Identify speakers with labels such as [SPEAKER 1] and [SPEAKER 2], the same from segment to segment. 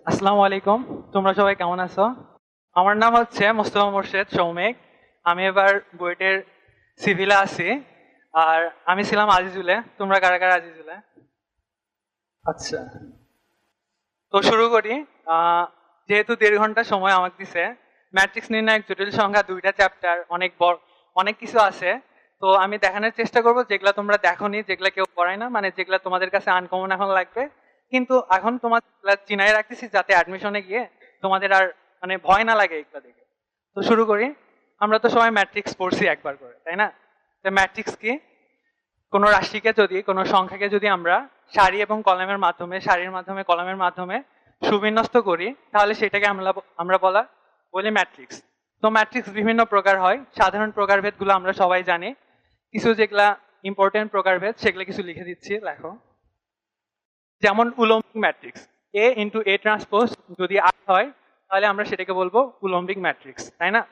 [SPEAKER 1] আসসালামু আলাইকুম। তোমরা সবাই কেমন আছো? আমার নাম হচ্ছে মোস্তফা মোর্শেদ সৌমিক। আমি এবার বুয়েটের সিভিলে আছি। আর আমি ছিলাম আজিজুলে। তোমরা কারা কারা আজিজুলে? আচ্ছা, তো শুরু করি। আহ, যেহেতু 1.5 ঘন্টা সময় আমাকে দিছে, ম্যাট্রিক্স নির্ণায়ক জটিল সংখ্যা 2টা চ্যাপ্টার, অনেক বড়, অনেক কিছু আছে। তো আমি দেখানোর চেষ্টা করব যেগুলা তোমরা দেখোনি, যেগুলা কেউ পড়ায় না, মানে যেগুলা তোমাদের কাছে আনকমন এখন লাগবে। কিন্তু এখন তোমাদের চিনাই রাখতেছি যাতে অ্যাডমিশনে গিয়ে তোমাদের আর মানে ভয় না লাগে এগুলা দেখে। তো শুরু করি। আমরা তো সবাই ম্যাট্রিক্স পড়ছি একবার করে, তাই না? তো ম্যাট্রিক্স কি? কোনো রাশিকে যদি, কোনো সংখ্যাকে যদি আমরা সারি এবং কলামের মাধ্যমে, সারির মাধ্যমে, কলামের মাধ্যমে সুবিন্যস্ত করি, তাহলে সেটাকে আমরা আমরা বলি ম্যাট্রিক্স। তো ম্যাট্রিক্স বিভিন্ন প্রকার হয়। সাধারণ প্রকারভেদগুলো আমরা সবাই জানি। কিছু যেগুলা ইম্পর্টেন্ট প্রকারভেদ সেগুলো কিছু লিখে দিচ্ছি, লেখো। যেমন উলম্বিক matrix, A into A transpose যদি আর হয়, তাহলে আমরা সেটাকে বলবো উলম্বিক ম্যাট্রিক্স, তাই না?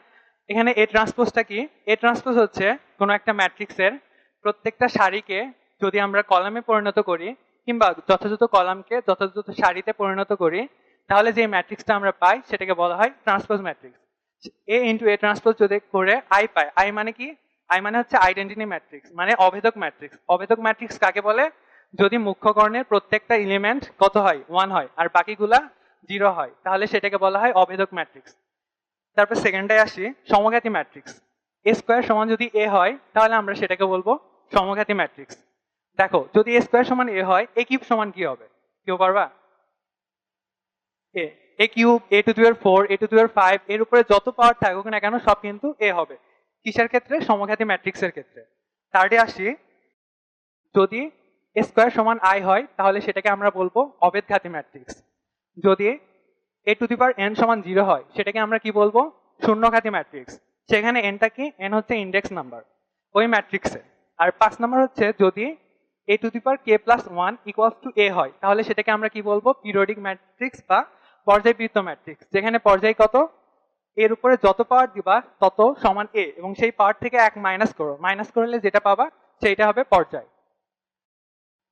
[SPEAKER 1] এখানে এ ট্রান্সপোজটা কি? এ ট্রান্সপোজ হচ্ছে কোনো একটা ম্যাট্রিক্সের প্রত্যেকটা সারিকে যদি আমরা কলামে পরিণত করি, কিংবা যথাযথ কলামকে যথাযথ সারিতে পরিণত করি, তাহলে যে ম্যাট্রিক্সটা আমরা পাই সেটাকে বলা হয় transpose matrix. A into A transpose যদি করে আই পাই, আই মানে কি? আই মানে হচ্ছে আইডেন্টিটি ম্যাট্রিক্স, মানে অভেদক ম্যাট্রিক্স। অভেদক ম্যাট্রিক্স কাকে বলে? যদি মুখ্য কর্ণের প্রত্যেকটা এলিমেন্ট কত হয়? 1 হয়, আর বাকিগুলা 0 হয়, তাহলে সেটাকে বলা হয় অভেদক ম্যাট্রিক্স। তারপর সেকেন্ডে আসি, সমঘাতী ম্যাট্রিক্স। এ স্কোয়ার সমান যদি এ হয়, তাহলে আমরা সেটাকে বলবো সমঘাতী ম্যাট্রিক্স। দেখো, যদি এ স্কোয়ার সমান এ হয়, এ কিউব সমান কি হবে? কেউ পারবা? A A cube, A to the power 4, A to the power 5, এর উপরে যত পাওয়ার থাকুক না কেন সব কিন্তু এ হবে। কিসের ক্ষেত্রে? সমঘাতী ম্যাট্রিক্সের ক্ষেত্রে। থার্ডে আসি, যদি এ স্কোয়ার সমান আই হয়, তাহলে সেটাকে আমরা বলবো অবেদঘাতী ম্যাট্রিক্স। যদি A to the power N সমান 0 হয়, সেটাকে আমরা কি বলবো? শূন্যঘাতী ম্যাট্রিক্স। সেখানে এনটা কি? এন হচ্ছে ইন্ডেক্স নাম্বার ওই ম্যাট্রিক্সে। আর 5 নম্বর হচ্ছে, যদি A to the power K plus 1 equals to A হয়, তাহলে সেটাকে আমরা কি বলবো? পিরিয়ডিক ম্যাট্রিক্স বা পর্যায়বৃত্ত ম্যাট্রিক্স, যেখানে পর্যায় কত? এর উপরে যত পাওয়ার দিবা তত সমান এ, এবং সেই পাওয়ার থেকে 1 মাইনাস করো, মাইনাস করলে যেটা পাবা সেইটা হবে পর্যায়।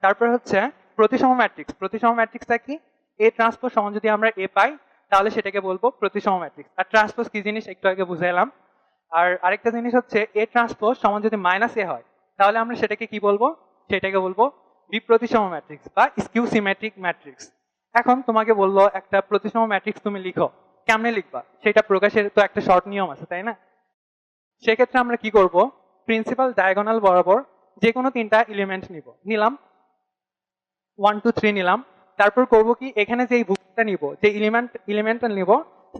[SPEAKER 1] তারপর হচ্ছে প্রতিসম ম্যাট্রিক্স। প্রতিসম ম্যাট্রিক্সটা কি? এ ট্রান্সপোজ সমান যদি আমরা এ পাই, তাহলে সেটাকে বলবো প্রতিসম ম্যাট্রিক্স। আর ট্রান্সপোজ কি জিনিস একটু আগে বুঝাইলাম। আর আরেকটা জিনিস হচ্ছে, এ ট্রান্সপোজ সমান যদি মাইনাস এ হয়, তাহলে আমরা সেটাকে কি বলবো? সেটাকে বলবো বিপ্রতিসম ম্যাট্রিক্স বা স্কিউ সিমেট্রিক ম্যাট্রিক্স। এখন তোমাকে বললো একটা প্রতিসম ম্যাট্রিক্স তুমি লিখো, কেমনে লিখবা? সেটা প্রকাশের তো একটা শর্ট নিয়ম আছে, তাই না? সেক্ষেত্রে আমরা কি করব? প্রিন্সিপাল ডায়াগোনাল বরাবর যে কোনো 3টা এলিমেন্ট নিলাম, 1 2 3 নিলাম। তারপর করব কি, এখানে যে ভুক্তটা নিব, যে এলিমেন্টটা নিব,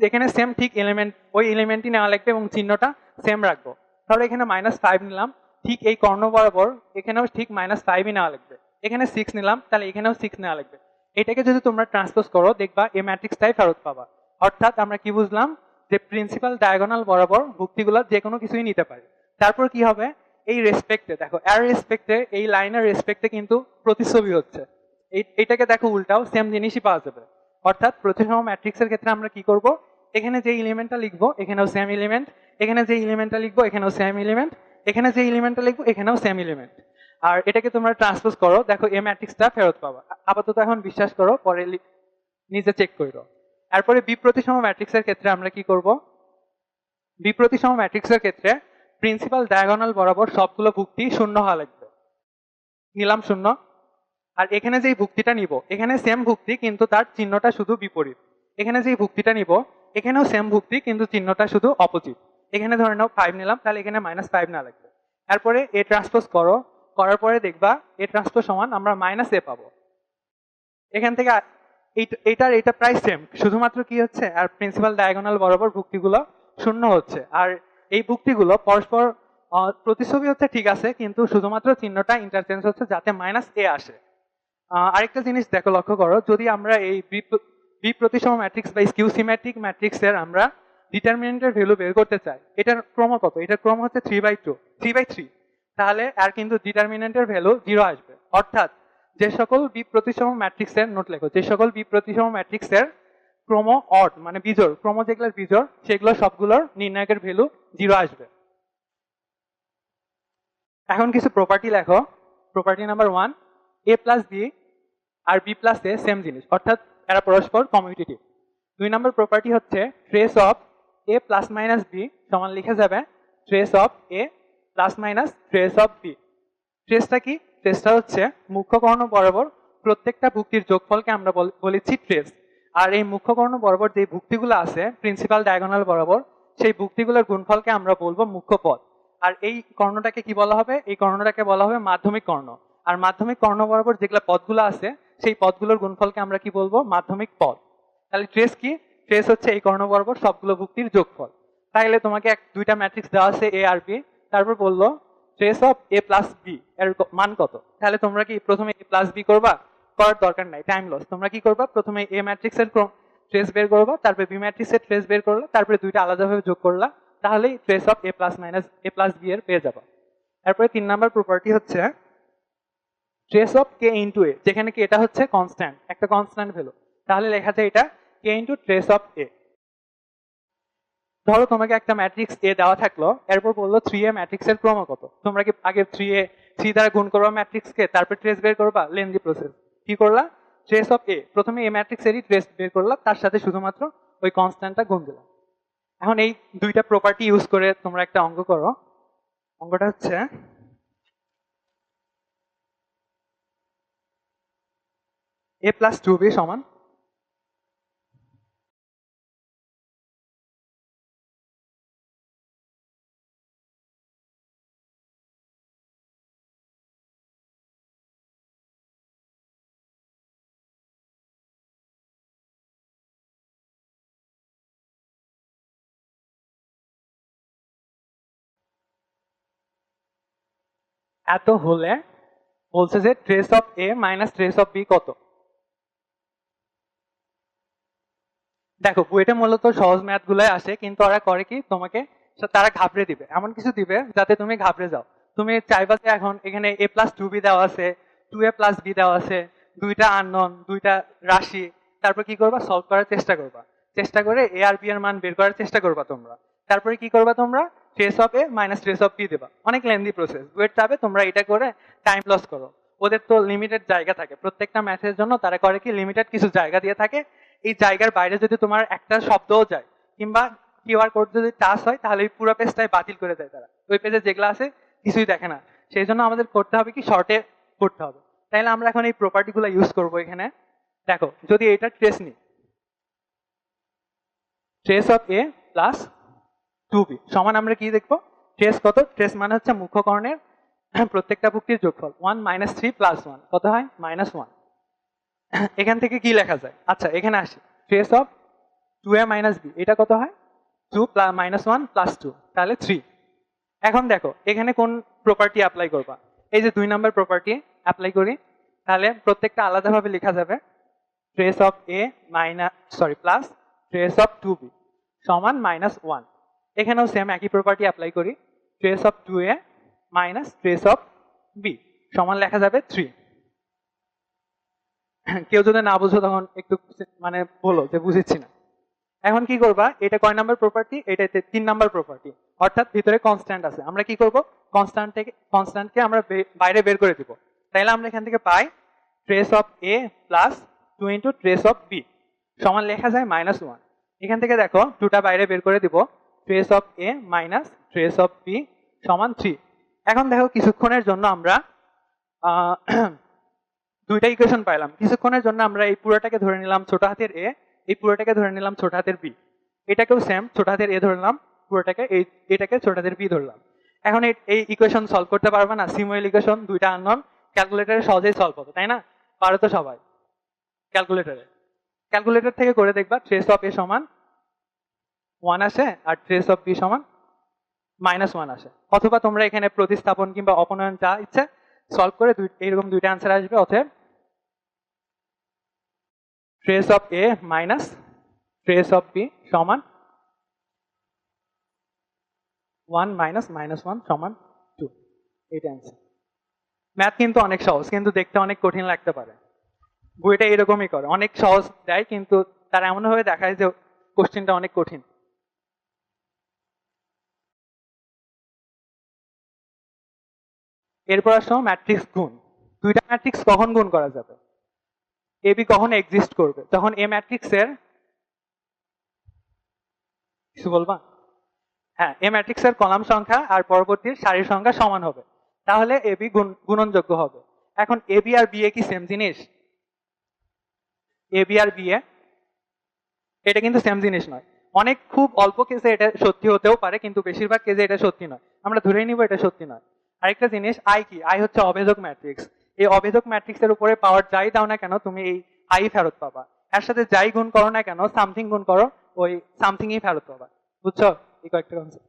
[SPEAKER 1] এখানে সেম ঠিক এলিমেন্ট, ওই এলিমেন্টই নেওয়া লাগবে এবং চিহ্নটা সেম রাখবো। তাহলে এখানে -5 নিলাম, ঠিক এই কর্ণ বরাবর এখানেও ঠিক -5ই নেওয়া লাগবে। এখানে 6 নিলাম, তাহলে এখানেও 6 নেওয়া লাগবে। এটাকে যদি তোমরা ট্রান্সপোজ করো, দেখবা এই ম্যাট্রিক্সটাই ফেরত পাবা। অর্থাৎ আমরা কি বুঝলাম? যে প্রিন্সিপাল ডায়াগোনাল বরাবর ভুক্তিগুলো যে কোনো কিছুই নিতে পারে। তারপর কি হবে? এই রেসপেক্টে দেখো, এর রেসপেক্টে, এই লাইনের রেসপেক্টে কিন্তু প্রতিচ্ছবি হচ্ছে। এইটাকে দেখো, উল্টাও সেম জিনিসই পাওয়া যাবে। অর্থাৎ প্রতিসম ম্যাট্রিক্সের ক্ষেত্রে আমরা কি করব? এখানে যে এলিমেন্টটা লিখবো এখানেও সেম এলিমেন্ট, এখানে যে এলিমেন্টটা লিখবো এখানেও সেম এলিমেন্ট, এখানে যে এলিমেন্টটা লিখবো এখানেও সেম এলিমেন্ট। আর এটাকে তোমরা ট্রান্সপোজ করো, দেখো এই ম্যাট্রিক্সটা ফেরত পাবা। আপাতত এখন বিশ্বাস করো, পরে নিজে চেক করো। এরপরে বিপ্রতিসম ম্যাট্রিক্সের ক্ষেত্রে আমরা কি করব? বিপ্রতিসম ম্যাট্রিক্সের ক্ষেত্রে প্রিন্সিপাল ডায়াগোনাল বরাবর সবগুলো ভুক্তি শূন্য হওয়া লাগবে। নিলাম শূন্য। আর এখানে যেই ভুক্তিটা নিব, এখানে সেম ভুক্তি কিন্তু তার চিহ্নটা শুধু বিপরীত। এখানে যেই ভুক্তিটা নিব, এখানেও সেম ভুক্তি কিন্তু চিহ্নটা শুধু অপোজিট। এখানে ধরে নাও 5 নিলাম, তাহলে এখানে -5 না লাগবে। এরপরে এ ট্রান্সপোজ করো, করার পরে দেখবা এ ট্রান্সপোজ সমান আমরা -a পাবো। এখান থেকে এইটার এটা প্রায় সেম, শুধুমাত্র কি হচ্ছে, আর প্রিন্সিপাল ডায়াগোনাল বরাবর ভুক্তিগুলো শূন্য হচ্ছে। আর এই ভুক্তিগুলো পরস্পর প্রতিচ্ছবি হচ্ছে ঠিক আছে, কিন্তু শুধুমাত্র চিহ্নটা ইন্টারচেঞ্জ হচ্ছে যাতে -a আসে। আরেকটা জিনিস দেখো, লক্ষ্য করো, যদি আমরা এই বিপ্রতিসম ম্যাট্রিক্স বা স্কিউ সিমেট্রিক ম্যাট্রিক্সের আমরা ডিটারমিনেন্টের ভ্যালু বের করতে চাই, এটার ক্রম কত? এটার ক্রম হচ্ছে 3/2, 3/3। তাহলে আর কিন্তু ডিটারমিনেন্টের ভ্যালু 0 আসবে। অর্থাৎ যে সকল বিপ্রতিসম ম্যাট্রিক্সের, নোট লেখো, যে সকল বিপ্রতিসম ম্যাট্রিক্সের ক্রম অড মানে বিজোড়, ক্রম যেগুলোর বিজোড়, সেগুলো সবগুলোর নির্ণায়কের ভ্যালু 0 আসবে। এখন কিছু প্রপার্টি লেখো। Property number 1, a plus B আর বি প্লাস এ সেম জিনিস, অর্থাৎ এরা পরস্পর কমিউটেটিভ। 2 নম্বর প্রপার্টি হচ্ছে trace of A plus minus B সমান লিখে যাবে trace of A plus minus trace of B. ট্রেসটা কি? ট্রেসটা হচ্ছে মুখ্য কর্ণ বরাবর প্রত্যেকটা ভুক্তির যোগফলকে আমরা বলেছি ট্রেস। আর এই মুখ্য কর্ণ বরাবর যে ভুক্তিগুলো আছে প্রিন্সিপাল ডায়াগোনাল বরাবর, সেই ভুক্তিগুলোর গুণফলকে আমরা বলবো মুখ্য পদ। আর এই কর্ণটাকে কি বলা হবে? এই কর্ণটাকে বলা হবে মাধ্যমিক কর্ণ। আর মাধ্যমিক কর্ণ বরাবর যেগুলো পদগুলো আছে সেই পদগুলোর গুণফলকে আমরা কি বলবো? মাধ্যমিক পদ। তাহলে ট্রেস কি? ট্রেস হচ্ছে এই কর্ণ বরাবর সবগুলো ভুক্তির যোগফল। তাহলে তোমাকে দুইটা ম্যাট্রিক্স দেওয়া আছে এ আর বি, তারপর বললো trace of A plus B এর মান কত। তাহলে তোমরা কি প্রথমে এ প্লাস বি করবা? করার দরকার নাই, টাইম লস। তোমরা কি করবা? প্রথমে এ ম্যাট্রিক্সের ট্রেস বের করবা, তারপরে বি ম্যাট্রিক্সের ট্রেস বের করলা, তারপরে দুইটা আলাদাভাবে যোগ করলা, তাহলেই trace of A plus minus A plus B এর পেয়ে যাবা। তারপরে 3 নাম্বার প্রপার্টি হচ্ছে trace of K into A, যেখানে কি এটা হচ্ছে কনস্ট্যান্ট, একটা কনস্ট্যান্ট ভ্যালু, তাহলে লেখা যায় এটা কে ইন্টু ট্রেস অফ এ। ধরো তোমাকে একটা ম্যাট্রিক্স এ দেওয়া থাকলো, এরপর বললো 3A ম্যাট্রিক্সের ক্রম কত। তোমরা কি আগে 3 দ্বারা গুণ করবা ম্যাট্রিক্সকে, তারপর ট্রেস বের করবা? Lengthy process. কি করলা? ট্রেস অফ এ, প্রথমে এ ম্যাট্রিক্সেরই ট্রেস বের করলা, তার সাথে শুধুমাত্র ওই কনস্ট্যান্টটা গুণ দিলাম। এখন এই দুইটা প্রপার্টি ইউজ করে তোমরা একটা অঙ্ক করো। অঙ্কটা হচ্ছে এ প্লাস 2b সমান এত হলে বলছে যে trace of A minus trace of B কত। দেখো বইটা মূলত সহজ ম্যাথ গুলাই আসে, কিন্তু ওরা করে কি তোমাকে তারা ঘাবড়ে দিবে, এমন কিছু দিবে যাতে তুমি ঘাবড়ে যাও। তুমি চাইবা যে এখন এখানে এ প্লাস 2b দেওয়া আছে, 2a প্লাস বি দেওয়া আছে, দুইটা আননোন, দুইটা রাশি, তারপর কি করবা? সলভ করার চেষ্টা করবা, চেষ্টা করে এ আর বি এর মান বের করার চেষ্টা করবা তোমরা। তারপরে কি করবা? তোমরা trace of A minus trace of B দেবা। অনেক লেন্দি প্রসেস, বইয়ের চাপে তোমরা এটা করে টাইম লস করো। ওদের তো লিমিটেড জায়গা থাকে, প্রত্যেকটা ম্যাথের জন্য তারা করে কি লিমিটেড কিছু জায়গা দিয়ে থাকে। এই জায়গার বাইরে যদি তোমার একটা শব্দও যায় কিংবা কিউআর কোড যদি টাচ হয়, তাহলে এই পুরো পেজটাই বাতিল করে দেয় তারা। ওই পেজে যেগুলো আছে কিছুই দেখে না। সেই জন্য আমাদের করতে হবে কি শর্টে করতে হবে। তাইলে আমরা এখন এই প্রপার্টি গুলো ইউজ করবো এখানে। দেখো যদি এটা ট্রেস নিই, trace of A plus 2b সমান আমরা কি দেখবো? ট্রেস কত? ট্রেস মানে হচ্ছে মুখ্য কর্ণের প্রত্যেকটা ভুক্তির যোগফল। 1 মাইনাস 3 প্লাস 1 কত হয়? -1। এখান থেকে কি লেখা যায়? আচ্ছা এখানে আসি, trace of 2a minus B, এটা কত হয়? 2 মাইনাস 1 প্লাস 2, তাহলে 3। এখন দেখো এখানে কোন প্রপার্টি অ্যাপ্লাই করবা? এই যে 2 নাম্বার প্রপার্টি অ্যাপ্লাই করি, তাহলে প্রত্যেকটা আলাদাভাবে লেখা যাবে trace of A plus trace of 2b সমান -1। এখানেও সেম একই প্রপার্টি অ্যাপ্লাই করি, trace of 2a minus trace of B সমান লেখা যাবে 3। কেউ যদি না বুঝো তখন একটু মানে বলো যে বুঝেছি না। এখন কি করবা? এটা কয় নাম্বার প্রপার্টি? এটা 3 নাম্বার প্রপার্টি, অর্থাৎ ভিতরে কনস্ট্যান্ট আছে। আমরা কি করব? কনস্ট্যান্টকে আমরা বাইরে বের করে দিব। তাইলে আমরা এখান থেকে পাই trace of A plus 2 into trace of B সমান লেখা যায় -1। এখান থেকে দেখো 2টা বাইরে বের করে দিব, trace of A minus trace of B সমান 3। এখন দেখো কিছুক্ষণের জন্য আমরা দুইটা ইকুয়েশন পাইলাম। কিছুক্ষণের জন্য আমরা এই পুরোটাকে ধরে নিলাম ছোট হাতের এ, এই পুরোটাকে ধরে নিলাম ছোট হাতের বি। এটাকেও সেম ছোট হাতের এ ধরলাম, পুরোটাকে এটাকে ছোট হাতের বি ধরলাম। এখন এই ইকুয়েশন সলভ করতে পারবে না? সিমুয়েল ইকুয়েশন, দুইটা আননোন, ক্যালকুলেটরে সহজেই সলভ হবে, তাই না? পারো তো সবাই ক্যালকুলেটর থেকে করে দেখবা ট্রেস অফ এ সমান 1 আসে আর ট্রেস অফ বি সমান -1 আসে। অথবা তোমরা এখানে প্রতিস্থাপন কিংবা অপনয়ন যা ইচ্ছে সলভ করে এইরকম দুইটা আনসার আসবে। অতএব trace of A minus trace of B সমান 1 মাইনাস -1 সমান 2। এইটা অ্যান্সার। ম্যাথ কিন্তু অনেক সহজ, কিন্তু দেখতে অনেক কঠিন লাগতে পারে। বইটা এরকমই করে, অনেক সহজ দেয় কিন্তু তারা এমন ভাবে দেখায় যে কোশ্চেনটা অনেক কঠিন। এরপর আসো ম্যাট্রিক্স গুণ। দুইটা ম্যাট্রিক্স কখন গুণ করা যাবে? এ বি কখন এক্সিস্ট করবে? যখন এ ম্যাট্রিক্সের কিছু বলবা? হ্যাঁ, এ ম্যাট্রিক্সের কলাম সংখ্যা আর পরবর্তীর সারির সংখ্যা সমান হবে, তাহলে এবি গুণনযোগ্য হবে। এখন এবি আর বিএ কি সেম জিনিস? এবি আর বিএ এটা কিন্তু সেম জিনিস নয়। অনেক খুব অল্প কেসে এটা সত্যি হতেও পারে, কিন্তু বেশিরভাগ কেসে এটা সত্যি নয়। আমরা ধরে নিব এটা সত্যি নয়। আরেকটা জিনিস, আই কি? আই হচ্ছে অভেদক ম্যাট্রিক্স। এই অভেদক ম্যাট্রিক্সের উপরে পাওয়ার যাই দাও না কেন, তুমি এই আই ফেরত পাবা। এর সাথে যাই গুণ করো না কেন, সামথিং গুণ করো, ওই সামথিংই ফেরত পাবা। বুঝছো এই কয়েকটা কনসেপ্ট?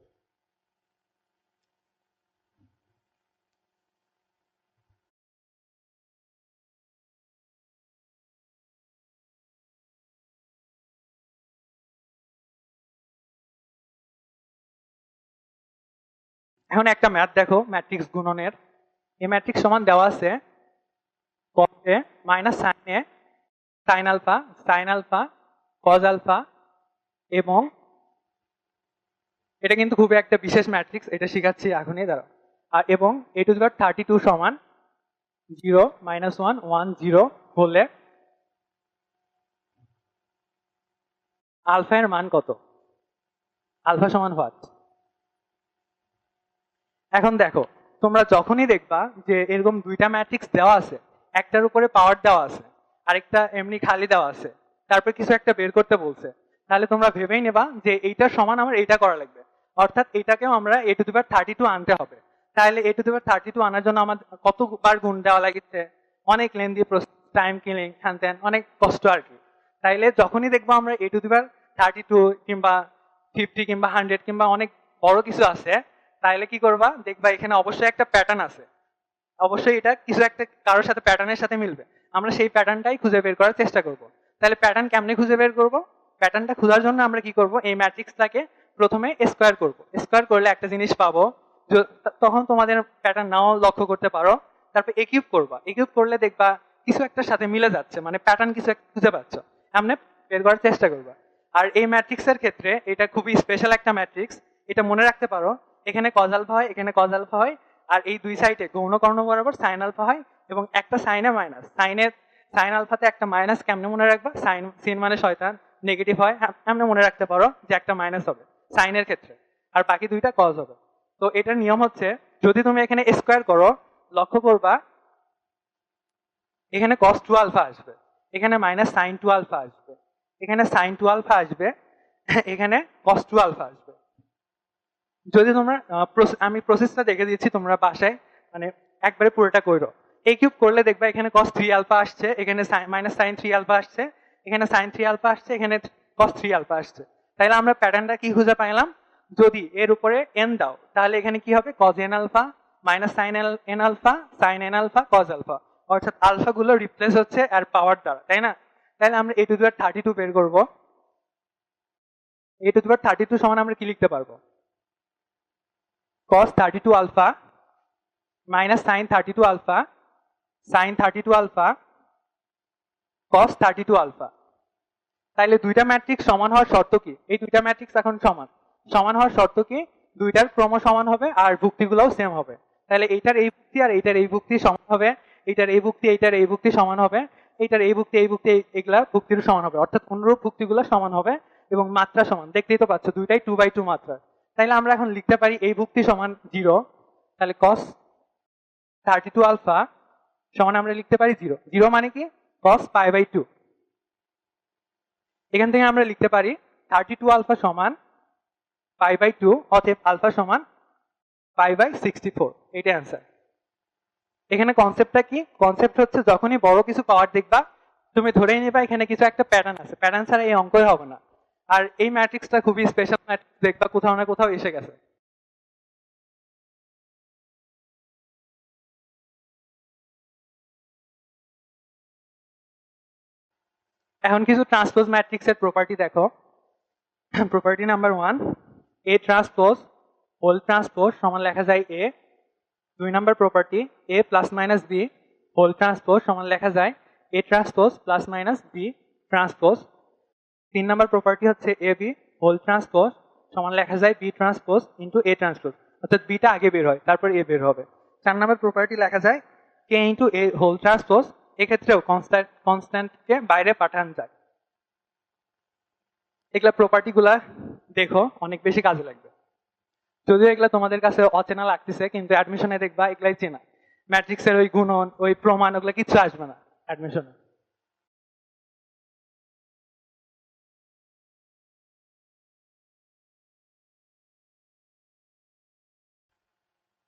[SPEAKER 1] এখন একটা ম্যাথ দেখো, ম্যাট্রিক্স গুণনের। এই ম্যাট্রিক্স সমান দেওয়া আছে cos a minus sine A, sine alpha cos alpha, এবং এটা কিন্তু খুবই একটা বিশেষ ম্যাট্রিক্স, এটা শিখাচ্ছি এখনই, দাঁড়াও। আর এবং এ টু দি পাওয়ার 32 সমান 0 মাইনাস 1 1 0 হলে আলফা এর মান কত? আলফা সমান হোয়াট? এখন দেখো, তোমরা যখনই দেখবা যে এরকম দুইটা ম্যাট্রিক্স দেওয়া আছে, একটার উপরে পাওয়ার দেওয়া আছে, আরেকটা এমনি খালি দেওয়া আছে, তারপর কিছু একটা বের করতে বলছে, তাহলে তোমরা ভেবেই নেবা যে এইটার সমান আমার এইটা করা লাগবে। অর্থাৎ এটাকেও আমরা এ টু দি পাওয়ার 32 আনতে হবে। তাহলে এ টু দি পাওয়ার 32 আনার জন্য আমাদের কতবার গুণ দেওয়া লাগছে, অনেক লেন্দি, টাইম কিলিং, হ্যান ত্যান, অনেক কষ্ট আর কি। তাইলে যখনই দেখবো আমরা এ টু দি পাওয়ার 32 কিংবা 50 কিংবা 100 কিংবা অনেক বড় কিছু আছে, তাইলে কি করবা, দেখবা এখানে অবশ্যই একটা প্যাটার্ন আছে, অবশ্যই এটা কিছু একটা কারোর সাথে প্যাটার্নের সাথে মিলবে। আমরা সেই প্যাটার্নটাই খুঁজে বের করার চেষ্টা করব। তাহলে প্যাটার্ন কেমনে খুঁজে বের করব? প্যাটার্নটা খোঁজার জন্য আমরা কি করব, এই ম্যাট্রিক্সটাকে প্রথমে স্কোয়ার করব। স্কোয়ার করলে একটা জিনিস পাবো, তখন তোমাদের প্যাটার্ন নাও লক্ষ্য করতে পারো। তারপর এ কিউব করবা, এ কিউব করলে দেখবা কিছু একটার সাথে মিলে যাচ্ছে, মানে প্যাটার্ন কিছু একটা খুঁজে পাচ্ছ, এমনি বের করার চেষ্টা করবা। আর এই ম্যাট্রিক্সের ক্ষেত্রে এটা খুবই স্পেশাল একটা ম্যাট্রিক্স, এটা মনে রাখতে পারো। এখানে কজ আলফা হয়, এখানে কজ আলফা হয়, আর এই দুই সাইডে গৌণ কর্ণ বরাবর সাইন আলফা হয়, এবং একটা সাইনে মাইনাস। সাইন আলফাতে একটা মাইনাস কেমনে মনে রাখবা? সিন মানে শয়তান, নেগেটিভ হয়, এমনি মনে রাখতে পারো যে একটা মাইনাস হবে সাইনের ক্ষেত্রে, আর বাকি দুইটা কজ হবে। তো এটার নিয়ম হচ্ছে, যদি তুমি এখানে স্কোয়ার করো, লক্ষ্য করবা এখানে কস টু আলফা আসবে, এখানে মাইনাস সাইন টু আলফা আসবে, এখানে সাইন টু আলফা আসবে, এখানে কস টু আলফা আসবে। যদি তোমরা আমি প্রসেসটা দেখে দিচ্ছি, তোমরা বাসায় মানে একবারে পুরোটা করো। এই কিউব করলে দেখবা এখানে cos 3 আলফা আসছে, এখানে মাইনাস সাইন 3 আলফা আসছে, এখানে সাইন 3 আলফা আসছে, এখানে cos 3 আলফা আসছে। তাহলে আমরা প্যাটার্নটা কি খুঁজে পাইলাম? যদি এর উপরে n দাও, তাহলে এখানে কি হবে? cos n alpha minus sine n alpha sine n alpha cos alpha, অর্থাৎ আলফা গুলো রিপ্লেস হচ্ছে আর পাওয়ার দ্বারা, তাই না? তাহলে আমরা a টু দি পাওয়ার 32 বের করব। a টু দি পাওয়ার 32 সমান আমরা কি লিখতে পারবো? cos 32 alpha minus sin 32 alpha sin 32 alpha cos 32 alpha। তাইলে দুইটা ম্যাট্রিক্স সমান হওয়ার শর্ত কি? এই দুইটা ম্যাট্রিক্স এখন সমান, সমান হওয়ার শর্ত কি? দুইটার ক্রম সমান হবে আর ভুক্তিগুলোও সেম হবে। তাহলে এইটার এই ভুক্তি আর এইটার এই ভুক্তি সমান হবে, এইটার এই ভুক্তি এইটার এই ভুক্তি সমান হবে, এইটার এই ভুক্তি এগুলা ভুক্তির সমান হবে, অর্থাৎ অনুরূপ ভুক্তিগুলো সমান হবে এবং মাত্রা সমান। দেখতেই তো পাচ্ছ দুইটাই 2/2 মাত্রা। তাইলে আমরা এখন লিখতে পারি এই ভুক্তি সমান 0, তাহলে cos 32 আলফা সমান আমরা লিখতে পারি 0। 0 মানে কি? cos π/2। এখান থেকে আমরা লিখতে পারি 32 আলফা সমান π/2, অতএব আলফা সমান π/64। এটা অ্যান্সার। এখানে কনসেপ্টটা কি? কনসেপ্ট হচ্ছে, যখনই বড় কিছু পাওয়ার দেখবা, তুমি ধরেই নিবা এখানে কিছু একটা প্যাটার্ন আছে, প্যাটার্ন ছাড়া এই অঙ্কই হবে না। আর এই ম্যাট্রিক্সটা খুবই স্পেশাল ম্যাট্রিক্স, দেখবা কোথাও না কোথাও এসে গেছে। এখন কিছু ট্রান্সপোজ ম্যাট্রিক্সের প্রপার্টি দেখো। Property number 1, A transpose whole transpose সমান লেখা যায় A. 2 number property, A plus minus B whole transpose সমান লেখা যায় A transpose plus minus B transpose. 3 number property হচ্ছে এ বি হোল ট্রান্সপোজ সমান লেখা যায় B transpose into A transpose, অর্থাৎ বিটা আগে বের হয় তারপর এ বের হবে। 4 নাম্বার প্রপার্টি লেখা যায় কে ইন্টু এ হোল ট্রান্সপোজ, এক্ষেত্রেও কনস্ট্যান্টকে বাইরে পাঠানো যায়। এগুলা প্রপার্টি গুলা দেখো অনেক বেশি কাজে লাগবে। যদিও এগুলা তোমাদের কাছে অচেনা লাগতেছে, কিন্তু অ্যাডমিশনে দেখবা এগুলাই চেনা। ম্যাট্রিক্সের ওই গুণন, ওই প্রমাণ, ওগুলো কিচ্ছু আসবে না অ্যাডমিশনে।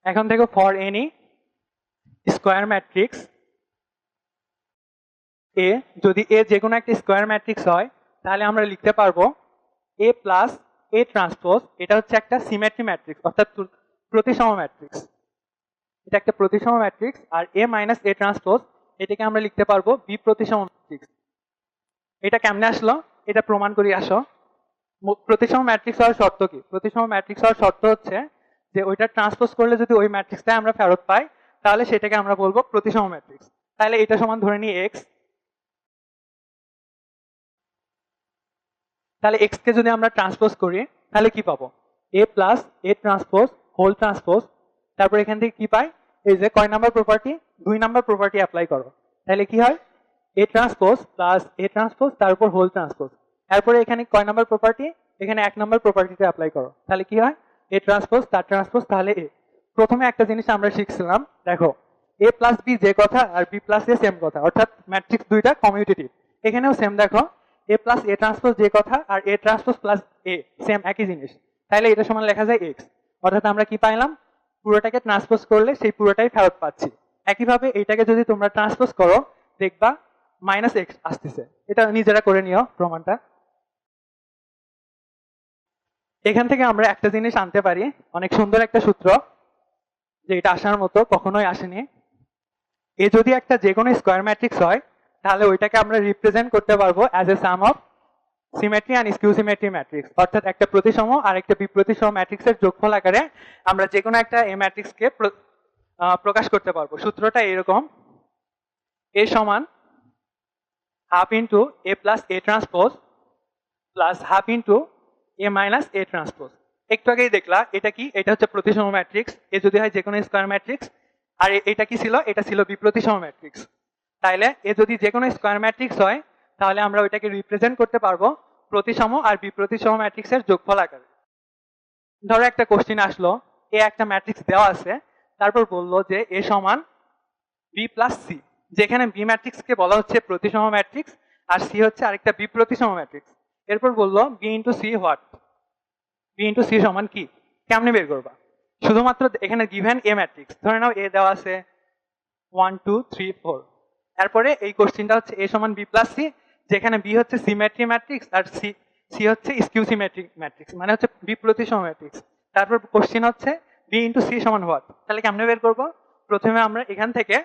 [SPEAKER 1] এখন দেখো ফর এনি স্কোয়ার ম্যাট্রিক্স এ, যদি এ যে কোনো একটা স্কোয়ার ম্যাট্রিক্স হয়, তাহলে আমরা লিখতে পারবো এ প্লাস এ ট্রান্সপোজ, এটা হচ্ছে একটা সিমেট্রি ম্যাট্রিক্স, অর্থাৎ প্রতিসম ম্যাট্রিক্স। এটা একটা প্রতিসম ম্যাট্রিক্স। আর এ মাইনাস এ ট্রান্সপোজ, এটাকে আমরা লিখতে পারবো বি প্রতিসম ম্যাট্রিক্স। এটা কেমনে আসলো, এটা প্রমাণ করি আসো। প্রতিসম ম্যাট্রিক্স হওয়ার শর্ত কি? প্রতিসম ম্যাট্রিক্স হওয়ার শর্ত হচ্ছে যে ওইটা ট্রান্সপোজ করলে যদি ওই ম্যাট্রিক্সটা আমরা ফেরত পাই, তাহলে সেটাকে আমরা বলবো প্রতিসম ম্যাট্রিক্স। তাহলে এটা সমান ধরে নিই এক্স। তাহলে এক্স কে যদি আমরা ট্রান্সপোজ করি, তাহলে কি পাবো? A plus A transpose whole transpose. তারপর এখান থেকে কি পাই? এই যে কয় number property, 2 number property apply করো। তাহলে কি হয়? A transpose plus A transpose, তারপর হোল ট্রান্সপোজ। তারপরে এখানে কয় নাম্বার প্রপার্টি? এখানে 1 নাম্বার প্রপার্টিতে অ্যাপ্লাই করো। তাহলে কি হয়? এ ট্রান্সপোজ তার ট্রান্সপোজ, তাহলে এ। প্রথমে একটা জিনিস আমরা শিখছিলাম, দেখো এ প্লাস বি যে কথা আর বি প্লাস এ সেম কথা, অর্থাৎ ম্যাট্রিক্স দুইটা কমিউটেটিভ। এখানেও সেম, দেখো এ প্লাস এ ট্রান্সপোজ যে কথা আর A transpose plus A same, একই জিনিস। তাহলে এটা সমান লেখা যায় এক্স। অর্থাৎ আমরা কি পাইলাম? পুরোটাকে ট্রান্সপোজ করলে সেই পুরোটাই ফেরত পাচ্ছি। একইভাবে এইটাকে যদি তোমরা ট্রান্সপোজ করো, দেখবা মাইনাস এক্স আসতেছে। এটা নিজেরা করে নিও প্রমাণটা। এখান থেকে আমরা একটা জিনিস আনতে পারি, অনেক সুন্দর একটা সূত্র, যে এটা আসার মতো কখনোই আসেনি। এ যদি একটা যে কোনো স্কোয়ার ম্যাট্রিক্স হয়, তাহলে ওইটাকে আমরা রিপ্রেজেন্ট করতে পারবো as a some of symmetry and skew symmetry matrix. অর্থাৎ একটা প্রতিসম আর একটা বিপ্রতিসম ম্যাট্রিক্সের যোগফল আকারে আমরা যে কোনো একটা এ ম্যাট্রিক্সকে প্রকাশ করতে পারবো। সূত্রটা এরকম, এ সমান half into A plus A transpose plus half into A minus A transpose. একটু আগেই দেখলা এটা কি? এটা হচ্ছে প্রতিসম ম্যাট্রিক্স। এ যদি হয় যে কোনো স্কোয়ার ম্যাট্রিক্স, আর এটা কি ছিল? এটা ছিল বিপ্রতিসম ম্যাট্রিক্স। তাইলে এ যদি যে কোনো স্কোয়ার ম্যাট্রিক্স হয়, তাহলে আমরা ওইটাকে রিপ্রেজেন্ট করতে পারবো প্রতিসম আর বিপ্রতিসম ম্যাট্রিক্সের যোগফল আকারে। ধরো একটা কোশ্চিন আসলো, এ একটা ম্যাট্রিক্স দেওয়া আছে, তারপর বললো যে এ সমান বি প্লাস সি, যেখানে বি ম্যাট্রিক্সকে বলা হচ্ছে প্রতিসম ম্যাট্রিক্স আর সি হচ্ছে আরেকটা বিপ্রতিসম ম্যাট্রিক্স। এরপর বললো B into C what, B into C সমান কি? কেমনে বের করবা? শুধুমাত্র এখানে গিভেন এ ম্যাট্রিক্স, ধরে নাও এ দেওয়া আছে 1 2 3 4। তারপরে এই কোশ্চিনটা হচ্ছে এ সমান বি প্লাস সি, যেখানে বি হচ্ছে সিমেট্রি ম্যাট্রিক্স আর সি সি হচ্ছে স্কিউ সিমেট্রিক ম্যাট্রিক্স, মানে হচ্ছে বিপ্রতিসম ম্যাট্রিক্স। তারপর কোশ্চিন হচ্ছে বি ইন্টু সি সমান হোয়াট। তাহলে কেমনে বের করবো? প্রথমে আমরা এখান থেকে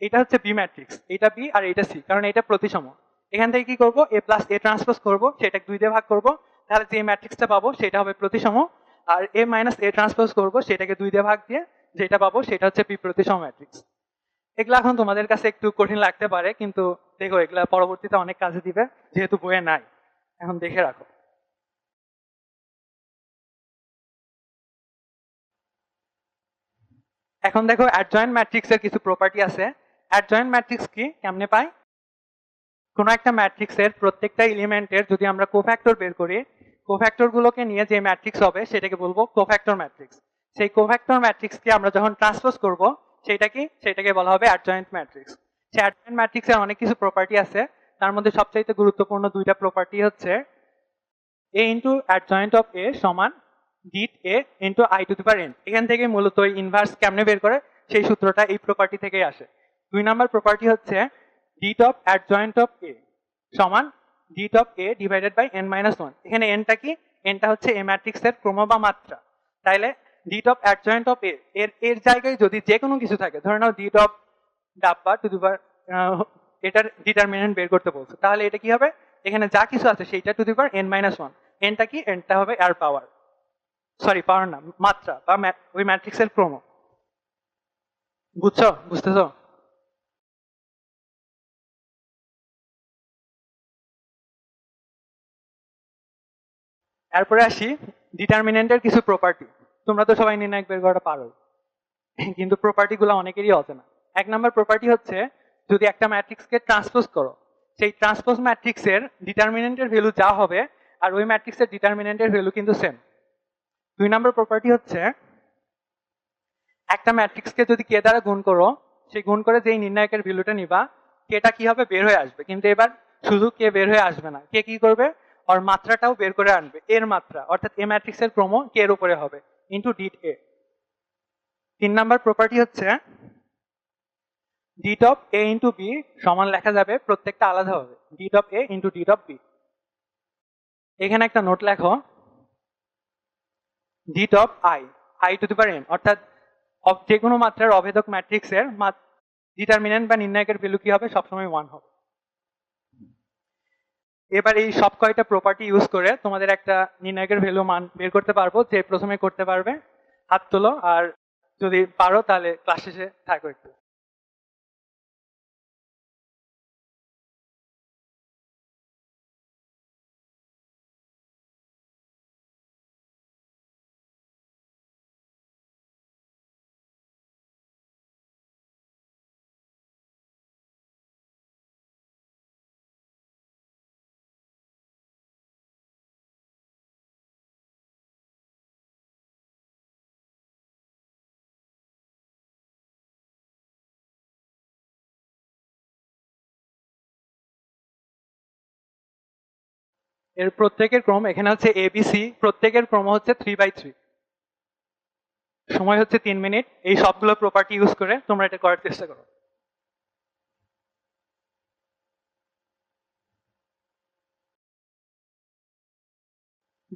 [SPEAKER 1] এটা হচ্ছে বি ম্যাট্রিক্স, এটা বি আর এটা সি, কারণ এটা প্রতিসম। এখান থেকে কি করবো? এ প্লাস এ ট্রান্সপোজ করবো, সেটা 2 দিয়ে ভাগ করবো, তাহলে যে ম্যাট্রিক্সটা পাবো সেটা হবে প্রতিসম। আর এ মাইনাস এ ট্রান্সপোজ করবো, সেটাকে 2 দিয়ে ভাগ দিয়ে যেটা পাবো সেটা হচ্ছে বিপ্রতিসম ম্যাট্রিক্স। এগুলা এখন তোমাদের কাছে একটু কঠিন লাগতে পারে, কিন্তু দেখো এগুলা পরবর্তীতে অনেক কাজে দিবে, যেহেতু বইয়ে নাই। এখন দেখে রাখো। এখন দেখো অ্যাডজয়েন্ট ম্যাট্রিক্স এর কিছু প্রপার্টি আছে। অ্যাডজয়েন্ট ম্যাট্রিক্স কি, কেমনে পাই? কোনো একটা ম্যাট্রিক্সের প্রত্যেকটা এলিমেন্টের যদি আমরা কোফ্যাক্টর বের করি, কোফ্যাক্টর গুলোকে নিয়ে যে ম্যাট্রিক্স হবে সেটাকে বলবো কোফ্যাক্টর ম্যাট্রিক্স। সেই কোফ্যাক্টর ম্যাট্রিক্সকে আমরা যখন ট্রান্সপোজ করব, সেটাকে বলা হবে অ্যাডজয়েন্ট ম্যাট্রিক্স। সেই অ্যাডজয়েন্ট ম্যাট্রিক্সের অনেক কিছু প্রপার্টি আছে, তার মধ্যে সবচাইতে গুরুত্বপূর্ণ দুইটা প্রপার্টি হচ্ছে A into adjoint of A সমান det A into I to the power N. এখান থেকে মূলত ইনভার্স কেমনে বের করে সেই সূত্রটা এই প্রপার্টি থেকেই আসে। 2 নাম্বার প্রপার্টি হচ্ছে det of adjoint of A সমান det of A divided by N minus one. এখানে এনটা কি? এনটা হচ্ছে এ ম্যাট্রিক্সের ক্রম বা মাত্রা। তাইলে ডিট অফ অ্যাডজয়েন্ট অফ এ এর জায়গায় যদি যে কোনো কিছু থাকে, ধরে নাও ডিট অফ ডাব্বা টু দি পাওয়ার, এটার ডিটারমিনেন্ট বের করতে বলছো, তাহলে এটা কি হবে? এখানে যা কিছু আছে সেইটা to the power N minus one. এনটা কি? এনটা হবে এর পাওয়ার, সরি পাওয়ার না, মাত্রা বা ওই ম্যাট্রিক্সের ক্রম। বুঝছো? বুঝতেছো? এরপরে আসি ডিটারমিনেন্টের কিছু প্রপার্টি। তোমরা তো সবাই নির্ণায়ক বের করাটা পারো, কিন্তু প্রপার্টি গুলো অনেকেরই অজানা। 1 নাম্বার প্রপার্টি হচ্ছে যদি একটা ম্যাট্রিক্সকে ট্রান্সপোজ করো, সেই ট্রান্সপোজ ম্যাট্রিক্সের ডিটারমিনেন্টের ভ্যালু যা হবে আর ওই ম্যাট্রিক্সের ডিটারমিনেন্টের ভ্যালু কিন্তু সেম। 2 নম্বর প্রপার্টি হচ্ছে একটা ম্যাট্রিক্সকে যদি কে দ্বারা গুণ করো, সেই গুণ করে যেই নির্ণায়কের ভ্যালুটা নিবা, কেটা কি হবে, বের হয়ে আসবে। কিন্তু এবার শুধু কে বের হয়ে আসবে না, কে কি করবে, ওর মাত্রাটাও বের করে আনবে, এর মাত্রা, অর্থাৎ এ ম্যাট্রিক্সের ক্রম কে এর উপরে হবে into det A. 3 number property হচ্ছে det of A into B সমান লেখা যাবে প্রত্যেকটা আলাদা হবে, det of A into det of B. এখানে একটা নোট লেখো, det of I to the power N, অর্থাৎ যে কোনো মাত্রার অভেদক ম্যাট্রিক্সের ডিটারমিনেন্ট বা নির্ণায়কের ভ্যালু কি হবে, সবসময় 1 হবে। এবার এই সব কয়টা প্রপার্টি ইউজ করে তোমাদের একটা নির্ণায়কের ভ্যালু মান বের করতে পারবো। যে প্রথমে করতে পারবে হাত তোলো, আর যদি পারো তাহলে ক্লাস শেষে থাকো একটু। এর প্রত্যেকের ক্রম এখানে হচ্ছে এবিসি, প্রত্যেকের ক্রম হচ্ছে 3/3। সময় হচ্ছে 3 মিনিট। এই সবগুলো প্রপার্টি ইউজ করে তোমরা এটা করার চেষ্টা করো।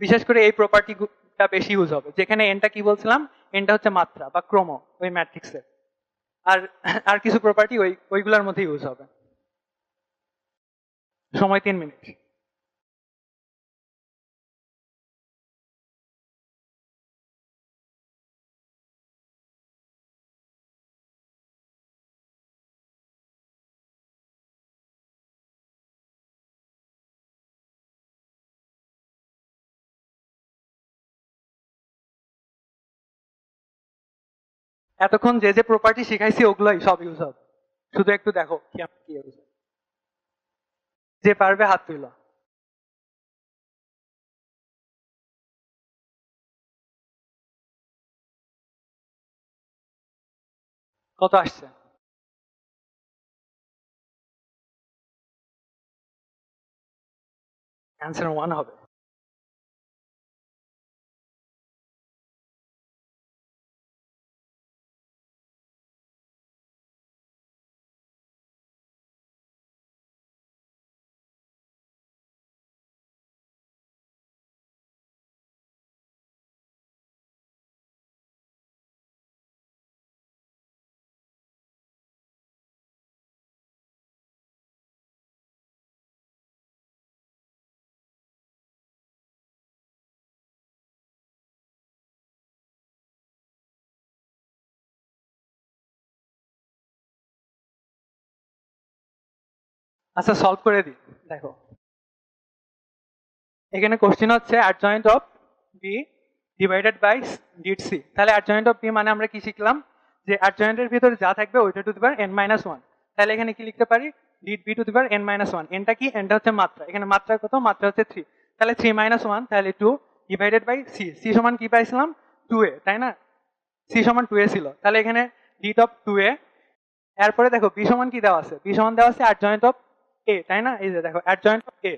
[SPEAKER 1] বিশেষ করে এই প্রপার্টিটা বেশি ইউজ হবে, যেখানে এনটা কি বলছিলাম, এনটা হচ্ছে মাত্রা বা ক্রম ওই ম্যাট্রিক্সের। আর আর কিছু প্রপার্টি ওইগুলোর মধ্যে ইউজ হবে। সময় 3 মিনিট। এতক্ষণ যে যে প্রপার্টি শিখাইছি ওগুলোই সব ইউজ হবে, শুধু একটু দেখো কি ইউজ। যে পারবে হাত তুলো। কত আসছে? অ্যান্সার 1 হবে। আচ্ছা, সলভ করে দিই, দেখো। এখানে কোশ্চেন হচ্ছে adjoint of B divided by det C. তাহলে অ্যাডজয়েন্ট অফ বি মানে আমরা কি শিখলাম, যে অ্যাডজয়েন্টের ভিতরে যা থাকবে ওইটা টু দি পাওয়ার n-1। তাহলে এখানে কি লিখতে পারি, ডিট B to the power n-1। এনটা কি, এনটা হচ্ছে মাত্রা, এখানে মাত্রা কত, মাত্রা হচ্ছে 3। তাহলে 3 - 1, তাহলে 2 ডিভাইডেড বাই সি। সি সমান কি পাইছিলাম, 2a, তাই না? সি সমান 2a ছিল, তাহলে এখানে ডিট অফ 2a। এরপরে দেখো বি সমান কি দেওয়া আছে, বি সমান দেওয়া আছে অ্যাডজয়েন্ট অফ এ, তাই না? এই যে দেখো অ্যাডজয়েন্ট অফ এ,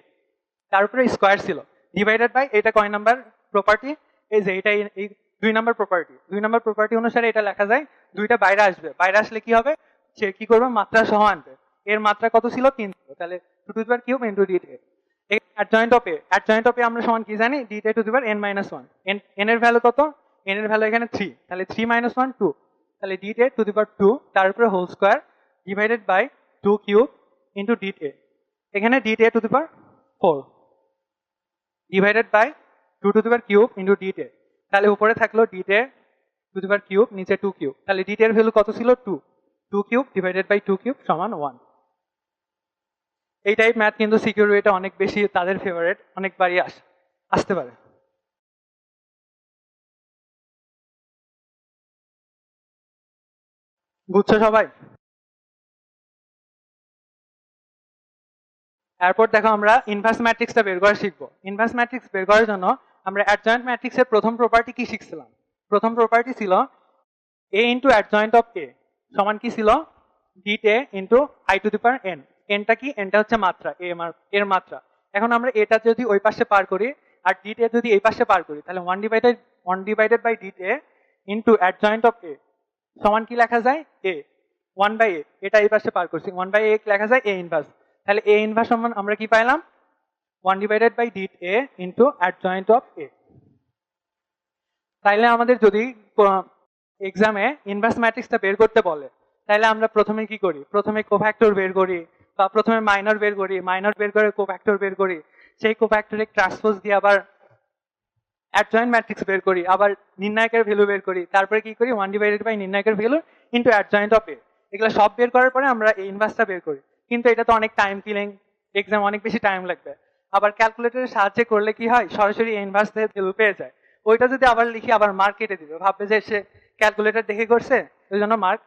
[SPEAKER 1] তার উপরে স্কোয়ার ছিল, ডিভাইডেড বাই এটা কয় নাম্বার প্রপার্টি, এই যে এটা এই 2 নাম্বার প্রপার্টি। 2 নাম্বার প্রপার্টি অনুসারে এটা লেখা যায়, দুইটা বাইরে আসবে, বাইরে আসলে কি হবে, সে কি করবে, মাত্রা সহ আনবে। এর মাত্রা কত ছিল, 3 ছিল, তাহলে 2 to the power cube into det A. Adjoint of A, adjoint of A আমরা সমান কি জানি, det A to the power n-1। N এর ভ্যালু কত, এন এর ভ্যালু এখানে 3, তাহলে 3 - 1 2, তাহলে ডিট এ টু দি পাওয়ার 2 তার উপরে whole square divided by 2 cube into det A. এখানে det A to the power 4 divided by 2 to the power cube into det A. তাহলে উপরে থাকলো ডিট A to the power cube, নিচে 2 কিউব, তাহলে ডিট এর value কত ছিল, 2। 2 কিউব ডিভাইডেড বাই 2 কিউব সমান 1। এই টাইপ ম্যাথ কিন্তু সিকিউরিটি অনেক বেশি তাদের ফেভারিট, অনেকবারই আসতে পারে। বুঝছো সবাই? এরপর দেখো আমরা ইনভার্স ম্যাট্রিক্সটা বের করা শিখবো। ইনভার্স ম্যাট্রিক্স বের করার জন্য আমরা অ্যাডজয়েন্ট ম্যাট্রিক্সের প্রথম প্রপার্টি কি শিখছিলাম? প্রথম প্রপার্টি ছিল A into adjoint of A সমান কি ছিল? Det A into I to the power N. এনটা কি? এনটা হচ্ছে মাত্রা, এর মাত্রা। এখন আমরা এটা যদি ওই পাশে পার করি আর ডিট এ যদি এই পাশে পার করি, তাহলে one divided by det A into adjoint of A সমান কি লেখা যায়? A one by A. এটা এই পাশে পার করছি, ওয়ান বাই এ লেখা যায় এ ইনভার্স। তাহলে এ ইনভার্স সমান আমরা কি পাইলাম? One divided by det A into adjoint of A. তাইলে আমাদের যদি এক্সামে ইনভার্স ম্যাট্রিক্সটা বের করতে বলে, তাহলে আমরা প্রথমে কি করি? প্রথমে কোফ্যাক্টর বের করি, বা প্রথমে মাইনর বের করি, মাইনর বের করে কোফ্যাক্টর বের করি, সেই কোফ্যাক্টরে ট্রান্সপোজ দিয়ে আবার অ্যাডজয়েন্ট ম্যাট্রিক্স বের করি, আবার নির্ণায়কের ভ্যালু বের করি, তারপরে কি করি? ওয়ান ডিভাইডেড বাই নির্ণায়কের value into adjoint of A. এগুলো সব বের করার পরে আমরা এই ইনভার্সটা বের করি। কিন্তু এটা তো অনেক টাইম কিলিং, এক্সাম অনেক বেশি টাইম লাগবে। আবার ক্যালকুলেটরের সাহায্যে করলে কি হয়? সরাসরি ইনভার্স থেকে ভ্যালু পেয়ে যায়। ওইটা যদি আবার লিখি, আবার মার্ক কেটে দিবে, ভাববে যে সে ক্যালকুলেটর দেখে করছে, ওই জন্য মার্ক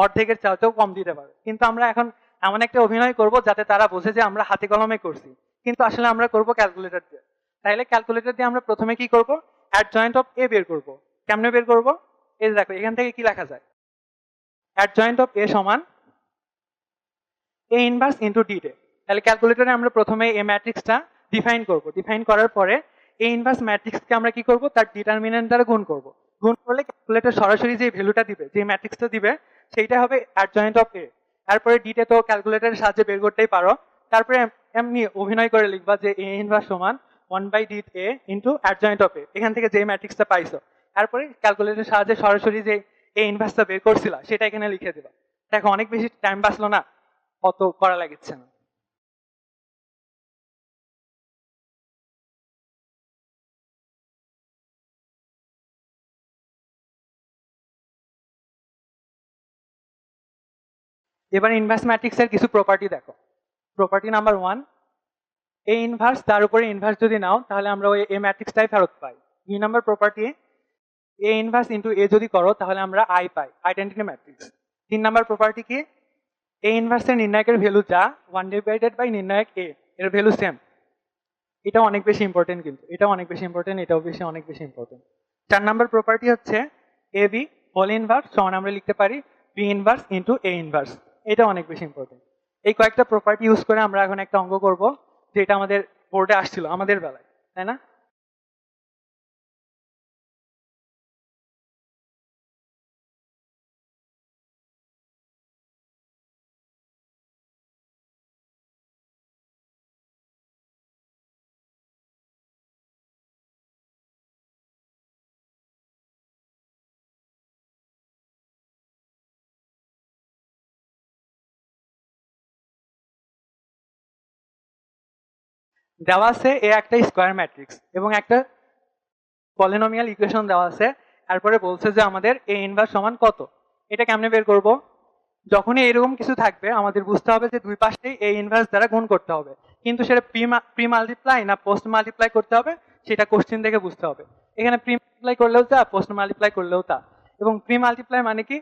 [SPEAKER 1] অর্ধেকের চাইতেও কম দিতে পারে। কিন্তু আমরা এখন এমন একটা অভিনয় করব যাতে তারা বোঝে যে আমরা হাতে কলমে করছি, কিন্তু আসলে আমরা করব ক্যালকুলেটর দিয়ে। তাহলে ক্যালকুলেটর দিয়ে আমরা প্রথমে কি করব? অ্যাডজয়েন্ট অফ এ বের করব। কেমনে বের করব? এই দেখো, এখান থেকে কি লেখা যায়? অ্যাডজয়েন্ট অফ এ সমান A inverse into D A. তাহলে ক্যালকুলেটরে আমরা প্রথমে এ ম্যাট্রিক্সটা ডিফাইন করব। ডিফাইন করার পরে এ ইনভার্স ম্যাট্রিক্সকে আমরা কি করব? তার ডিটারমিনেন্ট দ্বারা গুণ করব। গুণ করলে ক্যালকুলেটর সরাসরি যে ভ্যালুটা দিবে, যে ম্যাট্রিক্সটা দিবে, সেইটা হবে অ্যাডজয়েন্ট অফ এ। তারপরে ডিটে তো ক্যালকুলেটরের সাহায্যে বের করতেই পারো। তারপরে এমনি অভিনয় করে লিখবা যে এ ইনভার্স সমান one by det A into adjoint of A, এখান থেকে যে ম্যাট্রিক্সটা পাইছো। তারপরে ক্যালকুলেটরের সাহায্যে সরাসরি যে এ ইনভার্সটা বের করছিলা সেটা এখানে লিখে দিবা। দেখো অনেক বেশি টাইম বাঁচলো না, অত করা লাগছে না। এবার ইনভার্স ম্যাট্রিক্সের কিছু প্রপার্টি দেখো। প্রপার্টি নাম্বার 1, এ ইনভার্স তার উপরে ইনভার্স যদি নাও তাহলে আমরা ওই এ ম্যাট্রিক্সটাই ফেরত পাই। 2 নম্বর প্রপার্টি, এ ইনভার্স ইন্টু এ যদি করো তাহলে আমরা I pi, identity matrix. 3 number property কি? এ ইনভার্সের নির্ণায়কের ভ্যালু যা, ওয়ান ডিভাইডেড বাই নির্ণায়ক এ এর ভ্যালু সেম। এটা অনেক বেশি ইম্পর্টেন্ট, কিন্তু এটাও অনেক বেশি ইম্পর্টেন্ট, এটাও অনেক বেশি ইম্পর্টেন্ট। 4 নম্বর প্রপার্টি হচ্ছে এ বি হোল ইনভার্স সমান আমরা লিখতে পারি B inverse into A inverse. এটা অনেক বেশি ইম্পর্টেন্ট। এই কয়েকটা প্রপার্টি ইউজ করে আমরা এখন একটা অঙ্ক করব, যেটা আমাদের বোর্ডে আসছিল আমাদের বেলায়, তাই না? দেওয়া আছে এ একটা স্কোয়ার ম্যাট্রিক্স এবং একটা পলিনোমিয়াল ইকুয়েশন দেওয়া আছে। তারপরে বলছে যে আমাদের এ ইনভার্স সমান কত। এটা কেমনে বের করব? যখনই এরকম কিছু থাকবে আমাদের বুঝতে হবে যে দুই পাশেই এ ইনভার্স দ্বারা গুণ করতে হবে, কিন্তু সেটা প্রি মাল্টিপ্লাই না পোস্ট মাল্টিপ্লাই করতে হবে সেটা কোশ্চেন দেখে বুঝতে হবে। এখানে প্রি মাল্টিপ্লাই করলেও তা, পোস্ট মাল্টিপ্লাই করলেও তা। এবং প্রি মাল্টিপ্লাই মানে কি?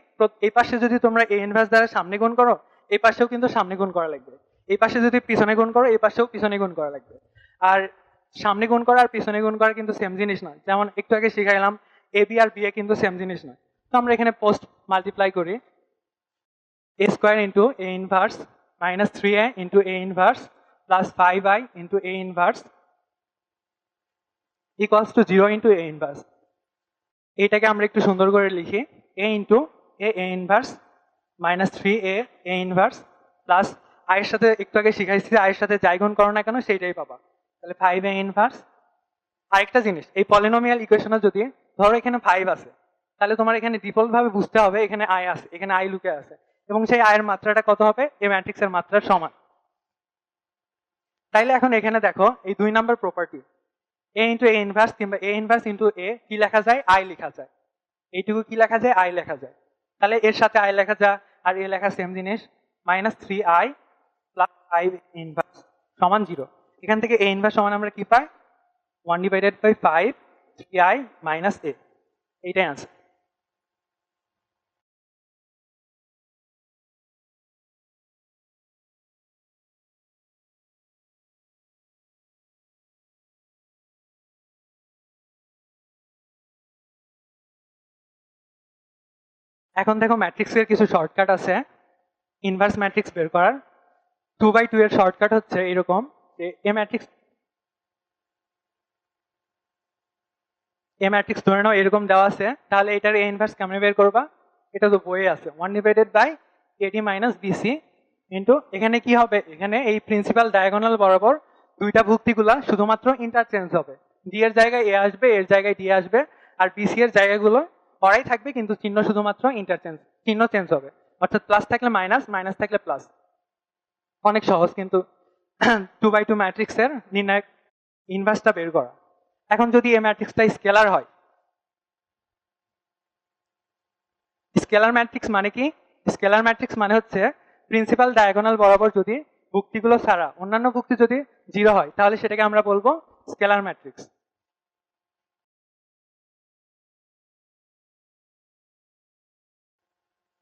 [SPEAKER 1] এই পাশে যদি তোমরা এ ইনভার্স দ্বারা সামনে গুণ করো, এই পাশেও কিন্তু সামনে গুণ করা লাগবে। এই পাশে যদি পিছনে গুণ করো, এই পাশেও পিছনে গুণ করা লাগবে। আর সামনে গুণ করা আর পিছনে গুণ করা কিন্তু সেম জিনিস নয়। যেমন একটু আগে শিখাইলাম এ বি আর বি এ কিন্তু সেম জিনিস নয়। তো আমরা এখানে পোস্ট মাল্টিপ্লাই করি, a square into a inverse minus 3a into a inverse plus 5i into a inverse equals to 0 into a inverse. এইটাকে আমরা একটু সুন্দর করে লিখি, a into a inverse minus 3a a inverse plus i এর সাথে একটু আগে শিখাইছি i এর সাথে যাই গুণ করো না কেন সেইটাই পাবা। তাহলে 5a inverse। আরেকটা জিনিস, এই পলিনোমিয়াল ইকুয়েশনে যদি ধরো এখানে 5 আছে, তাহলে তোমার এখানে ডিফল্ট ভাবে বুঝতে হবে এখানে i আছে, এখানে i লুকে আছে, এবং সেই i এর মাত্রাটা কত হবে? এই ম্যাট্রিক্সের মাত্রার সমান। তাইলে এখন এখানে দেখো এই 2 number property a into A inverse কিংবা এ ইনভার্স ইন্টু এ কি লেখা যায়? i লেখা যায়। এইটুকু কি লেখা যায়? i লেখা যায়। তাহলে এর সাথে i লেখা যায় আর এ লেখা সেম জিনিস, মাইনাস 3i প্লাস 5 ইনভার্স সমান 0। এখান থেকে এ ইনভার্স সমান আমরা কি পাই? 1 divided by 5 3i minus a। এইটাই আনসার। এখন দেখো ম্যাট্রিক্সের কিছু শর্টকাট আছে ইনভার্স ম্যাট্রিক্স বের করার। 2/2 এর শর্টকাট হচ্ছে এরকম যে এ ম্যাট্রিক্স ধরে নাও এরকম দেওয়া আছে, তাহলে এটার এ ইনভার্স কেমনে বের করবা? এটা তো বইয়ে আছে 1/AD - BC ইন্টু এখানে কি হবে, এখানে এই প্রিন্সিপাল ডায়াগোনাল বরাবর দুইটা ভুক্তিগুলা শুধুমাত্র ইন্টারচেঞ্জ হবে। ডি এর জায়গায় এ আসবে, এর জায়গায় ডি আসবে, আর বিসি এর জায়গাগুলো ওরাই থাকবে, কিন্তু চিহ্ন শুধুমাত্র ইন্টারচেঞ্জ, চিহ্ন চেঞ্জ হবে। অর্থাৎ প্লাস থাকলে মাইনাস, মাইনাস থাকলে প্লাস। অনেক সহজ কিন্তু 2/2 ম্যাট্রিক্সের নির্ণায়ক ইনভার্সটা বের করা। এখন যদি এই ম্যাট্রিক্সটা স্কেলার হয়, স্কেলার ম্যাট্রিক্স মানে কি? স্কেলার ম্যাট্রিক্স মানে হচ্ছে প্রিন্সিপাল ডায়াগোনাল বরাবর যদি ভুক্তিগুলো ছাড়া অন্যান্য ভুক্তি যদি 0 হয়, তাহলে সেটাকে আমরা বলবো স্কেলার ম্যাট্রিক্স।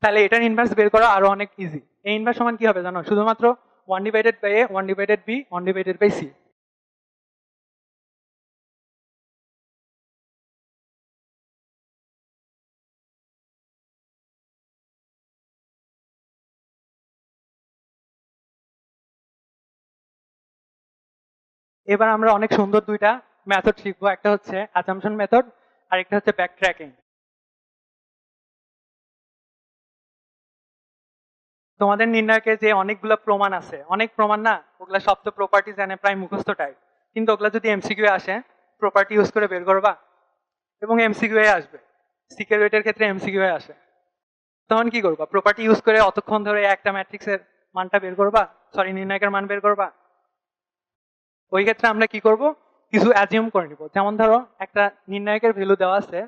[SPEAKER 1] তাহলে এটার ইনভার্স বের করা আরো অনেক ইজি। এই ইনভার্স সমান কি হবে জানো? শুধুমাত্র 1/A, 1/B, 1/C। এবার আমরা অনেক সুন্দর দুইটা মেথড শিখবো, একটা হচ্ছে অ্যাসাম্পশন মেথড আর একটা হচ্ছে ব্যাক ট্র্যাকিং। তোমাদের নির্ণায়কের যে অনেকগুলো প্রমাণ আছে, অনেক প্রমাণ না, ওগুলা সব তো প্রপার্টি জানে প্রায় মুখস্থ টাইপ, কিন্তু ওগুলা যদি এমসিকিউ আসে প্রপার্টি ইউজ করে বের করবা, এবং এমসিকিউ আসবে, সিকিউরিটির ক্ষেত্রে এমসিকিউ আসে, তখন কি করবা? প্রপার্টি ইউজ করে অতক্ষণ ধরে একটা ম্যাট্রিক্সের মানটা বের করবা, সরি নির্ণায়কের মান বের করবা। ওই ক্ষেত্রে আমরা কি করব, কিছু অ্যাজিউম করে নিব। যেমন ধরো একটা নির্ণায়কের ভ্যালু দেওয়া আছে,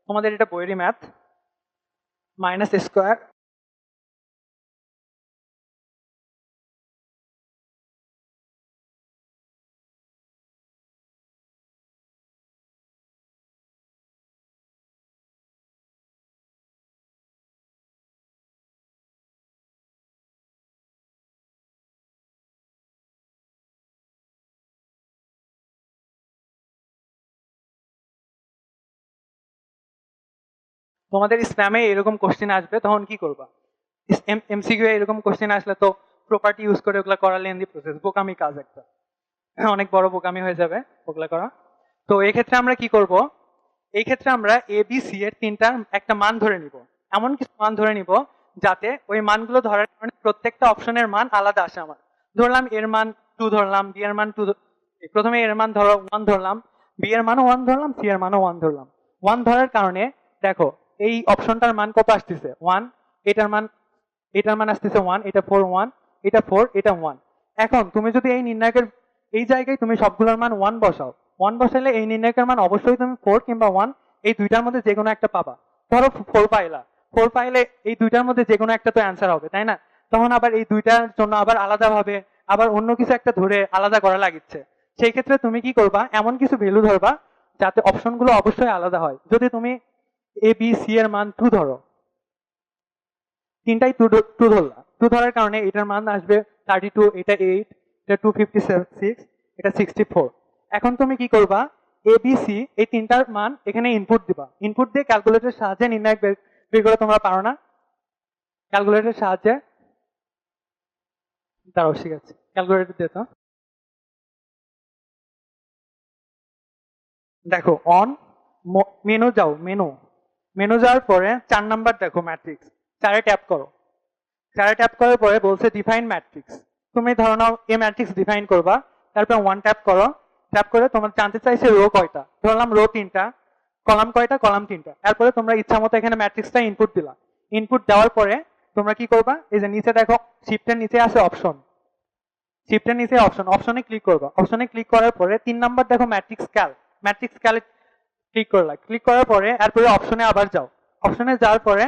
[SPEAKER 1] তোমাদের এটা বইয়েরই ম্যাথ, -স্কোয়ার তোমাদের স্প্যামে এরকম কোশ্চেন আসবে, তখন কি করবা? এমসিকিউ এরকম কোশ্চেন আসলে তো প্রপার্টি ইউজ করে ওগুলা করা লেন্দি প্রসেস, বোকামি কাজ একটা, অনেক বড় বোকামি হয়ে যাবে ওগুলা করা। তো এই ক্ষেত্রে আমরা কি করব, এই ক্ষেত্রে আমরা এ বি সি এর তিনটা একটা মান ধরে নিব, এমন কিছু মান ধরে নিব যাতে ওই মানগুলো ধরার কারণে প্রত্যেকটা অপশনের মান আলাদা আসে। আমার ধরলাম এর মান 2 ধরলাম, বি এর মান 2, প্রথমে এর মান ধরো 1 ধরলাম, বি এর মানও 1 ধরলাম, সি এর মানও 1 ধরলাম। 1 ধরার কারণে দেখো এই অপশনটার মান কত আসতেছে 1, এটার মান আসতেছে 1, এটা 4 1, এটা 4, এটা 1। এখন তুমি যদি এই নির্ণায়কের এই জায়গায় তুমি সবগুলোর মান 1 বসাও, 1 বসাইলে এই নির্ণায়কের মান অবশ্যই তুমি 4 কিংবা 1 এই দুইটার মধ্যে যে কোনো একটা পাবা। ধরো 4 পাইলা, 4 পাইলে এই দুইটার মধ্যে যে কোনো একটা তো অ্যান্সার হবে, তাই না? তখন আবার এই দুইটার জন্য আবার আলাদাভাবে আবার অন্য কিছু একটা ধরে আলাদা করা লাগিচ্ছে। সেই ক্ষেত্রে তুমি কি করবা, এমন কিছু ভ্যালু ধরবা যাতে অপশনগুলো অবশ্যই আলাদা হয়। যদি তুমি এ বি সি এর মান 2 ধরো, তিনটাই 2 ধরলা, 2 ধরার কারণে এটার মান আসবে 32, এটা 8, এটা 256, এটা 64। এখন তুমি কি করবা, এ বি সি এই তিনটার মান এখানে ইনপুট দিবা, ইনপুট দিয়ে ক্যালকুলেটরের সাহায্যে নির্ণায়ক বের করে তোমরা পারো না? ক্যালকুলেটরের সাহায্যে দাঁড়াও, ঠিক আছে, ক্যালকুলেটর দিয়ে তো দেখো অন মেনু যাও, মেনু যাওয়ার পরে 4 নাম্বার দেখো ম্যাট্রিক্স, 4-এ ট্যাপ করো, 4-এ ট্যাপ করার পরে বলছে ডিফাইন ম্যাট্রিক্স। তুমি ধরো নাও এ ম্যাট্রিক্স ডিফাইন করবা, তারপর 1 ট্যাপ করো, ট্যাপ করে তোমার জানতে চাইছে রো কয়টা, ধরলাম রো 3টা, কলাম কয়টা, কলাম 3টা। এরপরে তোমরা ইচ্ছা মতো এখানে ম্যাট্রিক্সটা ইনপুট দিলা, ইনপুট দেওয়ার পরে তোমরা কি করবা, এই যে নিচে দেখো শিফটের নিচে আছে অপশন, শিফটের নিচে অপশন, অপশনে ক্লিক করবা, অপশনে ক্লিক করার পরে 3 নাম্বার দেখো ম্যাট্রিক্স ক্যাল, ম্যাট্রিক্স ক্যালে ক্লিক করলা, ক্লিক করার পরে এরপরে অপশনে আবার যাও, অপশনে যাওয়ার পরে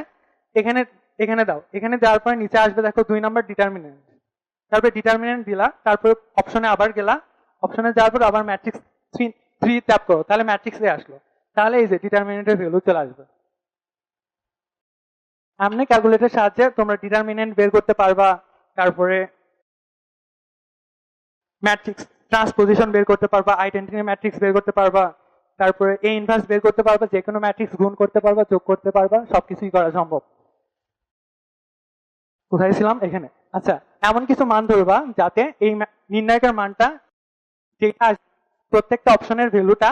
[SPEAKER 1] এখানে এখানে দাও, এখানে যাওয়ার পরে নিচে আসবে দেখো 2 নাম্বার ডিটারমিনেন্ট, তারপরে ডিটারমিনেন্ট দিলা, তারপরে অপশনে আবার গেলা, অপশনে যাওয়ার পর আবার ম্যাট্রিক্স 3 ট্যাপ করো, তাহলে ম্যাট্রিক্স এ আসলো, তাহলে এই যে ডিটারমিনেন্টের ভ্যালু চলে আসবে। আপনি ক্যালকুলেটরের সাহায্যে তোমরা ডিটারমিনেন্ট বের করতে পারবা, তারপরে ম্যাট্রিক্স ট্রান্সপোজিশন বের করতে পারবা, আইডেন্টিটি ম্যাট্রিক্স বের করতে পারবা, তারপরে এ ইনভার্স বের করতে পারবা, যে কোনো ম্যাট্রিক্স গুণ করতে পারবা, যোগ করতে পারবা, সবকিছুই করা সম্ভব। কোথায় ছিলাম? এখানে। আচ্ছা, এমন কিছু মান ধরবা যাতে এই নির্ণায়কের মানটা যেটা প্রত্যেকটা অপশনের ভ্যালুটা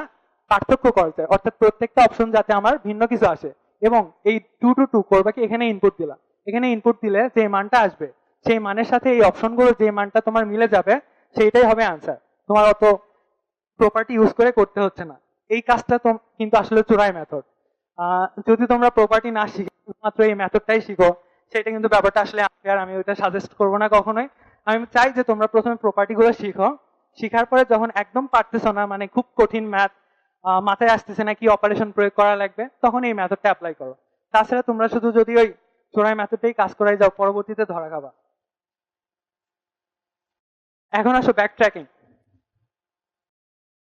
[SPEAKER 1] পার্থক্য করা যায়, অর্থাৎ প্রত্যেকটা অপশন যাতে আমার ভিন্ন কিছু আসে। এবং এই 2 to 2 করবা কি, এখানে ইনপুট দিলা, এখানে ইনপুট দিলে যে মানটা আসবে সেই মানের সাথে এই অপশনগুলো যে মানটা তোমার মিলে যাবে সেইটাই হবে আনসার। তোমার অত প্রপার্টি ইউজ করে করতে হচ্ছে না। এই কাজটা কিন্তু আসলে চোরাই মেথড। যদি তোমরা প্রপার্টি না শিখো, মাত্র এই মেথডটাই শিখো, সেটা কিন্তু ব্যাপারটা আসলে আমি ওইটা সাজেস্ট করবো না কখনোই। আমি চাই যে তোমরা প্রথমে প্রপার্টি গুলো শিখো, শিখার পরে যখন একদম পারতেছো না, মানে খুব কঠিন ম্যাথ মাথায় আসতেছে না কি অপারেশন প্রয়োগ করা লাগবে, তখন এই মেথডটা অ্যাপ্লাই করো। তাছাড়া তোমরা শুধু যদি ওই চোরাই মেথডটাই কাজ করাই যাও, পরবর্তীতে ধরা খাবা। এখন আসো ব্যাক ট্র্যাকিং।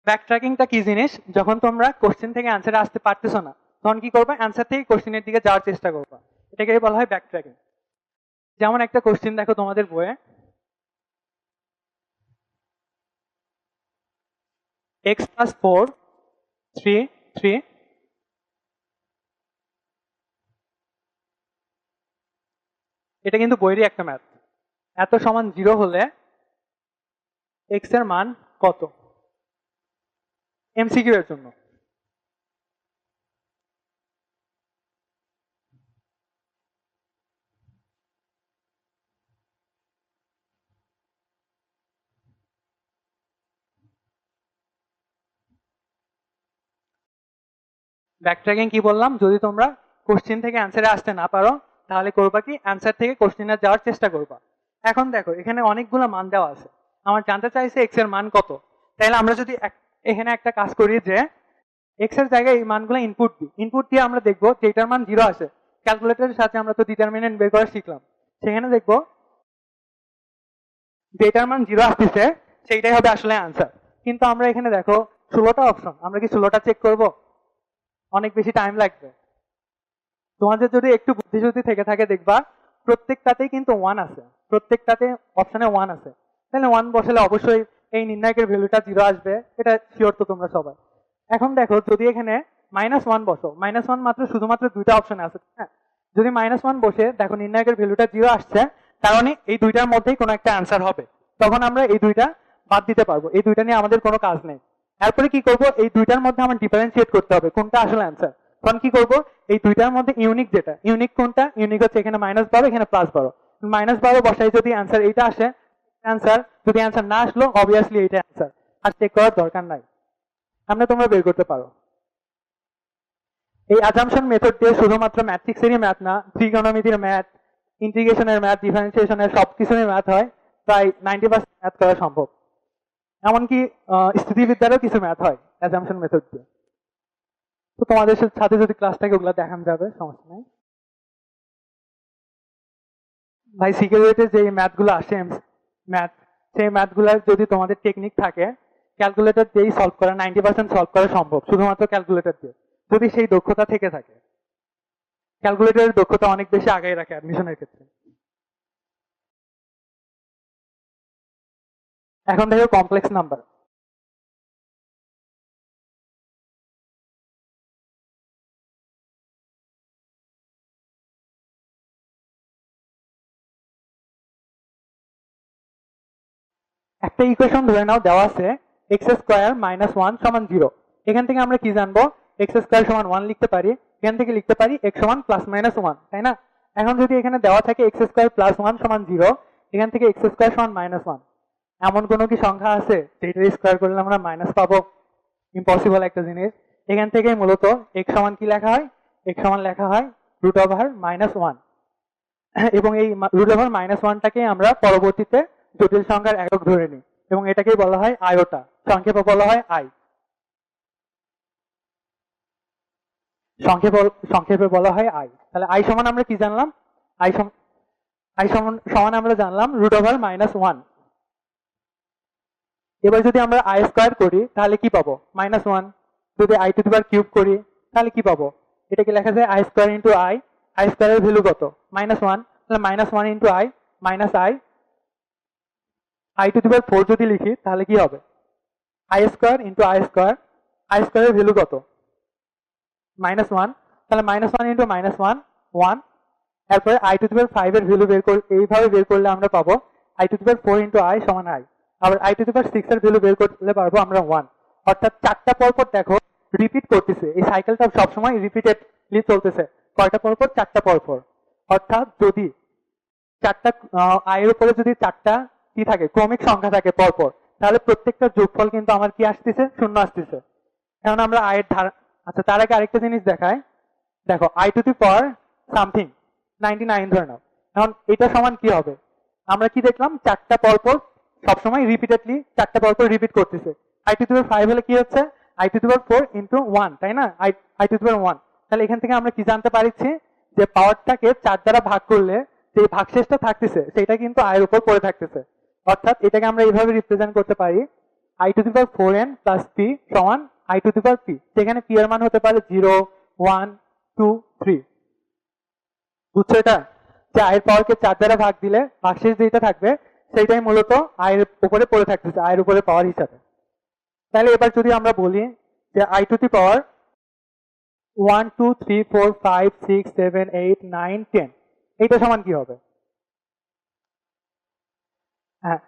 [SPEAKER 1] ব্যাক ট্র্যাকিংটা কি জিনিস? যখন তোমরা কোশ্চেন থেকে অ্যান্সারে আসতে পারতেছো না, তখন কি করবা? অ্যান্সার থেকে কোশ্চেনের দিকে যাওয়ার চেষ্টা করবা। এটাকে বলা হয় ব্যাক ট্র্যাকিং। যেমন একটা কোশ্চেন দেখো তোমাদের বইয়ে, x plus 4 3 3 এটা কিন্তু বইয়েরই একটা ম্যাথ। এত সমান 0 হলে x এর মান কত? এমসিকিউ এর জন্য। ব্যাকট্র্যাকিং কি বললাম? যদি তোমরা কোশ্চেন থেকে অ্যান্সারে আসতে না পারো, তাহলে করবা কি, অ্যান্সার থেকে কোশ্চেনে যাওয়ার চেষ্টা করবা। এখন দেখো এখানে অনেকগুলো মান দেওয়া আছে, আমার জানতে চাইছে এক্স এর মান কত। তাহলে আমরা যদি এখানে একটা কাজ করি যে এক্স এর জায়গায় এই মানগুলো ইনপুট দিই, ইনপুট দিয়ে আমরা দেখবো যেটার মান 0 আসে, ক্যালকুলেটরের সাথে আমরা তো ডিটারমিনেন্ট বের করা শিখলাম, সেখানে দেখবো যেটার মান 0 আসতেছে সেইটাই হবে আসলে আনসার। কিন্তু আমরা এখানে দেখো 16টা অপশন, আমরা কি 16টা চেক করব? অনেক বেশি টাইম লাগবে। তোমাদের যদি একটু বুদ্ধিশুদ্ধি থেকে থাকে, দেখবা প্রত্যেকটাতেই কিন্তু 1 আছে, প্রত্যেকটাতে অপশনে 1 আছে। তাহলে 1 বসালে অবশ্যই এই নির্ণায়কের ভ্যালুটা 0 আসবে, এটা শিওর তো তোমরা সবাই। এখন দেখো যদি এখানে -1 বসো, -1 মাত্র শুধুমাত্র 2টা অপশনে আছে, হ্যাঁ। যদি -1 বসে দেখো নির্ণায়কের ভ্যালুটা 0 আসছে, তার মানে এই দুইটার মধ্যেই কোনো একটা অ্যান্সার হবে। তখন আমরা এই দুইটা বাদ দিতে পারবো, এই দুইটা নিয়ে আমাদের কোনো কাজ নেই। এরপরে কি করব? এই দুইটার মধ্যে আমার ডিফারেন্সিয়েট করতে হবে কোনটা আসলে অ্যান্সার। তখন কি করব? এই দুইটার মধ্যে ইউনিক যেটা, ইউনিক কোনটা? ইউনিক হচ্ছে এখানে -12, এখানে +12। -12 বসাই যদি অ্যান্সার এইটা আসে অ্যান্সার, যদি অ্যান্সার না আসলো অবভিয়াসলি এইটা অ্যান্সার, আর চেক করার দরকার নাই, আমরা তোমরা বের করতে পারো। এই অ্যাজাম্পশন মেথড দিয়ে শুধুমাত্র ম্যাট্রিক্সেরই ম্যাথ না, ত্রিকোণমিতির ম্যাথ, ইন্টিগ্রেশনের ম্যাথ, ডিফারেন্সিয়েশনের সবকিছুরই ম্যাথ হয়, প্রায় 90% ম্যাথ করা সম্ভব। এমনকি স্থিতিবিদ্যারও কিছু ম্যাথ হয় অ্যাজাম্পশন মেথড দিয়ে। তো তোমাদের সাথে যদি ক্লাস থাকে ওগুলো দেখানো যাবে, সমস্যা নেই। ভাই সিকিউরিটির যে ম্যাথগুলো আসে ম্যাথ, সেই ম্যাথগুলোর যদি তোমাদের টেকনিক থাকে, ক্যালকুলেটর দিয়েই সলভ করা 90% সলভ করা সম্ভব, শুধুমাত্র ক্যালকুলেটর দিয়ে, যদি সেই দক্ষতা থেকে থাকে। ক্যালকুলেটরের দক্ষতা অনেক বেশি আগায় রাখে অ্যাডমিশনের ক্ষেত্রে। এখন দেখো কমপ্লেক্স নাম্বার। একটা ইকুয়েশন ধরে নাও দেওয়া আছে x² - 1 = 0। এখান থেকে আমরা কি জানবো? x² = 1 লিখতে পারি, এখান থেকে লিখতে পারি x = +-1, তাই না? এখন যদি এখানে দেওয়া থাকে x² + 1 = 0, এখান থেকে x² = -1, এমন কোনো কি সংখ্যা আছে যেটা স্কয়ার করলে আমরা মাইনাস পাবো? ইম্পসিবল একটা জিনিস। এখান থেকে মূলত x সমান কি লেখা হয়? x সমান লেখা হয় √-1, এবং এই √-1টাকে আমরা পরবর্তীতে জটিল সংখ্যার একক ধরে নিই, এবং এটাকেই বলা হয় আয়োটা, সংক্ষেপে বলা হয় আই। সংক্ষেপে বলা হয় আই। তাহলে আই সমান আমরা কি জানলাম? আই সমান আমরা জানলাম √-1। এবার যদি আমরা আই স্কয়ার করি তাহলে কি পাবো? -1। যদি i³ করি তাহলে কি পাবো? এটাকে লেখা যায় i² × i। আই স্কয়ারের ভ্যালু কত? -1। তাহলে -1 × i - i i⁴ যদি লিখি তাহলে কি হবে? i² × i²। i স্কয়ারের ভ্যালু কত? -1। তাহলে -1 × -1 1।
[SPEAKER 2] এরপরে i⁵ এর ভ্যালু এইভাবে বের করলে আমরা পাবো i⁴ ইন্টু i সমান i। আবার i⁶ এর ভ্যালু বের করলে পারবো আমরা 1। অর্থাৎ চারটা পরপর দেখো রিপিট করতেছে, এই সাইকেলটা সবসময় রিপিটেডলি চলতেছে। কয়টা পরপর? চারটা পরপর। অর্থাৎ যদি চারটা i এর উপরে যদি চারটা কি থাকে, ক্রমিক সংখ্যা থাকে পরপর, তাহলে প্রত্যেকটা যোগফল কিন্তু আমার কি আসতেছে? শূন্য আসতেছে। এখন আমরা i এর ধারা, আচ্ছা তার আগে আরেকটা জিনিস দেখায়। দেখো i⁴ সামথিং 99 ধরে নাও। এখন এটা সমান কি হবে? আমরা কি দেখলাম? চারটা পরপর সবসময় রিপিটেডলি চারটা পরপর রিপিট করতেছে। i⁵ হলে কি হচ্ছে? i⁴ ইন্টু 1, তাই না? i⁴ তাহলে এখান থেকে আমরা কি জানতে পারছি? যে পাওয়ারটাকে 4 দ্বারা ভাগ করলে যে ভাগশেষটা থাকতেছে সেটা কিন্তু i এর উপর পড়ে থাকতেছে। অর্থাৎ এটাকে আমরা এইভাবে রিপ্রেজেন্ট করতে পারি i⁴n প্লাস p সমান i⁵p, যেখানে p এর মান হতে পারে 0, 1, 2, 3। বুঝছো এটা? যে i এর পাওয়ারকে 4 দ্বারা ভাগ দিলে ভাগশেষ যেটা থাকবে সেইটাই মূলত i এর উপরে পড়ে থাকতেছে, i এর উপরে পাওয়ার হিসাবে। তাহলে এবার যদি আমরা বলি যে i⁴ 1, 2, 3, 4, 5, 6, 7, 8, 9, 10 এইটা সমান কি হবে? হ্যাঁ,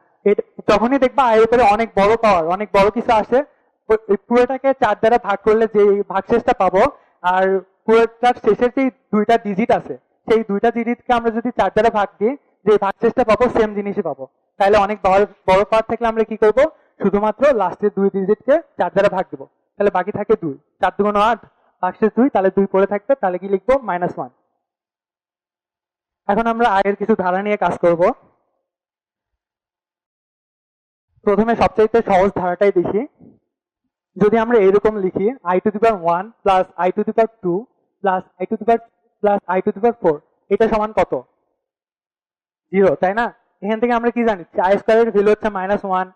[SPEAKER 2] যখনই দেখবা i এর উপরে অনেক বড় পাওয়ার, অনেক বড় কিছু আসে, পুরোটাকে 4 দ্বারা ভাগ করলে যে ভাগশেষটা পাবো, আর পুরোটার শেষের যে দুইটা ডিজিট আছে সেই দুইটা ডিজিটকে আমরা যদি 4 দ্বারা ভাগ দিই, যে ভাগশেষটা পাবো সেম জিনিসই পাবো। তাহলে অনেক বড় পাওয়ার থাকলে আমরা কি করব? শুধুমাত্র লাস্টের দুই ডিজিটকে 4 দ্বারা ভাগ দেবো, তাহলে বাকি থাকে 2। 4 2 8, ভাগশেষ 2, তাহলে 2 পড়ে থাকবে, তাহলে কি লিখবো? -1। এখন আমরা i এর কিছু ধারা নিয়ে কাজ করব। প্রথমে সবচাইতে সহজ ধারাটাই দেখি। যদি আমরা এরকম লিখি i⁴ plus i⁴ plus i⁴ এটা সমান কত? 0, তাই না? এখান থেকে আমরা কি জানি? i² এর ভ্যালু হচ্ছে -1,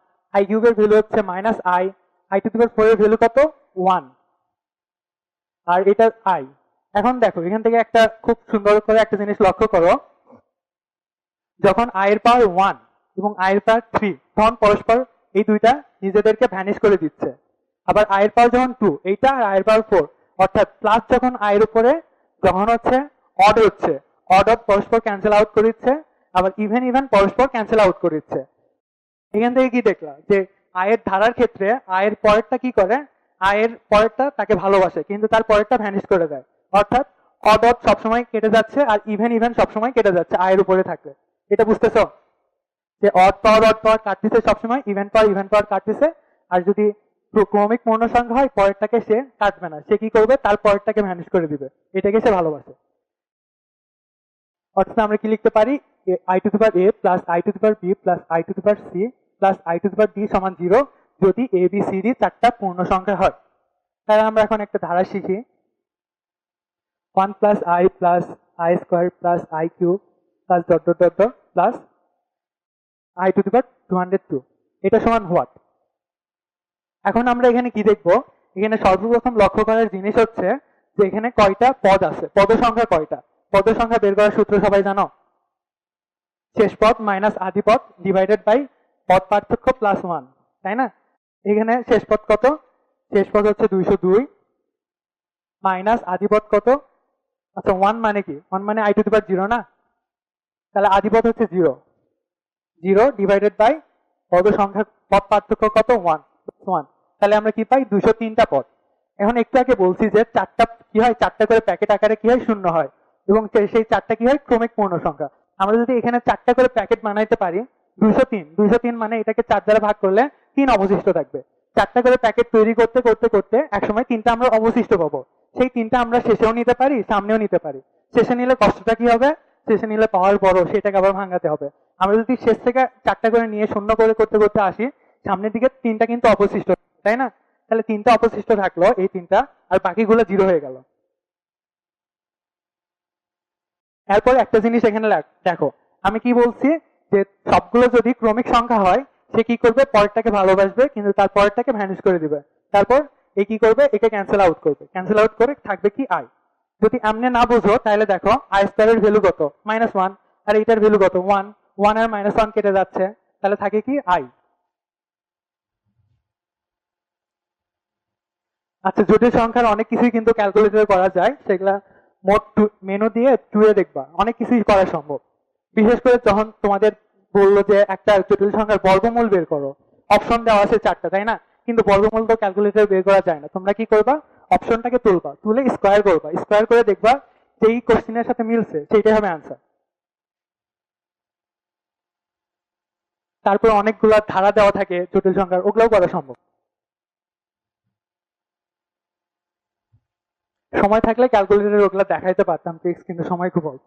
[SPEAKER 2] i³ এর ভ্যালু হচ্ছে -i, i⁴ এর ভ্যালু কত? 1, আর এটা i। এখন দেখো এখান থেকে একটা খুব সুন্দর করে একটা জিনিস লক্ষ্য করো। যখন i এর পাওয়ার 1 এবং i এর পাওয়ার 3, তখন পরস্পর এই দুইটা নিজেদেরকে ভ্যানিশ করে দিচ্ছে। আবার i এর পাওয়ার যখন 2 এইটা, আর i এর পাওয়ার 4, অর্থাৎ প্লাস যখন i এর উপরে যখন হচ্ছে অড হচ্ছে, অড পরস্পর ক্যান্সেল আউট করে দিচ্ছে, আবার ইভেন পরস্পর ক্যান্সেল আউট করে দিচ্ছে। এখান থেকে কি দেখলাম? যে i এর ধারার ক্ষেত্রে i এর পরেরটা কি করে? i এর পরেরটা তাকে ভালোবাসে, কিন্তু তার পরেরটা ভ্যানিশ করে দেয়। অর্থাৎ অড সবসময় কেটে যাচ্ছে, আর ইভেন সবসময় কেটে যাচ্ছে i এর উপরে থাকলে। এটা বুঝতেছো? যে অড পাওয়ার কাটতেছে সবসময়, ইভেন পাওয়ার কাটতেছে। আর যদি ক্রমিক পূর্ণ সংখ্যা হয়, পরেরটাকে সে কাটবে না, সে কি করবে? তার পরেরটাকে ভ্যানিশ করে দিবে, এটাকে সে ভালোবাসে। অর্থাৎ আমরা কি লিখতে পারি? i⁴a plus i⁴b plus i⁴c plus i⁴d সমান 0 যদি a b c d চারটা পূর্ণ সংখ্যা হয়। তাহলে আমরা এখন একটা ধারা শিখি। 1 plus i plus i² plus i³ plus plus i⁴202 এটা সমান হোয়াট? এখন আমরা এখানে কি দেখব? এখানে সর্বপ্রথম লক্ষ্য করার জিনিস হচ্ছে যে এখানে কয়টা পদ আছে, পদ সংখ্যা কয়টা। পদ সংখ্যা বের করার সূত্র সবাই জানো? শেষ পদ মাইনাস আদি পদ ডিভাইডেড বাই পদ পার্থক্য প্লাস 1, তাই না? এখানে শেষ পদ কত? শেষ পদ হচ্ছে 202 মাইনাস আদি পদ কত? আচ্ছা 1 মানে কি? 1 মানে i⁴0 না? তাহলে আদি পদ হচ্ছে 0 ডিভাইডেড বাই পদ সংখ্যা পদ পার্থক্য কত? 1। তাহলে আমরা কি পাই? 203টা পদ। এখন একটু আগে বলছি যে চারটা কি হয়? চারটা করে প্যাকেট আকারে কি হয়? শূন্য হয়, এবং সেই চারটা কি হয়? ক্রমিক পূর্ণ সংখ্যা। আমরা যদি এখানে চারটা করে প্যাকেট বানাইতে পারি, 203 মানে এটাকে 4 দ্বারা ভাগ করলে 3 অবশিষ্ট থাকবে। চারটা করে প্যাকেট তৈরি করতে করতে করতে একসময় 3টা আমরা অবশিষ্ট পাবো। সেই 3টা আমরা শেষেও নিতে পারি, সামনেও নিতে পারি। শেষে নিলে কষ্টটা কি হবে? শেষে নিলে পাওয়ার বড়, সেটাকে আবার ভাঙাতে হবে। আমরা যদি শেষ থেকে চারটা করে নিয়ে শূন্য করে করতে করতে আসি, সামনের দিকে 3টা কিন্তু অবশিষ্ট, তাই না? তাহলে 3টা অবশিষ্ট থাকলো, এই 3টা, আর বাকিগুলো 0 হয়ে গেল। এরপর একটা জিনিস এখানে দেখো, আমি কি বলছি? যে সবগুলো যদি ক্রমিক সংখ্যা হয়, সে কি করবে? পরেরটাকে ভালোবাসবে, কিন্তু তার পরেরটাকে ভ্যানিশ করে দিবে। তারপর এ কি করবে? একে ক্যান্সেল আউট করবে, ক্যান্সেল আউট করে থাকবে কি? i। যদি এমনি না বুঝো তাহলে দেখো i² এর ভ্যালু কত? -1, আর এইটার ভ্যালু কত? 1। 1 আর -1 কেটে যাচ্ছে, তাহলে থাকে কি? i। আচ্ছা, জটিল সংখ্যার অনেক কিছুই কিন্তু ক্যালকুলেটরে করা যায়, সেগুলা মোট মেনু দিয়ে টুয়ে দেখবা অনেক কিছুই করা সম্ভব। বিশেষ করে যখন তোমাদের বললো যে একটা জটিল সংখ্যার বর্গমূল বের করো, অপশন দেওয়া আছে 4টা, তাই না? কিন্তু বর্গমূল তো ক্যালকুলেটর বের করা যায় না। তোমরা কি করবা, অপশনটাকে তুলবা, তুলে স্কোয়ার করবা, স্কোয়ার করে দেখবা যেই কোশ্চেনের সাথে মিলছে সেইটাই হবে আনসার। তারপরে অনেকগুলো ধারা দেওয়া থাকে জটিল সংখ্যার, ওগুলোও করা সম্ভব। সময় থাকলে ক্যালকুলেটরে ওগুলো দেখাইতে পারতাম ট্রিক্স, কিন্তু সময় খুব অল্প।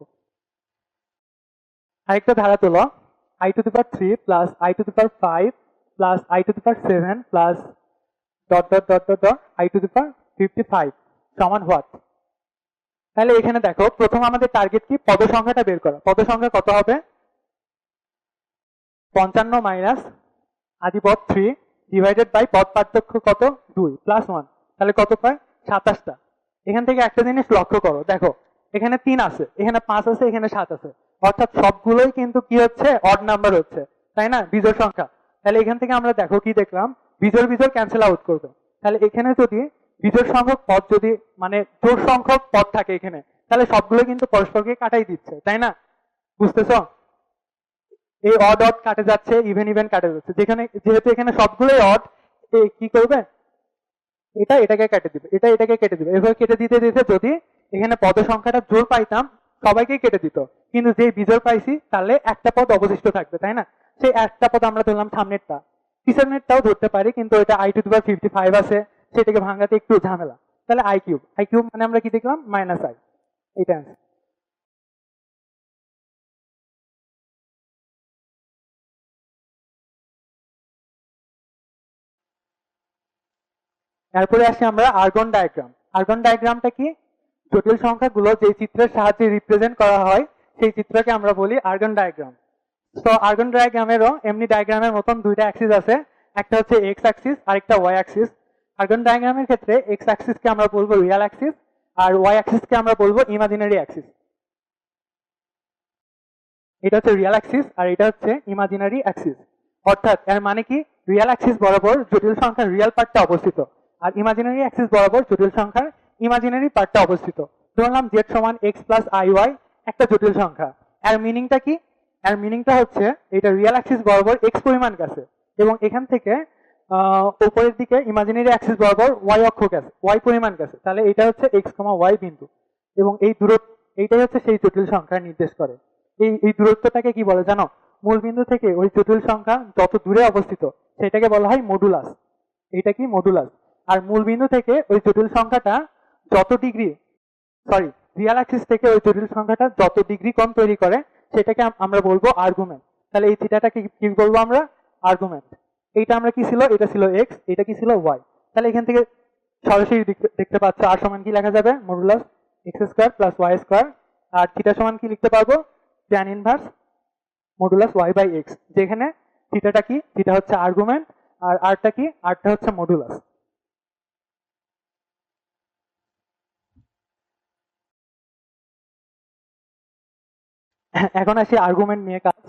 [SPEAKER 2] আরেকটা ধারা তোলো, i⁻³ plus i⁵ plus i⁻7 plus dot dot dot dot dot i⁵55 সমান হোয়াট? তাহলে এখানে দেখো, প্রথম আমাদের টার্গেট কি, পদ সংখ্যাটা বের করা। পদ সংখ্যা কত হবে? 55 মাইনাস আদিপদ 3 ডিভাইডেড বাই পদ পার্থক্য কত 2 প্লাস 1, তাহলে কত পায়? 27টা। এখান থেকে একটা জিনিস লক্ষ্য করো, দেখো এখানে 3 আছে, এখানে 5 আছে, এখানে 7 আছে, অর্থাৎ সবগুলোই কিন্তু কি হচ্ছে, অড নাম্বার হচ্ছে, তাই না? বিজোড় সংখ্যা। তাহলে এখান থেকে আমরা দেখো কি দেখলাম, বিজোড় বিজোড় ক্যান্সেল আউট করবে। তাহলে এখানে যদি বিজোড় সংখ্যক পদ যদি মানে জোড় সংখ্যক পদ থাকে এখানে, তাহলে সবগুলো কিন্তু পরস্পরকে কাটাই দিচ্ছে, তাই না? বুঝতেছো? এই অড অড কাটে যাচ্ছে, ইভেন ইভেন কাটে যাচ্ছে। যেখানে যেহেতু এখানে সবগুলোই অড, কি করবে, এটা এটাকে কেটে দিবে, এটা এটাকে কেটে দিবে, এভাবে কেটে দিতে দিতে যদি এখানে পদ সংখ্যাটা জোড় পাইতাম সবাইকে কেটে দিত, কিন্তু যে বিজোড় পাইছি তাহলে একটা পদ অবশিষ্ট থাকবে, তাই না? সেই একটা পদ আমরা ধরলাম সামনেরটা, পিছনেরটাও ধরতে পারি, কিন্তু এটা i⁵55 আছে, সেটাকে ভাঙাতে একটু ঝামেলা। তাহলে i³ মানে আমরা কি দেখলাম, মাইনাস i, এটা আনসার। এরপরে আসি আমরা আর্গন ডায়াগ্রাম। আর্গন ডায়াগ্রামটা কি, জটিল সংখ্যাগুলো যে চিত্রের সাহায্যে রিপ্রেজেন্ট করা হয় সেই চিত্রকে আমরা বলি আর্গন ডায়াগ্রাম। তো আর্গন ডায়াগ্রামেরও এমনি ডায়াগ্রামের মতন দুইটা অ্যাক্সিস আছে, একটা হচ্ছে এক্স অ্যাক্সিস আর একটা ওয়াই অ্যাক্সিস। আর্গন ডায়াগ্রামের ক্ষেত্রে এক্স অ্যাক্সিসকে আমরা বলবো রিয়েল অ্যাক্সিস, আর ওয়াই অ্যাক্সিসকে আমরা বলবো ইমাজিনারি অ্যাক্সিস। এটা হচ্ছে রিয়েল অ্যাক্সিস আর এটা হচ্ছে ইমাজিনারি অ্যাক্সিস। অর্থাৎ এর মানে কি, রিয়েল অ্যাক্সিস বরাবর জটিল সংখ্যার রিয়েল পার্টটা অবস্থিত, আর ইমাজিনারি অ্যাক্সিস বরাবর জটিল সংখ্যার ইমাজিনারি পার্টটা অবস্থিত। ধরলাম z সমান x প্লাস iy একটা জটিল সংখ্যা। এর মিনিংটা কি, এর মিনিংটা হচ্ছে এটা রিয়েল অ্যাক্সিস বরাবর x পরিমাণ গেছে, এবং এখান থেকে উপরের দিকে ইমাজিনারি অ্যাক্সিস বরাবর y অক্ষ গেছে, y পরিমাণ গেছে। তাহলে এটা হচ্ছে x, y বিন্দু, এবং এই দূরত্ব, এইটাই হচ্ছে সেই জটিল সংখ্যা নির্দেশ করে। এই দূরত্বটাকে কি বলে জানো? মূল বিন্দু থেকে ওই জটিল সংখ্যা যত দূরে অবস্থিত সেটাকে বলা হয় মডুলাস। এটা কি, মডুলাস। আর মূল বিন্দু থেকে ওই জটিল সংখ্যাটা যত ডিগ্রি, সরি, রিয়েল অ্যাক্সিস থেকে ওই জটিল সংখ্যাটা যত ডিগ্রি কম তৈরি করে সেটাকে আমরা বলবো আর্গুমেন্ট। তাহলে এই থিটাটাকে কি বলবো আমরা, আর্গুমেন্ট। এইটা আমরা কি ছিল, এটা ছিল x, এটা কি ছিল y। তাহলে এখান থেকে সরাসরি দেখতে পাচ্ছ আর সমান কি লেখা যাবে, মডুলাস x² প্লাস y²। আর থিটা সমান কি লিখতে পারবো, tan inverse modulus y by x, যেখানে থিটাটা কি, থিটা হচ্ছে আর্গুমেন্ট, আর আরটা কি, আরটা হচ্ছে মডুলাস। এখন আসি আর্গুমেন্ট নিয়ে কাজ।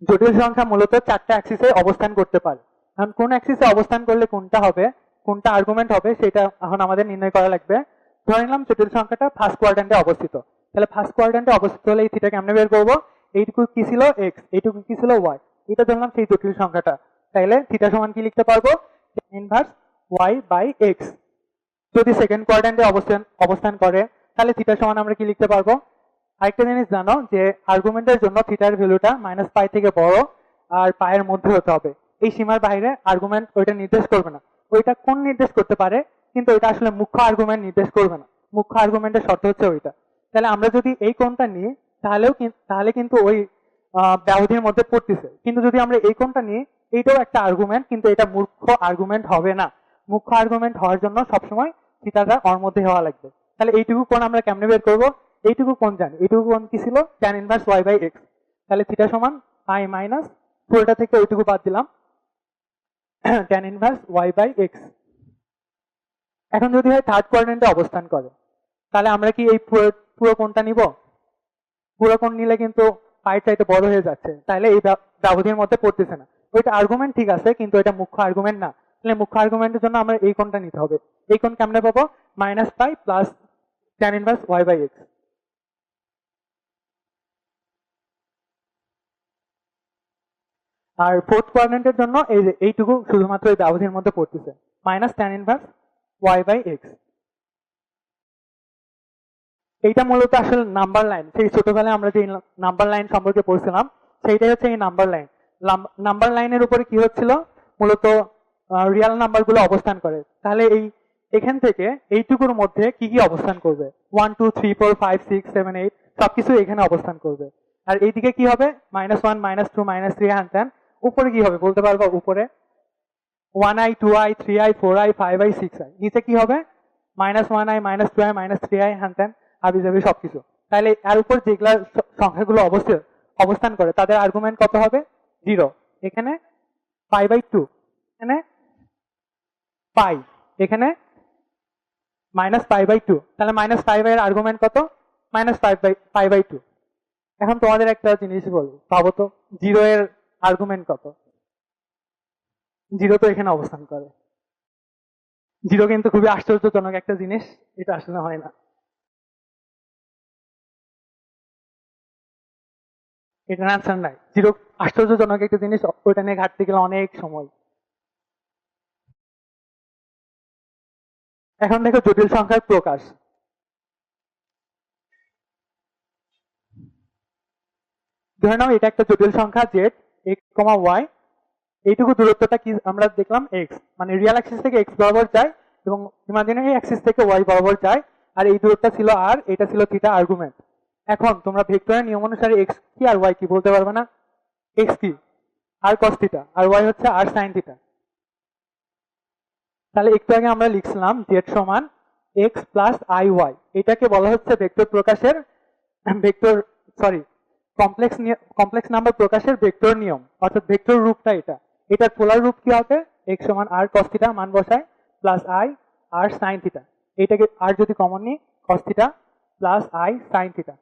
[SPEAKER 2] জটিল সংখ্যা মূলত 4টা অ্যাক্সিসে অবস্থান করতে পারে। এখন কোন অ্যাক্সিসে অবস্থান করলে কোনটা হবে, কোনটা আর্গুমেন্ট হবে, সেটা এখন আমাদের নির্ণয় করা লাগবে। ধরে নিলাম জটিল সংখ্যাটা ফার্স্ট কোয়াড্র্যান্টে অবস্থিত। তাহলে ফার্স্ট কোয়াড্র্যান্টে অবস্থিত হলে এই থিটা কেমনে বের করবো, এইটুকু কি ছিল x, এইটুকু কি ছিল y, এটা ধরলাম সেই জটিল সংখ্যাটা। তাহলে থিটা সমান কি লিখতে পারবো, ইনভার্স y বাই x। যদি সেকেন্ড কোয়াড্র্যান্টে অবস্থান করে তাহলে থিটা সমান আমরা কি লিখতে পারবো। আরেকটা জিনিস জানো যে আর্গুমেন্টের জন্য থিটার ভ্যালুটা -π থেকে বড় আর পায়ের মধ্যে হতে হবে। এই সীমার বাইরে আর্গুমেন্ট ওইটা নির্দেশ করবে না। ওইটা কোন নির্দেশ করতে পারে, কিন্তু ওইটা আসলে মুখ্য আর্গুমেন্ট নির্দেশ করবে না। মুখ্য আর্গুমেন্টের শর্ত হচ্ছে ওইটা। তাহলে আমরা যদি এই কোণটা নিই তাহলে কিন্তু ওই ব্যবধির মধ্যে পড়তেছে, কিন্তু যদি আমরা এই কোণটা নিই, এইটাও একটা আর্গুমেন্ট, কিন্তু এটা মুখ্য আর্গুমেন্ট হবে না। মুখ্য আর্গুমেন্ট হওয়ার জন্য সবসময় থিটাটা ওর মধ্যে হওয়া লাগবে। তাহলে এইটুকু কোণ আমরা কেমনে বের করবো, এইটুকু কোণ জানি, এইটুকু কোণ কি ছিল, tan inverse y by x। তাহলে থিটা সমান i মাইনাস পুরোটা থেকে ওইটুকু বাদ দিলাম, tan inverse y by x। এখন যদি হয় থার্ড কোয়াড্র্যান্টে অবস্থান করে, তাহলে আমরা কি এই পুরো কোণটা নিব? পুরো কোণ নিলে কিন্তু পায়ের চাইতে বড় হয়ে যাচ্ছে, তাহলে এই ব্যবধির মধ্যে পড়তেছে না। ওইটা আর্গুমেন্ট ঠিক আছে, কিন্তু এটা মুখ্য আর্গুমেন্ট না। তাহলে মুখ্য আর্গুমেন্টের জন্য আমরা এই কোণটা নিতে হবে। এই কোণ কেমনে পাবো, minus pi plus tan inverse Y by X. আর ফোর্থ কোয়াড্রেন্টের জন্য এই যে এইটুকু শুধুমাত্র এই ব্যবধির মধ্যে পড়তেছে, minus tan inverse Y by X. এইটা মূলত আসলে নাম্বার লাইন, সেই ছোটবেলায় আমরা যে নাম্বার লাইন সম্পর্কে পড়ছিলাম সেইটাই হচ্ছে এই নাম্বার লাইন। নাম্বার লাইনের উপরে কি হচ্ছিল, মূলত রিয়াল নাম্বার গুলো অবস্থান করে। তাহলে এখান থেকে এইটুকুর মধ্যে কি কি অবস্থান করবে, 1 2 3 4 5 6 7 8 সবকিছু এখানে অবস্থান করবে। আর এইদিকে কি হবে, -1 -2 -3 হ্যান ত্যান। উপরে কি হবে বলতে পারবো, উপরে 1i 2i 3i 4i 5i 6i। নিচে কি হবে, -1i -2i -3i হ্যান ত্যান হাবি যাবি সবকিছু। তাহলে এর উপর যেগুলা সংখ্যাগুলো অবস্থান করে তাদের আর্গুমেন্ট কত হবে, 0। এখানে π/2, এখানে পাই, এখানে -π/2। তাহলে -π/2 এর আর্গুমেন্ট কত, -π/2। এখন তোমাদের একটা জিনিস বলবো, ভাবো তো 0 এর আর্গুমেন্ট কত। 0 তো এখানে অবস্থান করে। 0 কিন্তু খুবই আশ্চর্যজনক একটা জিনিস, এটা আসলে হয় না। এটার অ্যান্সার নাই। 0 আশ্চর্যজনক একটা জিনিস, ওইটা নিয়ে ঘাটতে গেলে অনেক সময়। এখন দেখো জটিল সংখ্যার প্রকাশ। ধরে নাও এটা একটা জটিল সংখ্যা z x, y। এইটুকু দূরত্বটা কি আমরা দেখলাম x, মানে রিয়েল অ্যাক্সিস থেকে x বরাবর যায় এবং ইমাজিনারি অ্যাক্সিস থেকে y বরাবর যায়। আর এই দূরত্বটা ছিল r, এটা ছিল থিটা আর্গুমেন্ট। এখন তোমরা ভেক্টরের নিয়ম অনুসারে x কি আর y কি বলতে পারবে না। x কি, r cos থিটা, আর y হচ্ছে r sin থিটা। তাহলে একটু আগে আমরা লিখছিলাম z সমান x প্লাস i y, এটাকে বলা হচ্ছে ভেক্টর প্রকাশের ভেক্টর সরি কমপ্লেক্স নাম্বার প্রকাশের ভেক্টর নিয়ম, অর্থাৎ ভেক্টর রূপটা এটা। এটার পোলার রূপ কি হবে, x সমান r cos থিটা মান বসায় plus i r sin theta. এটাকে r যদি কমন নিই, cos theta plus i sin theta.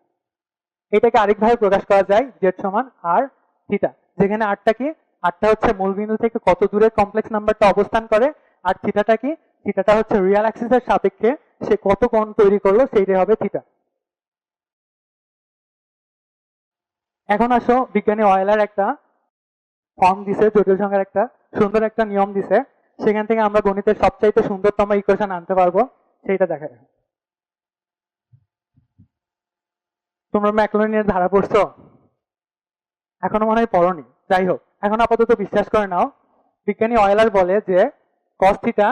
[SPEAKER 2] এটাকে আরেকভাবে প্রকাশ করা যায় z সমান r থিটা, যেখানে rটা কি, rটা হচ্ছে মূলবিন্দু থেকে কত দূরে কমপ্লেক্স নাম্বারটা অবস্থান করে, আর থিটাটা কি, থিটাটা হচ্ছে রিয়েল অ্যাক্সিসের সাপেক্ষে সে কত কোণ তৈরি করলো সেইটাই হবে থিটা। এখন আসো, বিজ্ঞানী অয়েলার একটা ফর্ম দিছে, জটিল সংখ্যার একটা সুন্দর একটা নিয়ম দিছে, সেখান থেকে আমরা গণিতের সবচাইতে সুন্দরতম ইকুয়েশন আনতে পারবো, সেইটা দেখা। তোমরা ম্যাকলোরিনের ধারা পড়ছো, এখনো মনে হয় পড়োনি, যাই হোক এখন আপাতত বিশ্বাস করে নাও। বিজ্ঞানী অয়েলার বলে যে cos theta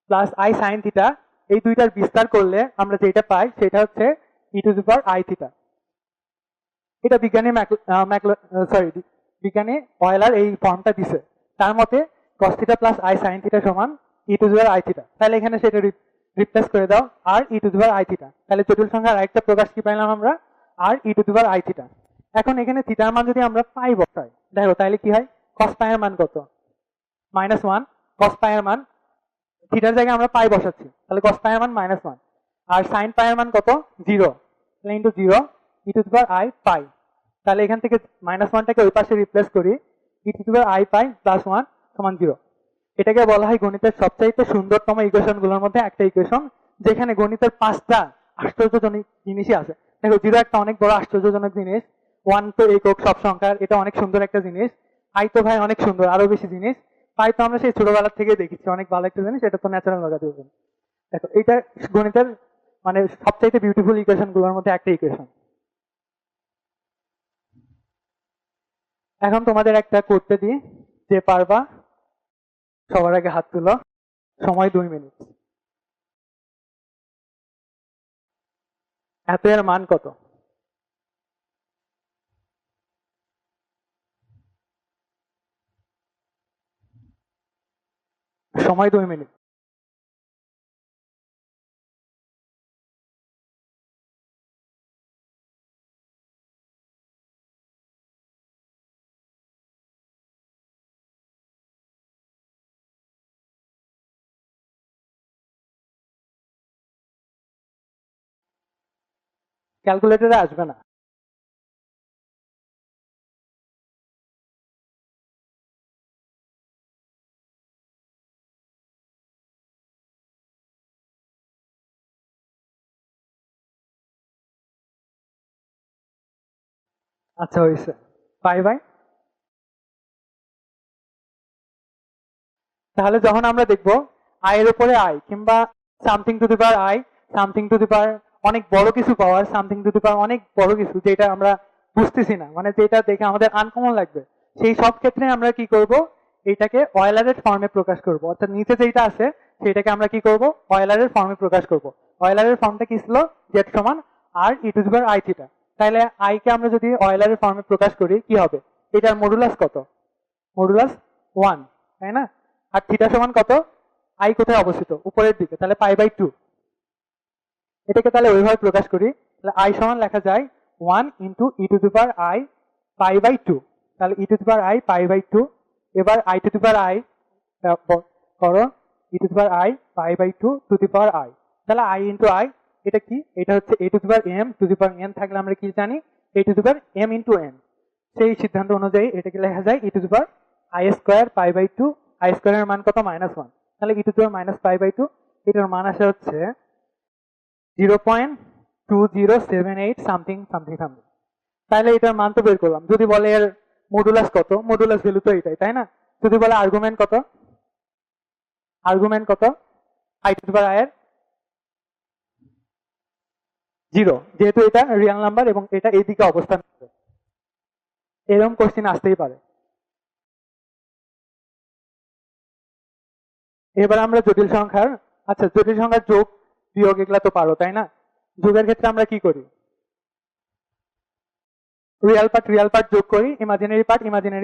[SPEAKER 2] plus i sin theta এই দুইটার বিস্তার করলে আমরা যেটা পাই সেটা হচ্ছে e⁻i থিটা। এটা বিজ্ঞানী অয়েলার এই ফর্মটা দিছে। তার মতে cos theta plus i sin theta সমান e⁻i থিটা। তাহলে এখানে সেটা রিপ্লেস করে দাও আর e⁻i থিটা। তাহলে জটিল সংখ্যার আরেকটা প্রকাশ কি পাইলাম আমরা, আর e⁻i থিটা। এখন এখানে থিটার মান যদি আমরা পাই বসাই, দেখো তাহলে কি হয়, cos পাই এর মান কত, -1। cos পাই এর মান, থিটার জায়গায় আমরা পাই বসাচ্ছি, তাহলে cos পাই এর মান -1। আর sin পাই এর মান কত, 0, তাহলে ইনটু 0 e⁻i পাই। তাহলে এখান থেকে -1টাকে ওই পাশে রিপ্লেস করি, e⁻i পাই প্লাস 1 সমান 0। এটাকে বলা হয় গণিতের সবচাইতে সুন্দরতম ইকুয়েশন গুলোর মধ্যে একটা ইকুয়েশন, যেখানে গণিতের 5টা আশ্চর্যজনক জিনিসই আছে। দেখো 0 একটা অনেক বড় আশ্চর্যজনক জিনিস, 1 তো একক সব সংখ্যার, এটা অনেক সুন্দর একটা জিনিস। i তো ভাই অনেক সুন্দর, আরো বেশি জিনিস। পাই তো আমরা সেই ছোটবেলা থেকে দেখেছি, অনেক ভালো একটা জিনিস, এটা তো ন্যাচারাল লাগাতে হবে। দেখো এটা গণিতের মানে সবচাইতে বিউটিফুল ইকুয়েশন গুলোর মধ্যে একটা ইকুয়েশন। এখন তোমাদের একটা করতে দিই, যে পারবা সবার আগে হাত তুলো, সময় 2 মিনিট। এত এর মান কত, সময় 2 মিনিট। ক্যালকুলেটরে আসবে না। আচ্ছা হয়েছে, পাই বাই। তাহলে যখন আমরা দেখবো আই এর উপরে আই কিংবা something to the power I, something to the power অনেক বড় কিছু পাওয়ার, সামথিং টু দি পাওয়ার অনেক বড় কিছু যেটা আমরা বুঝতেছি না, মানে যেটা দেখে আমাদের আনকমন লাগবে, সেই সব ক্ষেত্রে আমরা কি করব, এইটাকে অয়েলারের ফর্মে প্রকাশ করব। অর্থাৎ নিচে যেটা আছে সেটাকে আমরা কি করব, অয়েলারের ফর্মে প্রকাশ করব। অয়েলারের ফর্মটা কি ছিল, জেড সমান R E to the power I theta. তাহলে আই কে আমরা যদি অয়েলারের ফর্মে প্রকাশ করি কি হবে, এটার মডুলাস কত, মডুলাস 1, তাই না? আর থিটা সমান কত, আই কোথায় অবস্থিত, উপরের দিকে, তাহলে পাই বাই 2। এটাকে তাহলে ওইভাবে প্রকাশ করি, তাহলে আই সমান লেখা যায় 1 into E to the power I pi by 2। তাহলে E to the power I pi by 2। এবার I to the power I করো, E to the power I pi by 2 to the power I. তাহলে I into I, এটা কি, এটা হচ্ছে A to the power M to the power N, থাকলে আমরা কি জানি, A to the power M into N. সেই সিদ্ধান্ত অনুযায়ী এটাকে লেখা যায় E to the power I square pi by 2। I স্কোয়ারের মান কত, -1। তাহলে E to the power minus pi by 2, এটার মান আসে হচ্ছে 0.2078 সামথিং সামথিং সামথিং। তাহলে এটার মান তো বের করলাম। যদি বলে এর মডুলাস কত, মডুলাস ভ্যালু তো এটাই, তাই না? যদি বলে আর্গুমেন্ট কত, আর্গুমেন্ট কত, I to the power I এর 0, যেহেতু এটা রিয়েল নাম্বার এবং এটা এইদিকে অবস্থান করবে, এরকম কোশ্চেন আসতেই পারে। এবার আমরা জটিল সংখ্যার, আচ্ছা জটিল সংখ্যার যোগ বিয়োগ এগুলা তো পারো, তাই না? যোগের ক্ষেত্রে আমরা কি করি, রিয়েল পার্ট যোগ করি, ইমাজিনারি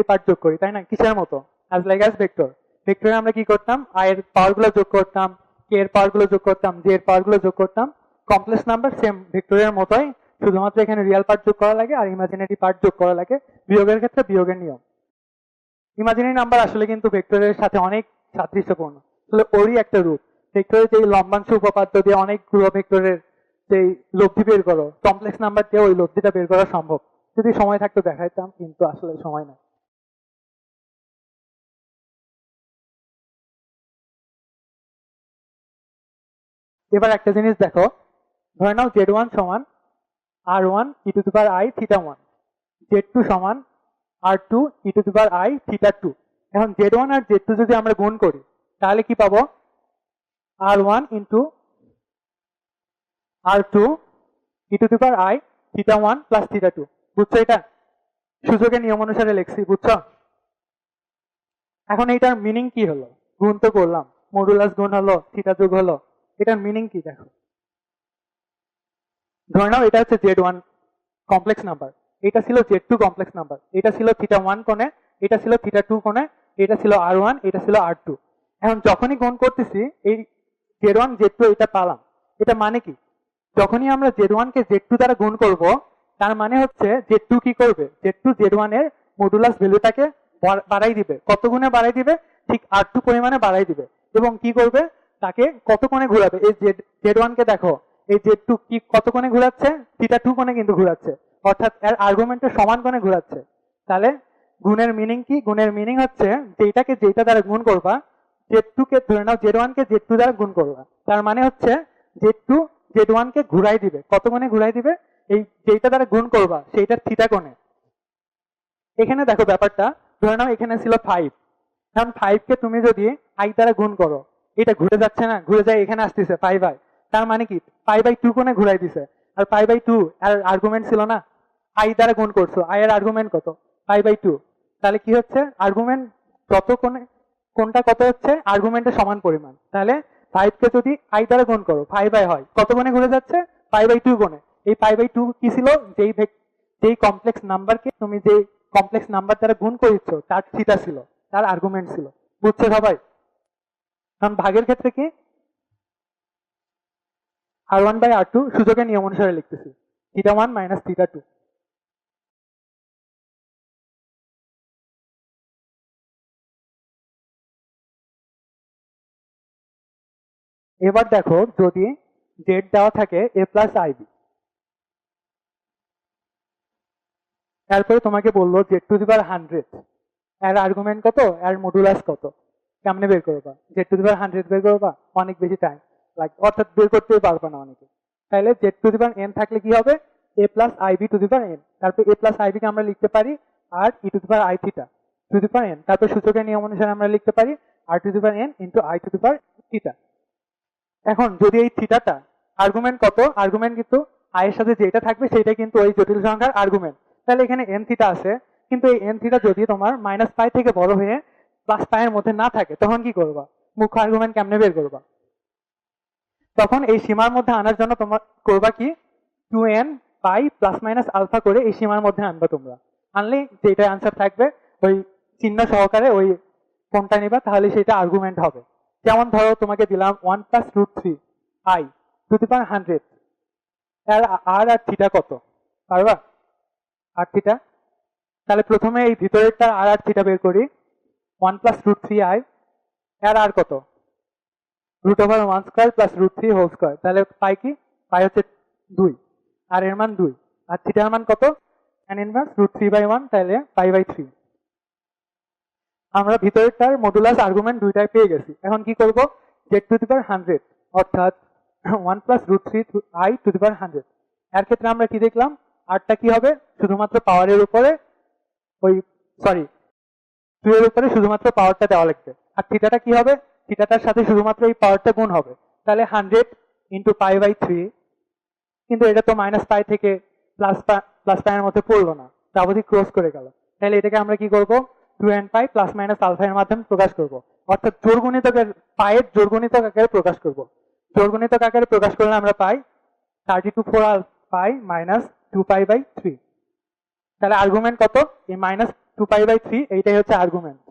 [SPEAKER 2] পার্ট যোগ করি, তাই না? কিসের মতো, অ্যাজ লাইক অ্যাজ ভেক্টর। ভেক্টরে আমরা কি করতাম, আই এর পাওয়ার গুলো যোগ করতাম, কে এর পাওয়ার গুলো যোগ করতাম, জে এর পাওয়ার গুলো যোগ করতাম। কমপ্লেক্স নাম্বার সেম ভেক্টরের মতোই, শুধুমাত্র এখানে রিয়েল পার্ট যোগ করা লাগে আর ইমাজিনারি পার্ট যোগ করা লাগে। বিয়োগের ক্ষেত্রে বিয়োগের নিয়ম। ইমাজিনারি নাম্বার আসলে কিন্তু ভেক্টরের সাথে অনেক সাদৃশ্যপূর্ণ, আসলে ওরই একটা রূপ। ভেক্টরের যে লম্বাংশ উপপাদ্য দিয়ে অনেকগুলো ভেক্টরের যে লব্ধি বের করো, কমপ্লেক্স নাম্বার দিয়ে ওই লব্ধিটা বের করা সম্ভব। যদি সময় থাকতো দেখাইতাম, কিন্তু আসলে সময় নাই। এবার একটা জিনিস দেখো, ধরে নাও Z1 সমান R1 E to the power I theta 1, Z2 সমান R2 E to the power I theta 2। এখন Z1 আর Z2 যদি আমরা গুণ করি তাহলে কি পাবো, R1 into R2 E to the power I theta 1 plus theta 2। বুঝছো এটা? সূচকের নিয়ম অনুসারে লিখছি, বুঝছো? এখন এইটার মিনিং কি হলো, গুণ তো করলাম, মডুলাস গুণ হলো, থিটা যোগ হলো, এটার মিনিং কি দেখো। ধরে নাও এটা হচ্ছে Z1 কমপ্লেক্স নাম্বার, এটা ছিল Z2 কমপ্লেক্স নাম্বার, এটা ছিল থিটা 1 কোণে, এটা ছিল থিটা 2 কোণে, এটা ছিল R1, এটা ছিল R2। এখন যখনই গুণ করতেছি এই Z1 Z2 এটা পালাম, এটা মানে কি, যখনই আমরা Z1 কে Z2 দ্বারা গুণ করব, তার মানে হচ্ছে Z2 কি করবে, Z2 Z1 এর মডুলাস ভ্যালুটাকে বাড়াই দিবে। কত গুণে বাড়াই দিবে, ঠিক R2 পরিমাণে বাড়াই দিবে। এবং কি করবে, তাকে কত কোণে ঘোরাবে, এই Z1 কে দেখো, এই Z2 কি কত কোণে ঘোরাচ্ছে, থিটা 2 কোণে কিন্তু ঘোরাচ্ছে, অর্থাৎ এর আর্গুমেন্টের সমান কোণে ঘোরাচ্ছে। তাহলে গুণের মিনিং কি, গুণের মিনিং হচ্ছে যেটাকে যেটা দ্বারা গুণ করবা, Z2 কে ধরে নাও Z1 কে Z2 দ্বারা গুণ করবা, তার মানে হচ্ছে Z2 Z1 কে ঘুরাই দিবে, কত কোণে ঘুরাই দিবে, এই যেটা দ্বারা গুণ করবা সেইটার থিটা কোণে। এখানে দেখো ব্যাপারটা, ধরে নাও এখানে ছিল 5, এখন 5 কে তুমি যদি আই দ্বারা গুণ করো, এটা ঘুরে যাচ্ছে না, ঘুরে যায় এখানে আসতেছে 5i, তার মানে কি পাই বাই 2 কোণে ঘুরাই দিছে। আর পাই বাই 2 এর আর্গুমেন্ট ছিল না, আই দ্বারা গুণ করছো, আই এর আর্গুমেন্ট কত, পাই বাই 2। তাহলে কি হচ্ছে, আর্গুমেন্ট যত কোণে, কোনটা কত হচ্ছে, আর্গুমেন্টের সমান পরিমাণ। তাহলে 5 কে যদি আই দ্বারা গুণ করো 5i হয়, কত কোণে ঘুরে যাচ্ছে, পাই বাই 2 কোণে। এই পাই বাই 2 কি ছিল, যেই কমপ্লেক্স নাম্বারকে তুমি যে কমপ্লেক্স নাম্বার দ্বারা গুণ করেছ তার থিটা ছিল, তার আর্গুমেন্ট ছিল। বুঝছো সবাই? কারণ ভাগের ক্ষেত্রে কি, R1 বাই R2 সূচকের নিয়ম অনুসারে লিখতেছি, থিটা 1 মাইনাস থিটা 2। এবার দেখো, যদি জেড দেওয়া থাকে a প্লাস আইবি, তারপরে তোমাকে বললো জেড টু দি পাওয়ার 100, এর আর্গুমেন্ট কত, এর মডুলাস কত, কেমনে বের করবা, জেড টু দি পাওয়ার 100 বের করবা, অনেক বেশি টাইম লাগবে, অর্থাৎ বের করতেই পারবা না অনেকে। তাহলে Z to the power n থাকলে কি হবে, A plus IB to the power N, তারপর এ প্লাস আইবি কে আমরা লিখতে পারি R E to the power I theta to the power N, তারপর সূচকের নিয়ম অনুসারে আমরা লিখতে পারি R to the power N into I to the power theta. এখন যদি এই থিটাটা আর্গুমেন্ট কত, আর্গুমেন্ট কিন্তু আই এর সাথে যেটা থাকবে সেটা কিন্তু ওই জটিল সংখ্যার আর্গুমেন্ট, তাহলে এখানে এন থিটা আছে, কিন্তু এই এন থিটা যদি তোমার মাইনাস পাই থেকে বড় হয়ে প্লাস পাই এর মধ্যে না থাকে তখন কি করবা, মুখ্য আর্গুমেন্ট কেমনে বের করবা? তখন এই সীমার মধ্যে আনার জন্য তোমার করবা কি, 2n পাই প্লাস মাইনাস আলফা করে এই সীমার মধ্যে আনবা তোমরা, আনলে যেটা আনসার থাকবে ওই চিহ্ন সহকারে ওই কোনটা নিবা, তাহলে সেটা আর্গুমেন্ট হবে। যেমন ধরো তোমাকে দিলাম 1 plus root three I to the power 100, আর আর থিটা কত পারবা? আর থিটা, তাহলে প্রথমে এই ভিতরেরটা আর থিটা বের করি, 1 plus root three i, r কত, root over 1 square plus root three whole square, তাহলে পাই কি, পাই হচ্ছে 2, আর এর মান 2, আর থিটার মান কত, tan inverse root three by 1, তাহলে পাই বাই 3। আমরা ভিতরেরটার মডুলাস আর্গুমেন্ট দুইটাই পেয়ে গেছি, এখন কি করব, জেড টু দি পাওয়ার 100 অর্থাৎ 1 plus root three I to the power 100, এর ক্ষেত্রে আমরা কি দেখলাম, আরটা কি হবে, শুধুমাত্র পাওয়ারের উপরে ওই সরি 2 এর উপরে শুধুমাত্র পাওয়ারটা দেওয়া লাগবে, আর থিটাটা কি হবে, থিটাটার সাথে শুধুমাত্র এই পাওয়ারটা গুণ হবে, তাহলে 100 ইন্টু পাই বাই 3, কিন্তু এটা তো মাইনাস পাই থেকে প্লাস পাই এর মধ্যে পড়লো না, তাবধি ক্রস করে গেল, তাহলে এটাকে আমরা কি করব, 2n পাই প্লাস মাইনাস আলফা এর মাধ্যমে প্রকাশ করব, অর্থাৎ জোড়গুণিতকের পায়ের জোড়গুণিতক আকারে প্রকাশ করব। জোড়গুণিতক আকারে প্রকাশ করলে আমরা পাই 32 পাই মাইনাস 2 পাই বাই 3, তাহলে আর্গুমেন্ট কত, এই মাইনাস 2 পাই বাই 3, এইটাই হচ্ছে আর্গুমেন্ট,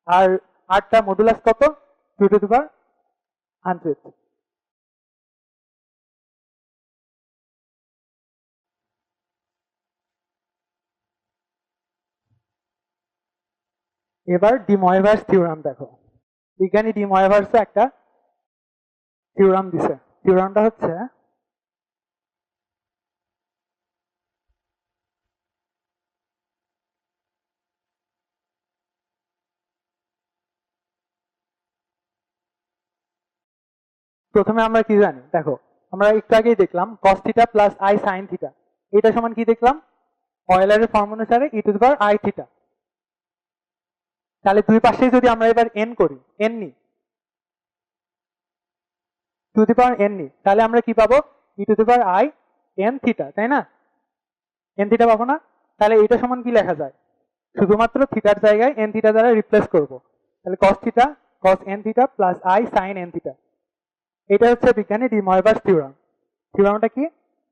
[SPEAKER 2] আর আরটা মডুলাস কত, 2 টু দি পাওয়ার 100। এবার ডি ময়েভার্স থিওরাম দেখো, বিজ্ঞানী ডি ময়েভার্স একটা থিওরাম দিছে, থিওরামটা হচ্ছে প্রথমে আমরা কি জানি দেখো, আমরা একটু আগেই দেখলাম cos theta plus I sine theta, এটা সমান কি দেখলাম, অয়েলারের ফর্ম অনুসারে E to the power I theta, তাহলে দুই পাশেই যদি আমরা এবার এন করি, এন নি টু দি পাওয়ার এন নি, তাহলে আমরা কি পাবো, E to the power I N theta, তাই না, এন থিটা পাবো না, তাহলে এটা সমান কি লেখা যায়, শুধুমাত্র থিটার জায়গায় এন থিটা দ্বারা রিপ্লেস করব, তাহলে cos theta cos N theta plus I sine n theta, এটা হচ্ছে বিজ্ঞানী ডি ময়েভার্স থিওরাম। থিওরামটা কি,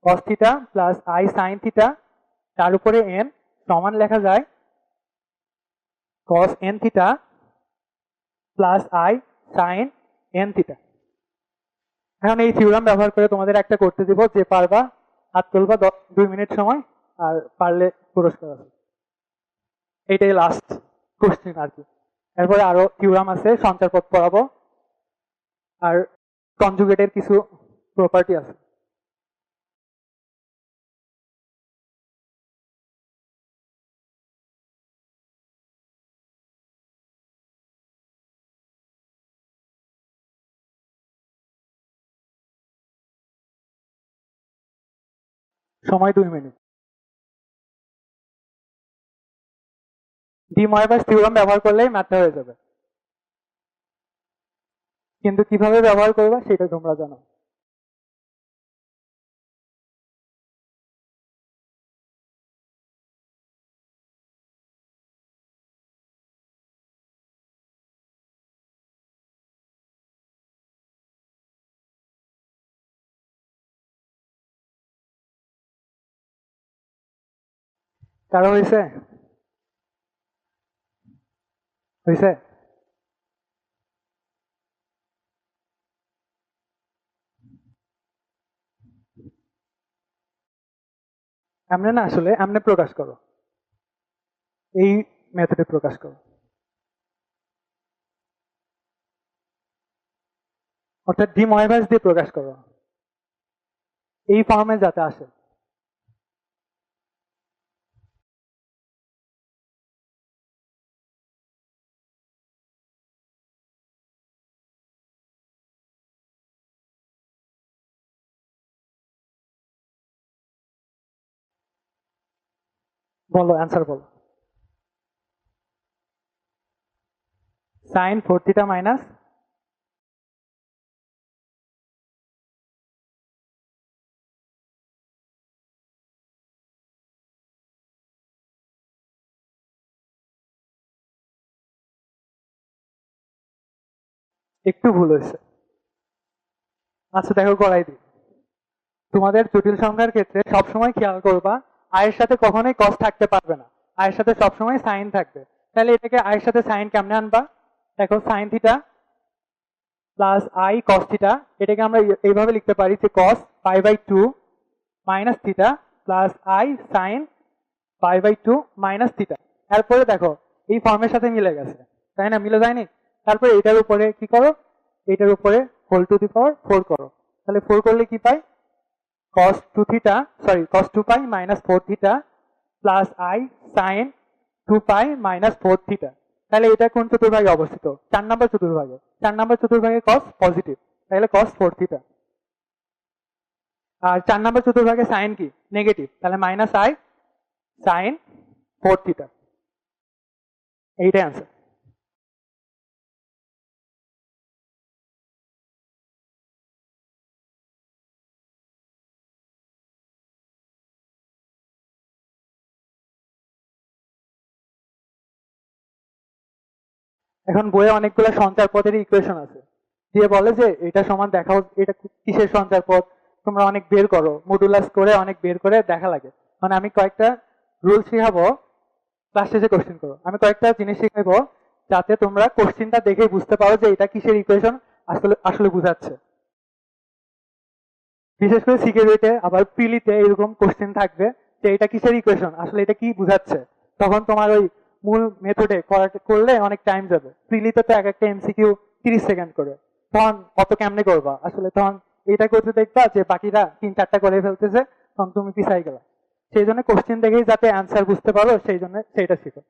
[SPEAKER 2] cos theta plus I sine theta তার উপরে এন সমান লেখা যায় cos N theta plus I sine n theta. এখন এই থিওরাম ব্যবহার করে তোমাদের একটা করতে দিব, যে পারবা হাত তুলবা 2 মিনিট সময়, আর পারলে পুরস্কার আছে, এইটাই লাস্ট কোশ্চেন আর কি। এরপরে আরো থিওরাম আছে, সঞ্চার পথ পড়াবো, আর কনজুগেটের কিছু প্রপার্টি আছে। সময় 2 মিনিট। ডি ময়েভার্স থিওরাম ব্যবহার করলেই ম্যাথটা হয়ে যাবে, কিন্তু কিভাবে ব্যবহার করবা সেটা তোমরা জানো। কারো হয়েছে, হয়েছে, এমনি না, আসলে এমনি প্রকাশ করো, এই মেথডে প্রকাশ করো, অর্থাৎ ডি ময়েভার্স দিয়ে প্রকাশ করো, এই ফর্মে যাতে আসে। বলো অ্যান্সার বলো। সাইন 4 থিটা মাইনাস একটু ভুল হয়েছে। আচ্ছা দেখো করাই দিই। তোমাদের জটিল সংখ্যার ক্ষেত্রে সবসময় খেয়াল করবা আয়ের সাথে কখনোই কস থাকতে পারবে না, আয়ের সাথে সবসময় সাইন থাকবে। তাহলে এটাকে আয়ের সাথে সাইন কেমনে আনবা? দেখো sine theta plus I cos theta, এটাকে আমরা এইভাবে লিখতে পারি যে cos pi by two minus theta plus I sine pi by two minus theta. এরপরে দেখো এই ফর্মের সাথে মিলে গেছে, তাই না? মিলে যায়নি? তারপরে এটার উপরে কি করো, এটার উপরে হোল টু দি পাওয়ার 4 করো। তাহলে 4 করলে কি পাই? cos 2 theta, sorry, cos 2 pi minus 4 theta plus I sin 2 pi minus 4 theta। তাহলে এটা কোন চতুর্ভাগে অবস্থিত? 4 নম্বর চতুর্ভাগে। 4 নম্বর চতুর্ভাগে cos পজিটিভ, তাহলে cos 4 theta। আর 4 নম্বর চতুর্ভাগে sin কি? নেগেটিভ, তাহলে মাইনাস I sin 4 theta। এইটাই आंसर। এখন বইয়ে অনেকগুলো সঞ্চার পদের ইকুয়েশন আছে, দিয়ে বলে যে এটা সমান দেখাও এটা কিসের সঞ্চার পদ, তোমরা অনেক বের করো, মডুলাস করে অনেক বের করে দেখা লাগে। মানে আমি কয়েকটা রুল শিখাবো, ক্লাস শেষে কোশ্চেন করো। আমি কয়েকটা জিনিস শিখাবো যাতে তোমরা কোশ্চেনটা দেখেই বুঝতে পারো যে এটা কিসের ইকুয়েশন আসলে আসলে বুঝাচ্ছে। বিশেষ করে সিকিউরিটিতে আবার প্রিলিতে এরকম কোশ্চেন থাকবে যে এটা কিসের ইকুয়েশন, আসলে এটা কি বুঝাচ্ছে। তখন তোমার ওই মূল মেথডে করলে অনেক টাইম যাবে। প্রিলিতে তো এক একটা এমসিকিউ 30 সেকেন্ড করে, তখন অত কেমনে করবা আসলে? তখন এটা করতে দেখবা যে বাকিরা 3-4টা করে ফেলতেছে, তখন তুমি পিছাই গেলা। সেই জন্য কোশ্চেন দেখেই যাতে অ্যান্সার বুঝতে পারো সেই জন্য সেইটা শিখো।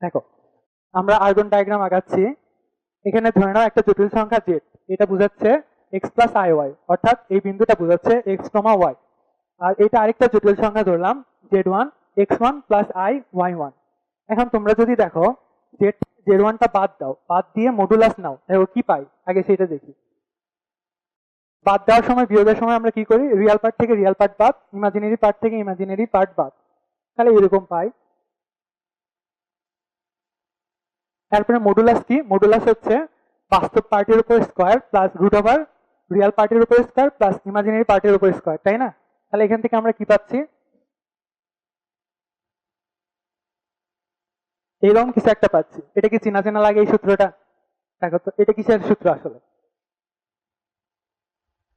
[SPEAKER 2] দেখো আমরা আর্গন ডায়াগ্রাম আগাচ্ছি। এখানে ধরে নাও একটা জটিল সংখ্যা জেড, এটা বোঝাচ্ছে এক্স প্লাস আই ওয়াই, অর্থাৎ এই বিন্দুটা বোঝাচ্ছে এক্স কমা ওয়াই। আর এটা আরেকটা জটিল সংখ্যা ধরলাম Z one x one plus i y one. এখন তোমরা যদি দেখো জেড ওয়ানটা বাদ দাও, বাদ দিয়ে মডুলাস নাও, দেখো কি পাই আগে সেটা দেখি। বাদ দেওয়ার সময় বিয়োগের সময় আমরা কি করি? রিয়াল পার্ট থেকে রিয়াল পার্ট বাদ, ইমাজিনারি পার্ট থেকে ইমাজিনারি পার্ট বাদ, তাহলে এরকম পাই। তারপরে মডুলাস কি? মডুলাস হচ্ছে বাস্তব পার্টের উপর square plus root over real পার্টের উপর স্কয়ার প্লাস ইমাজিনারি পার্টের উপর স্কয়ার, তাই না? তাহলে এখান থেকে আমরা কি পাচ্ছি? এইরকম কিছু একটা পাচ্ছি। এটা কি চেনা চেনা লাগে এই সূত্রটা? দেখো তো এটা কিসের সূত্র আসলে?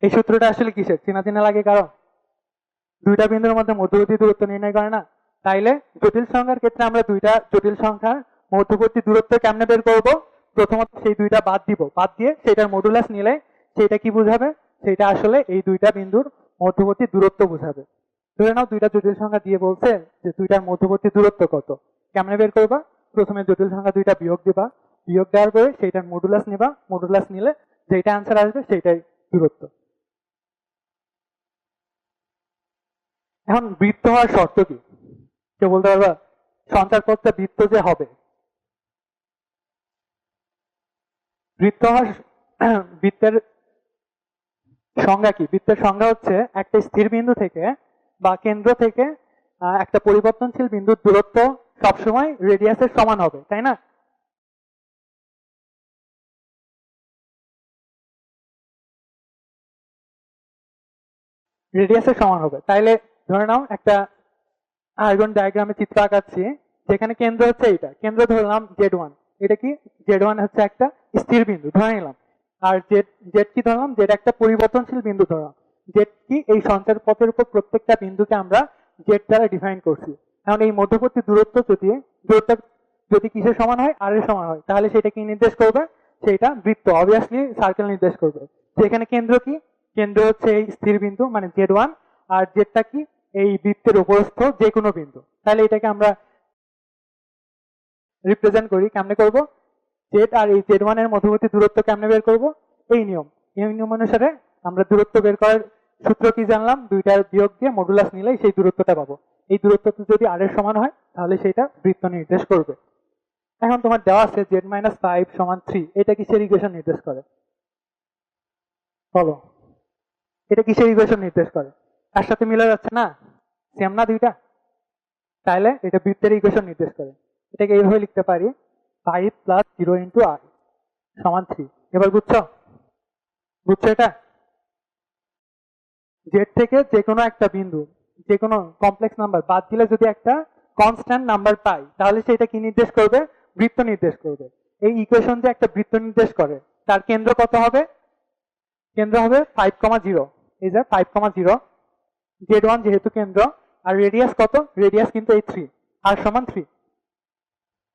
[SPEAKER 2] এই সূত্রটা আসলে কিসের? চেনা চেনা লাগে কারণ দুইটা বিন্দুর মধ্যে মধ্যবর্তী দূরত্ব নির্ণয় করে না? তাইলে জটিল সংখ্যার ক্ষেত্রে আমরা দুইটা জটিল সংখ্যার মধ্যবর্তী দূরত্ব কেমনে বের করব? প্রথমত সেই দুইটা বাদ দিব, বাদ দিয়ে সেটার মডুলাস নিলে সেটা কি বুঝাবে? সেটা আসলে এই দুইটা বিন্দুর মধ্যবর্তী দূরত্ব বুঝাবে। ধরে নাও দুইটা জটিল সংখ্যা দিয়ে বলছে যে দুইটার মধ্যবর্তী দূরত্ব কত, কেমনে বের করবা? প্রথমে জটিল সংখ্যা দুইটা বিয়োগ দিবা, বিয়োগ দেওয়ার পরে সেইটার মডুলাস নিবা, মডুলাস নিলে যেটা অ্যান্সার আসবে সেটাই দূরত্ব। এখন বৃত্ত হওয়ার শর্ত কি কেউ বলতে পারবা? সঞ্চার পথটা বৃত্ত যে হবে, বৃত্ত হওয়ার বৃত্তের সংজ্ঞা কি? বৃত্তের সংজ্ঞা হচ্ছে একটা স্থির বিন্দু থেকে বা কেন্দ্র থেকে একটা পরিবর্তনশীল বিন্দুর দূরত্ব সবসময় রেডিয়াসের সমান হবে, তাই না? রেডিয়াসের সমান হবে। তাইলে ধরে নাও একটা আর্গন ডায়াগ্রামে চিত্র আঁকাচ্ছি, যেখানে কেন্দ্র হচ্ছে এইটা, কেন্দ্র ধরলাম জেড ওয়ান। এটা কি? জেড ওয়ান হচ্ছে একটা স্থির বিন্দু ধরে নিলাম। আর জেড জেড কি ধরলাম? জেড একটা পরিবর্তনশীল বিন্দু ধরলাম। জেড কি? এই সঞ্চার পথের উপর প্রত্যেকটা বিন্দুকে আমরা জেড দ্বারা ডিফাইন করছি। এখন এই মধ্যবর্তী দূরত্ব দূরত্ব যদি কিসের সমান হয়? আর এর সমান হয়, তাহলে সেটা কি নির্দেশ করবে? সেটা বৃত্ত, অবভিয়াসলি সার্কেল নির্দেশ করবে। যেখানে কেন্দ্র কি? কেন্দ্র হচ্ছে এই স্থির বিন্দু মানে জেড ওয়ান, আর জেডটা কি? এই বৃত্তের উপরস্থ যে কোনো বিন্দু। তাহলে এটাকে আমরা রিপ্রেজেন্ট করি, কেমনে করব? জেড আর এই জেড ওয়ান এর মধ্যবর্তী দূরত্ব কেমনে বের করব? এই নিয়ম, এই নিয়ম অনুসারে আমরা দূরত্ব বের করার সূত্র কি জানলাম? দুইটার বিয়োগ দিয়ে মডুলাস নিলেই সেই দূরত্বটা পাবো। এই দূরত্ব যদি আর এর সমান হয় তাহলে সেটা বৃত্ত নির্দেশ করবে। এখন তোমার দেওয়া আছে z-5 সমান 3, এটা কিসের ইকুয়েশন নির্দেশ করে বলো? এটা কিসের ইকুয়েশন নির্দেশ করে? তার সাথে মিলে যাচ্ছে না, সেম না দুইটা, তাহলে এটা বৃত্তের ইকুয়েশন নির্দেশ করে। এটাকে এইভাবে লিখতে পারি 5 প্লাস 0 ইন্টু r সমান 3। এবার বুঝছো? বুঝছো এটা? জেড থেকে যে কোনো একটা বিন্দু, যে কোনো কমপ্লেক্স নাম্বার বাদ দিলে যদি একটা কনস্ট্যান্ট নাম্বার পাই তাহলে সেটা কি নির্দেশ করবে? বৃত্ত নির্দেশ করবে। এই ইকুয়েশন যে একটা বৃত্ত নির্দেশ করে তার কেন্দ্র কত হবে? কেন্দ্র হবে 5,0, এই যে 5,0, z1 যেহেতু কেন্দ্র, আর রেডিয়াস কত? রেডিয়াস কিন্তু এই 3, আর সমান 3।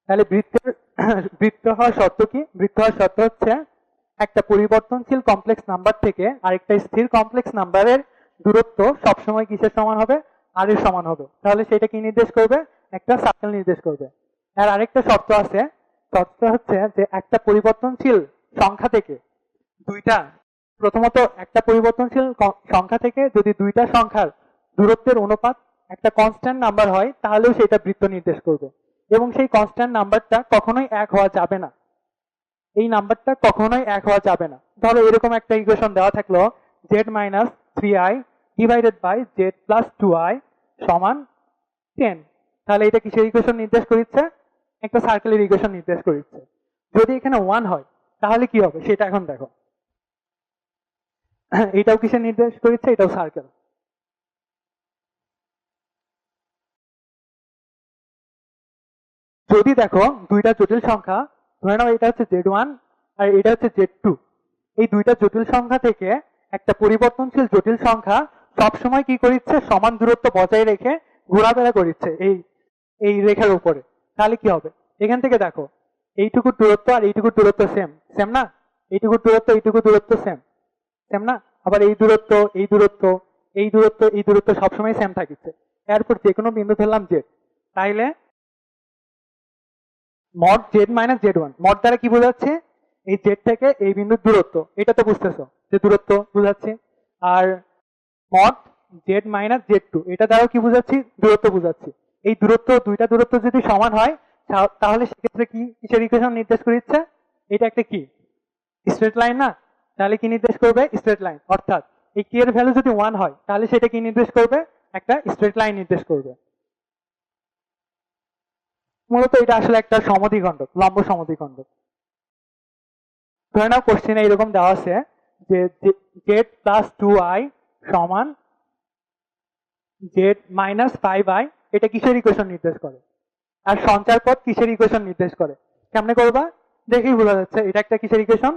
[SPEAKER 2] তাহলে বৃত্ত হওয়ার শর্ত কি? বৃত্ত হওয়ার শর্ত হচ্ছে একটা পরিবর্তনশীল কমপ্লেক্স নাম্বার থেকে আরেকটা স্থির কমপ্লেক্স নাম্বারের দূরত্ব সবসময় কিসের সমান হবে? আর এর সমান হবে। তাহলে সেটা কি নির্দেশ করবে? একটা সার্কেল নির্দেশ করবে। আর আরেকটা শর্ত আছে, শর্তটা হচ্ছে যে একটা পরিবর্তনশীল সংখ্যা থেকে দুইটা, প্রথমত একটা পরিবর্তনশীল সংখ্যা থেকে যদি দুইটা সংখ্যার দূরত্বের অনুপাত একটা কনস্ট্যান্ট নাম্বার হয় তাহলেও সেটা বৃত্ত নির্দেশ করবে। এবং সেই কনস্ট্যান্ট নাম্বারটা কখনোই এক হওয়া যাবে না, এই নাম্বারটা কখনোই এক হওয়া যাবে না। ধরো এরকম একটা ইকুয়েশন দেওয়া থাকলো z-3i ডিভাইডেড বাই z+2i সমান 10, তাহলে এটা কিসের ইকুয়েশন নির্দেশ করছে? একটা সার্কেলের ইকুয়েশন নির্দেশ করছে। যদি এখানে 1 হয় তাহলে কি হবে সেটা এখন দেখো। এটাও কিসের নির্দেশ করছে? এটাও সার্কেল। যদি দেখো দুইটা জটিল সংখ্যা, ধরে নাও এটা হচ্ছে z1 আর এটা হচ্ছে z2, এই দুইটা জটিল সংখ্যা থেকে একটা পরিবর্তনশীল জটিল সংখ্যা সবসময় কি করছে? সমান দূরত্ব বজায় রেখে ঘোরাফেরা করছে এই রেখার উপরে। তাহলে কি হবে? এখান থেকে দেখো এইটুকু দূরত্ব আর এইটুকু দূরত্ব সেম, সেম না? এইটুকু দূরত্ব এইটুকু দূরত্ব সেম, সেম না? আবার এই দূরত্ব এই দূরত্ব এই দূরত্ব এই দূরত্ব সবসময় সেম থাকছে। এরপর যে কোনো বিন্দু ধরলাম z, তাইলে মড z-z1, মড দ্বারা কি বোঝাচ্ছে? এই z থেকে এই বিন্দুর দূরত্ব, এটা তো বুঝতেছো যে দূরত্ব বোঝাচ্ছে। আর মড z-z2, এটা দ্বারাও কি বোঝাচ্ছি? দূরত্ব বোঝাচ্ছি। এই দূরত্ব, দুইটা দূরত্ব যদি সমান হয় তাহলে সেক্ষেত্রে কি কিসের ইকুয়েশন নির্দেশ করছে? এটা একটা কি স্ট্রেট লাইন না? তাহলে কি নির্দেশ করবে? Straight line. অর্থাৎ এই k এর ভ্যালু যদি 1 হয় তাহলে সেটা কি নির্দেশ করবে? একটা স্ট্রেট লাইন নির্দেশ করবে। মূলত এটা আসলে একটা সমদ্বিখণ্ডক, লম্ব সমদ্বিখণ্ডক। ধরে নাও কোশ্চেনে এরকম দেওয়া আছে যে z+2i সমান z-5i, এটা কিসের ইকুয়েশন নির্দেশ করে? আর সঞ্চার পথ কিসের ইকুয়েশন নির্দেশ করে? কেমনে করবা? দেখেই বোঝা যাচ্ছে এটা একটা কিসের ইকুয়েশন?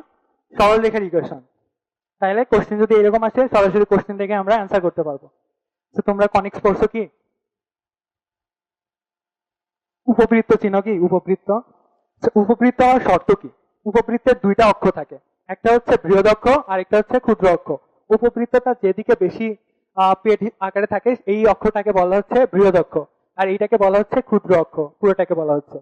[SPEAKER 2] সরল রেখার ইকুয়েশন। তাহলে কোশ্চেন যদি এরকম আসে সরাসরি কোশ্চেন থেকে আমরা অ্যান্সার করতে পারবো। তো তোমরা কনিক্স পড়ছো কি? উপবৃত্ত চিনো কি? উপবৃত্ত, উপবৃত্ত হওয়ার শর্ত কি? উপবৃত্তের দুইটা অক্ষ থাকে, একটা হচ্ছে বৃহৎ অক্ষ আর একটা হচ্ছে ক্ষুদ্র অক্ষ। উপবৃত্তটা যেদিকে বেশি পেট আকারে থাকে এই অক্ষটাকে বলা হচ্ছে বৃহৎ অক্ষ, আর এইটাকে বলা হচ্ছে ক্ষুদ্র অক্ষ, পুরোটাকে বলা হচ্ছে।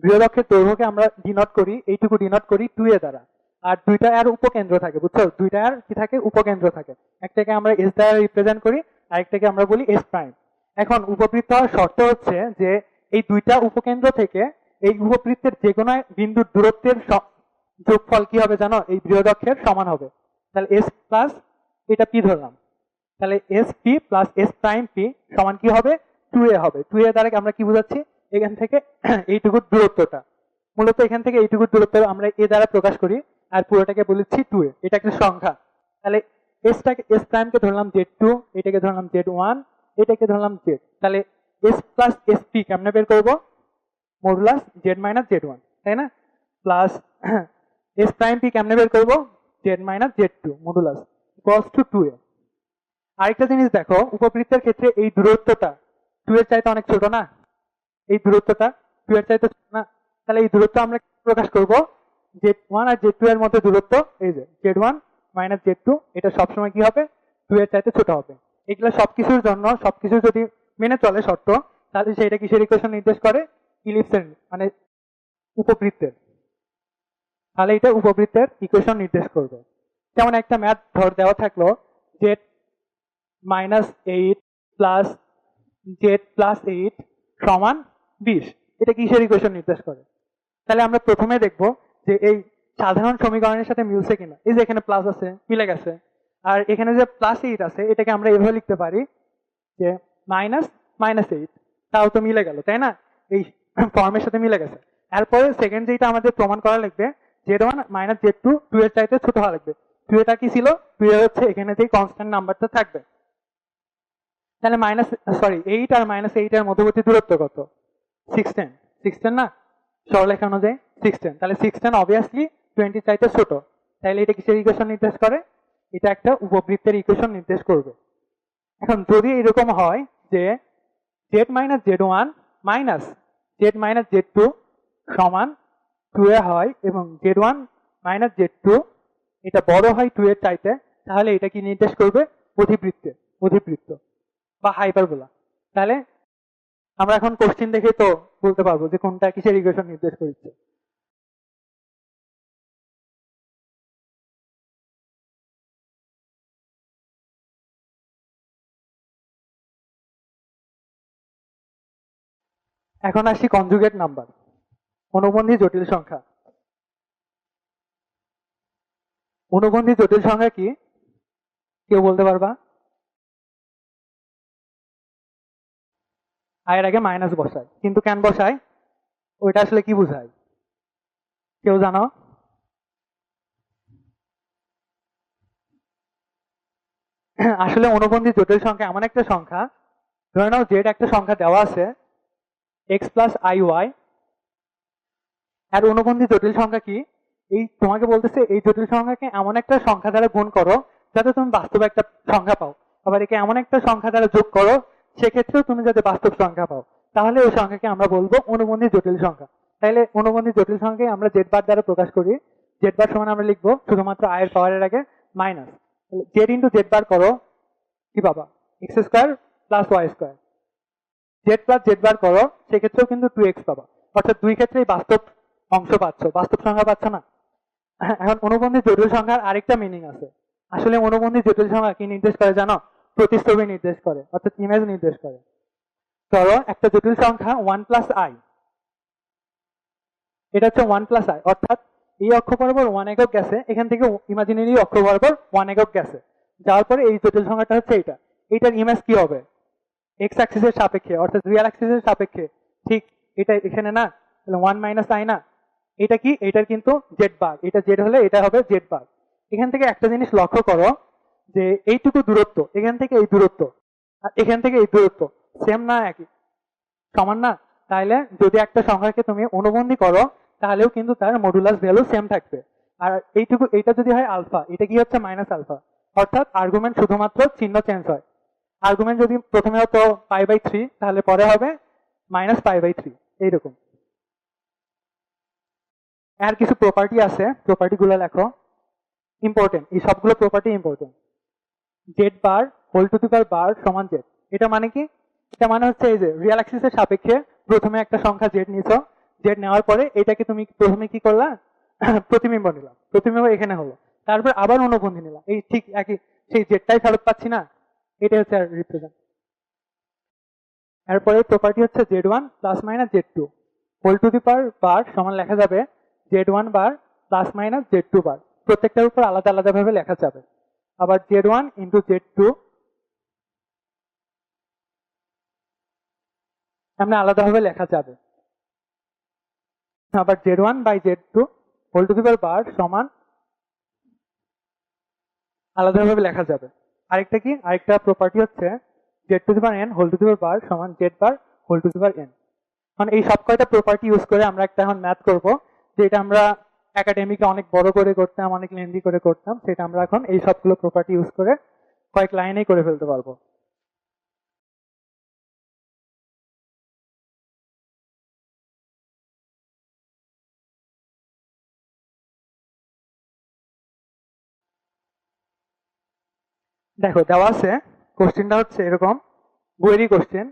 [SPEAKER 2] বৃহৎ অক্ষের দৈর্ঘ্যকে আমরা ডিনোট করি, এইটুকু ডিনোট করি 2 এ দ্বারা। আর দুইটা আর উপকেন্দ্র থাকে, বুঝছো? দুইটা আর কি থাকে? উপকেন্দ্র থাকে। একটাকে আমরা s দ্বারা রিপ্রেজেন্ট করি, আরেকটাকে আমরা বলি s প্রাইম। এখন উপবৃত্ত হওয়ার শর্ত হচ্ছে যে এই দুইটা উপকেন্দ্র থেকে এই উপবৃত্তের যে কোনো বিন্দুর দূরত্বের যোগফল কি হবে জানো? এই বৃহদক্ষের সমান হবে। তাহলে s প্লাস এটা p ধরলাম, তাহলে s p plus s prime p সমান কি হবে? 2a হবে। 2a দ্বারা আমরা কি বোঝাচ্ছি? এখান থেকে এইটুকু দূরত্বটা, মূলত এখান থেকে এইটুকু দূরত্ব আমরা a দ্বারা প্রকাশ করি, আর পুরোটাকে বলেছি 2a। এটা একটা সংখ্যা। তাহলে s প্রাইমকে ধরলাম z2, এটাকে ধরলাম z1, এটাকে ধরলাম z। তাহলে s প্লাস sp কেমনে বের করবো? মডুলাস z-z1, তাই না? প্লাস s প্রাইম p কেমনে বের করবো? z-z2 modulus equals to 2a। আরেকটা জিনিস দেখো, উপবৃত্তের ক্ষেত্রে এই দূরত্বটা 2 এর চাইতে অনেক ছোট না? এই দূরত্বটা 2 এর চাইতে ছোট না? তাহলে এই দূরত্ব আমরা প্রকাশ করব z1 আর z2 এর মধ্যে দূরত্ব, এই যে z1 মাইনাস z2, এটা সবসময় কি হবে? 2 এর চাইতে ছোট হবে। এগুলো সবকিছুর জন্য, সবকিছু যদি মেনে চলে শর্ত, তাহলে সেটা কিসের ইকুয়েশন নির্দেশ করে? ইলিপসের, মানে উপবৃত্তের। তাহলে এটা উপবৃত্তের ইকুয়েশন নির্দেশ করবে। যেমন একটা ম্যাথ ধর দেওয়া থাকলো z-8 প্লাস জেড প্লাস 8 সমান 20। এটা কিসের ইকুয়েশন নির্দেশ করে? তাহলে আমরা প্রথমে দেখব যে এই সাধারণ সমীকরণের সাথে মিলছে কিনা। এই যে এখানে প্লাস আছে, মিলে গেছে। আর এখানে যে প্লাস 8 আছে, এটাকে আমরা এভাবে লিখতে পারি যে -8, তাও তো মিলে গেল, তাই না? এই ফর্মের সাথে মিলে গেছে। এরপরে সেকেন্ড যেটা আমাদের প্রমাণ করা লাগবে, z1 - z2 2 এর চাইতে ছোট হওয়া লাগবে। 2 এটা কি ছিল? 2 এর হচ্ছে এখানে যে কনস্ট্যান্ট নাম্বারটা থাকবে। তাহলে 8 আর -8 এর মধ্যবর্তী দূরত্ব কত? 16। 16 না? সরলরেখা অনুযায়ী 16। তাহলে 16 অবভিয়াসলি 20 চাইতে ছোট। তাহলে এটা কিসের ইকুয়েশন নির্দেশ করে? এটা একটা উপবৃত্তের ইকুয়েশন নির্দেশ করবে। এখন যদি এরকম হয় যে z - z1 minus z - z2 সমান 2 এ হয় এবং z1 - z2 এটা বড় হয় 2 এর চাইতে, তাহলে এটা কি নির্দেশ করবে? অধিবৃত্ত বা হাইপারবোলা। তাহলে আমরা এখন কোশ্চেন দেখে তো বলতে পারবো যে কোনটা কিসের ইকুয়েশন নির্দেশ করছে। এখন আসি কনজুগেট নাম্বার, অনুবন্ধী জটিল সংখ্যা। অনুবন্ধী জটিল সংখ্যা কি কেউ বলতে পারবা? আয়ের আগে মাইনাস বসায়, কিন্তু কেন বসায়? ওইটা আসলে কি বোঝায়? কেউ জানো? আসলে অনুবন্ধী জটিল সংখ্যা এমন একটা সংখ্যা, ধরে নাও জেড একটা সংখ্যা দেওয়া আছে এক্স প্লাস আই ওয়াই, আর অনুবন্ধী জটিল সংখ্যা কি? এই তোমাকে বলতেছে এই জটিল সংখ্যাকে এমন একটা সংখ্যা দ্বারা গুণ করো যাতে তুমি বাস্তবে একটা সংখ্যা পাও, আবার একে এমন একটা সংখ্যা দ্বারা যোগ করো সেক্ষেত্রেও তুমি যাতে বাস্তব সংখ্যা পাও, তাহলে ওই সংখ্যাকে আমরা বলবো অনুবন্ধী জটিল সংখ্যা। তাহলে অনুবন্ধী জটিল সংখ্যাকে আমরা জেড বার দ্বারা প্রকাশ করি। জেড বার সমান আমরা লিখবো শুধুমাত্র আয়ের পাওয়ারের আগে minus z into z bar করো, কি পাবা? X square plus y square. Z plus z bar করো, সেক্ষেত্রেও কিন্তু 2x পাবা। অর্থাৎ দুই ক্ষেত্রেই বাস্তব অংশ পাচ্ছ, বাস্তব সংখ্যা পাচ্ছ না। এখন অনুবন্ধী জটিল সংখ্যার আরেকটা মিনিং আছে। আসলে অনুবন্ধী জটিল সংখ্যা কি নির্দেশ করে জানো? প্রতিচ্ছবি নির্দেশ করে, অর্থাৎ ইমেজ নির্দেশ করে। ধরো একটা জটিল সংখ্যা 1 প্লাস আই, এটা হচ্ছে 1 প্লাস আই, অর্থাৎ এই অক্ষ বরাবর 1 একক গেছে, এখান থেকে ইমাজিনারি অক্ষ বরাবর 1 একক গেছে, যাওয়ার পরে এই জটিল সংখ্যাটা হচ্ছে এইটা। এইটার ইমেজ কি হবে? এক্স অ্যাক্সিসের সাপেক্ষে, অর্থাৎ রিয়েল অ্যাক্সিসের সাপেক্ষে। ঠিক এটা এখানে না, তাহলে 1 মাইনাস আই না? এটা কি? এটার কিন্তু জেড বার, এটা জেড হলে এটা হবে জেড বার। এখান থেকে একটা জিনিস লক্ষ্য করো যে এইটুকু দূরত্ব, এখান থেকে এই দূরত্ব আর এখান থেকে এই দূরত্ব সেম না? একই, সমান না? তাহলে যদি একটা সংখ্যাকে তুমি অনুবন্ধী করো তাহলেও কিন্তু তার মডুলাস ভ্যালু সেম থাকবে। আর এইটুকু, এটা যদি হয় আলফা, এটা কি হচ্ছে মাইনাস আলফা, অর্থাৎ আর্গুমেন্ট শুধুমাত্র চিহ্ন চেঞ্জ হয়। আর্গুমেন্ট যদি প্রথমে হতো π/3, তাহলে পরে হবে -π/3, এইরকম। আর কিছু প্রপার্টি আছে, প্রপার্টি গুলো লেখো, ইম্পর্টেন্ট, এই সবগুলো property important. Z bar whole to the power bar সমান জেড, এটা মানে কি? এটা মানে হচ্ছে এই যে রিয়েল অ্যাক্সিসের সাপেক্ষে প্রথমে একটা সংখ্যা জেড নিছো, জেড নেওয়ার পরে এটাকে তুমি প্রথমে কি করলা? প্রতিবিম্ব নিলাম, প্রতিবিম্ব এখানে হলো, তারপর আবার অনুবন্ধী নিলাম, এই ঠিক একই, সেই জেডটাই ফেরত পাচ্ছি না? এটা হচ্ছে রিপ্রেজেন্ট। এরপরে প্রপার্টি হচ্ছে z1 plus minus z2 whole to the power bar সমান লেখা যাবে z1 বার প্লাস মাইনাস z2 বার, প্রত্যেকটার উপর আলাদা আলাদা ভাবে লেখা যাবে। আবার z1 ইন্টু z2 সামনে আলাদাভাবে লেখা যাবে। আবার z1 by z2 whole to the power bar সমান আলাদাভাবে লেখা যাবে। আরেকটা কি? আরেকটা প্রপার্টি হচ্ছে z to the power n whole to the power bar সমান z bar whole to the power n। মানে এই সব কয়টা প্রপার্টি ইউজ করে আমরা একটা এখন ম্যাথ করব, যেটা আমরা একাডেমিকে অনেক বড় করে করতাম, অনেক লেন্দি করে করতাম, সেটা আমরা এখন এই সবগুলো প্রপার্টি ইউজ করে কয়েক লাইনেই করে ফেলতে পারবো। দেখো দেওয়া আছে, কোশ্চেনটা হচ্ছে এরকম, বইয়েরই কোশ্চেন।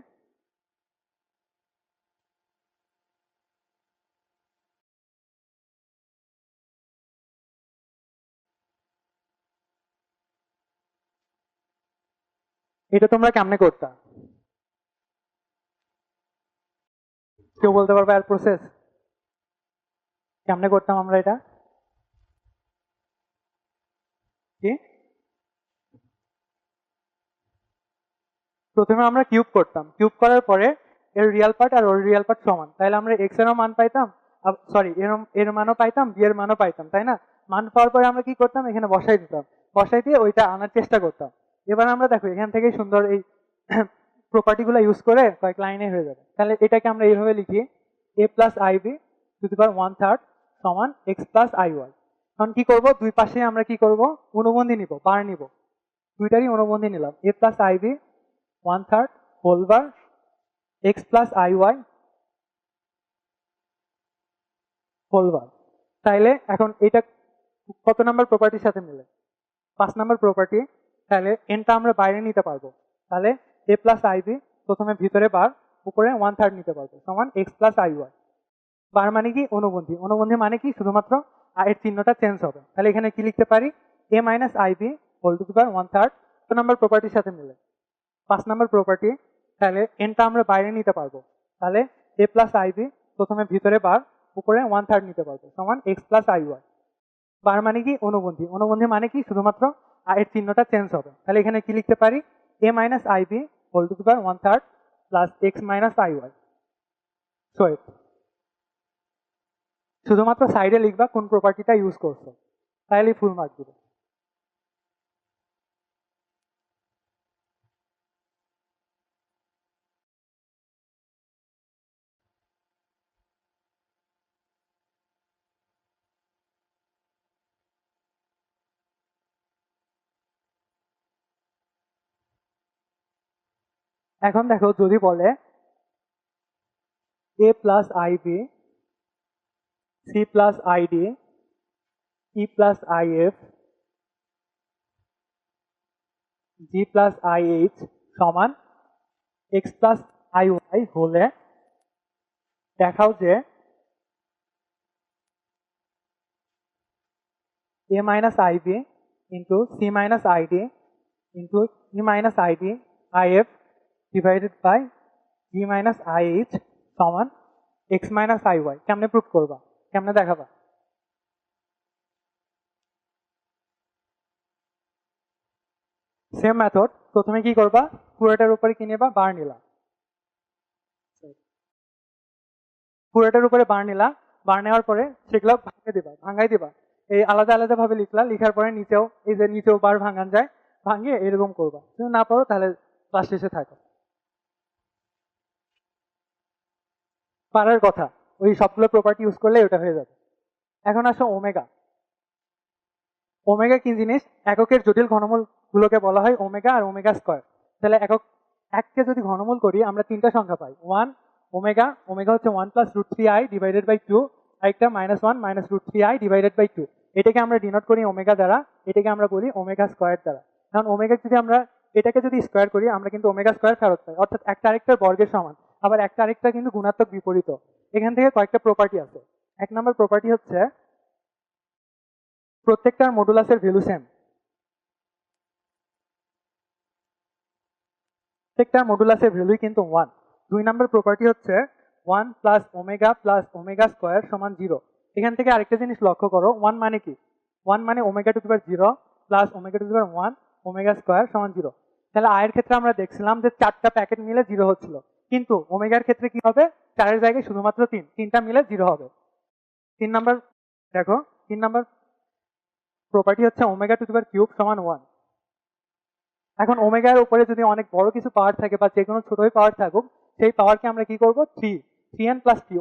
[SPEAKER 2] এটা তোমরা কেমনে করতা? কেউ বলতে পারবে আর প্রসেস কেমনে করতাম আমরা এটা? কি প্রথমে আমরা কিউব করতাম, কিউব করার পরে এর রিয়াল পার্ট আর ওর রিয়াল পার্ট সমান, তাহলে আমরা এক্স এরও মান পাইতাম, সরি এর মানও পাইতাম, বি এর মানও পাইতাম, তাই না? মান পাওয়ার পরে আমরা কি করতাম, এখানে বসাই দিতাম, বসাই দিয়ে ওইটা আনার চেষ্টা করতাম। এবার আমরা দেখো এখান থেকেই সুন্দর এই প্রপার্টি গুলো ইউজ করে কয়েক লাইনে হয়ে যাবে। তাহলে এটাকে আমরা এইভাবে লিখি, a plus i b to the power 1/3 সমান এক্স প্লাস আই ওয়াই। এখন কি করব, দুই পাশে আমরা কি করব, অনুবন্ধী নিব, বার নিব, দুইটারই অনুবন্ধী নিলাম, a plus i b 1/3 whole bar x plus i y whole bar. তাইলে এখন এটা কত নাম্বার প্রপার্টির সাথে মিলে? 5 নাম্বার প্রপার্টি। তাহলে এনটা আমরা বাইরে নিতে পারবো, তাহলে এ প্লাস আই বি প্রথমে ভিতরে বার, উপরে 1/3 নিতে পারবো, সমান এক্স প্লাস আই ওয়াই। বার মানে কি, অনুবন্ধী, অনুবন্ধী মানে কি, শুধুমাত্র এর চিহ্নটা চেঞ্জ হবে। তাহলে এখানে কি লিখতে পারি, a minus i b whole to the power 1/3 কত নাম্বার প্রপার্টির সাথে মিলে? 5 নাম্বার প্রপার্টি। তাহলে এনটা আমরা বাইরে নিতে পারবো, তাহলে এ প্লাস আই বি প্রথমে ভিতরে বার, উপরে 1/3 নিতে পারবো, সমান এক্স প্লাস আই ওয়াই। বার মানে কি, অনুবন্ধী, অনুবন্ধী মানে কি, শুধুমাত্র এর চিহ্নটা চেঞ্জ হবে। তাহলে এখানে কি লিখতে পারি, a minus i b whole to the power 1/3 plus x minus i y. শুধুমাত্র সাইডে লিখবা কোন প্রপার্টিটা ইউজ করছো, তাহলে ফুল মার্ক দিবে। এখন দেখো যদি বলে a plus i b c plus i d e plus i f g plus i h সমান এক্স প্লাস আই ওয়াই হলে দেখাও যে a minus i b into c minus i d into e minus i d i f divided by g minus i h সমান x minus i y. কেমনে prove করবা, কেমনে দেখাবা? Same method, প্রথমে কি করবা, পুরোটার উপরে কি নেবা, বার নিলা, পুরোটার উপরে বার নিলা, বার নেওয়ার পরে সেগুলো ভাঙাই দিবা, এই আলাদা আলাদা ভাবে লিখলা, লিখার পরে নিচেও এই যে নিচেও বার ভাঙান যায়, ভাঙিয়ে এরকম করবা। যদি না পারো তাহলে ক্লাস শেষে থাকো। পারার কথা, ওই সবগুলো প্রপার্টি ইউজ করলে ওটা হয়ে যাবে। এখন আসো ওমেগা। ওমেগা কি জিনিস, এককের জটিল ঘনমূল গুলোকে বলা হয় ওমেগা আর ওমেগা স্কয়ার। তাহলে এককে যদি ঘনমূল করি আমরা তিনটা সংখ্যা পাই, 1 ওমেগা, ওমেগা হচ্ছে 1 plus root 3i divided by 2, আরেকটা -1 minus root 3i divided by 2। এটাকে আমরা ডিনোট করি ওমেগা দ্বারা, এটাকে আমরা বলি ওমেগা স্কয়ার দ্বারা। কারণ ওমেগা যদি আমরা এটাকে যদি স্কয়ার করি আমরা কিন্তু ওমেগা স্কয়ার ফেরত পাই, অর্থাৎ একটা আরেকটার বর্গের সমান। আবার একটা আরেকটা কিন্তু গুণাত্মক বিপরীত। এখান থেকে কয়েকটা প্রপার্টি আছে। এক নম্বর প্রপার্টি হচ্ছে প্রত্যেকটার মডুলাসের ভ্যালু সেম, প্রত্যেকটার মডুলাসের ভ্যালুই কিন্তু 1। দুই নম্বর প্রপার্টি হচ্ছে 1 প্লাস ওমেগা স্কয়ার সমান 0। এখান থেকে আরেকটা জিনিস লক্ষ্য করো, 1 মানে কি, 1 মানে omega two the power 0 plus omega two the power 1 omega square সমান 0। তাহলে আয়ের ক্ষেত্রে আমরা দেখছিলাম যে 4টা প্যাকেট মিলে 0 হচ্ছিল, কিন্তু ওমেগার ক্ষেত্রে কি হবে, 4 এর জায়গায় শুধুমাত্র 3টা মিলে 0 হবে। 3 নাম্বার দেখো, 3 নাম্বার প্রপার্টি হচ্ছে omega two the power cube সমান 1। এখন ওমেগার উপরে যদি অনেক বড় কিছু পাওয়ার থাকে বা যে কোনো ছোটই পাওয়ার থাকুক, সেই পাওয়ারকে আমরা কি করব, 3n প্লাস টি।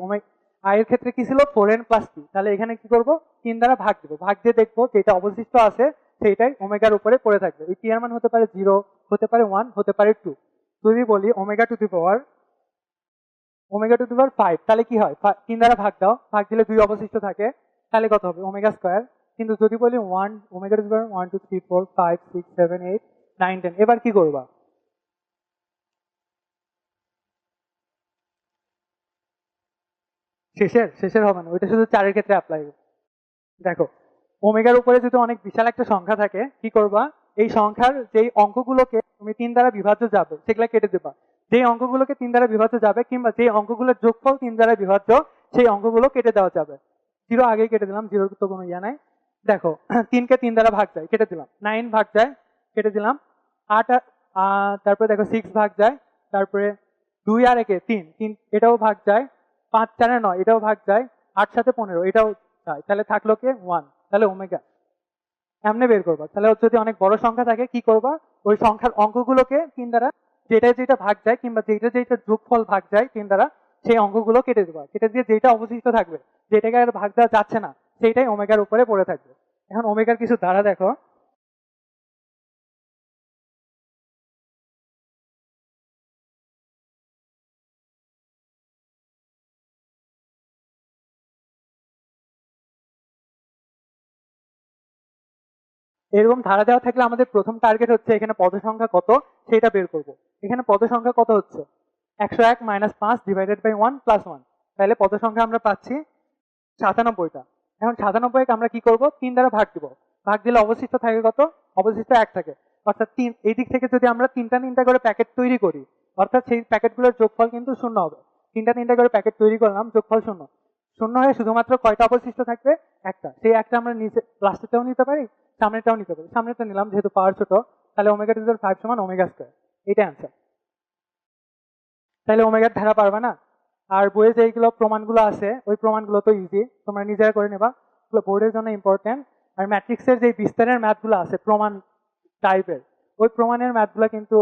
[SPEAKER 2] এর ক্ষেত্রে কি ছিল, 4n প্লাস টি। তাহলে এখানে কি করব, 3 দ্বারা ভাগ দেবো, ভাগ দিয়ে দেখবো যেটা অবশিষ্ট আছে সেইটাই ওমেগার উপরে পড়ে থাকবে। এই টি এর মান হতে পারে 0, হতে পারে 1, হতে পারে 2। যদি বলি ওমেগা টু দি পাওয়ার 5, তাহলে কি হয়, 3 দ্বারা ভাগ দাও, ভাগ দিলে 2 অবশিষ্ট থাকে, তাহলে কত হবে, ওমেগা স্কয়ার। কিন্তু যদি বলি 1 ওমেগা টু দি পাওয়ার 1 2 3 4 5 6 7 8 9 10, এবার কি করবা, শেষের হবে না, ওইটা শুধু 4 এর ক্ষেত্রে অ্যাপ্লাই। দেখো ওমেগার উপরে যদি অনেক বিশাল একটা সংখ্যা থাকে, কি করবা, এই সংখ্যার যেই অঙ্কগুলোকে তুমি 3 দ্বারা বিভাজ্য যাবে সেগুলা কেটে দেবা। যে অঙ্কগুলোকে 3 দ্বারা বিভাজ্য যাবে কিংবা যে অঙ্কগুলোর যোগফল 3 দ্বারা বিভাজ্য সেই অঙ্কগুলো কেটে দেওয়া যাবে। 0 আগেই কেটে দিলাম, 0 তো কোনো ইয়া নাই। দেখো 3 কে 3 দ্বারা ভাগ যায়, কেটে দিলাম। 9 ভাগ যায়, কেটে দিলাম। 8 তারপরে দেখো 6 ভাগ যায়, তারপরে 2 আর 1 3, এটাও ভাগ যায়। 5 4 9, এটাও ভাগ যায়। 8 7 15, এটাও যায়। তাহলে থাকলো কে 1, তাহলে ওমেগা। এমনি বের করবা। তাহলে যদি অনেক বড় সংখ্যা থাকে কি করবা, ওই সংখ্যার অঙ্কগুলোকে 3 দ্বারা যেটা যেটা ভাগ যায় কিংবা যেটা যেটা যোগফল ভাগ যায় 3 দ্বারা সেই অঙ্কগুলো কেটে দেবা। কেটে দিয়ে যেটা অবশিষ্ট থাকবে, যেটাকে আর ভাগ দেওয়া যাচ্ছে না, সেইটাই ওমেগার উপরে পড়ে থাকবে। এখন ওমেগার কিছু ধারা দেখো। এরকম ধারা দেওয়া থাকলে আমাদের প্রথম টার্গেট হচ্ছে এখানে পদ সংখ্যা কত সেটা বের করব। এখানে পদ সংখ্যা কত হচ্ছে 101 - 5 ডিভাইডেড বাই 1 প্লাস 1, তাহলে পদ সংখ্যা আমরা পাচ্ছি 97টা। এখন 97কে আমরা কি করব, 3 দ্বারা ভাগ দিব। ভাগ দিলে অবশিষ্ট থাকে কত, অবশিষ্ট 1 থাকে। অর্থাৎ 3, এই দিক থেকে যদি আমরা তিনটা তিনটা করে প্যাকেট তৈরি করি, অর্থাৎ সেই প্যাকেটগুলোর যোগফল কিন্তু 0 হবে। তিনটা তিনটা করে প্যাকেট তৈরি করলাম, যোগফল 0। 0 হয়ে শুধুমাত্র কয়টা অবশিষ্ট থাকবে, একটা। সেই একটা আমরা নিচে লাস্টেরটাও নিতে পারি, সামনেরটাও নিতে পারি। সামনেরটা নিলাম যেহেতু পাওয়ার ছোট, তাহলে ওমেগা টু দি পাওয়ার 5 সমান ওমেগা স্কয়ার, এটা অ্যান্সার। তাহলে ওমেগার ধারা পারবে না। আর বইয়ে যেগুলো প্রমাণগুলো আছে ওই প্রমাণগুলো তো ইজি, তোমরা নিজেরা করে নেবা, ওগুলো বোর্ডের জন্য ইম্পর্টেন্ট। আর ম্যাট্রিক্সের যে বিস্তারের ম্যাথগুলো আছে প্রমাণ টাইপের, ওই প্রমাণের ম্যাথগুলো কিন্তু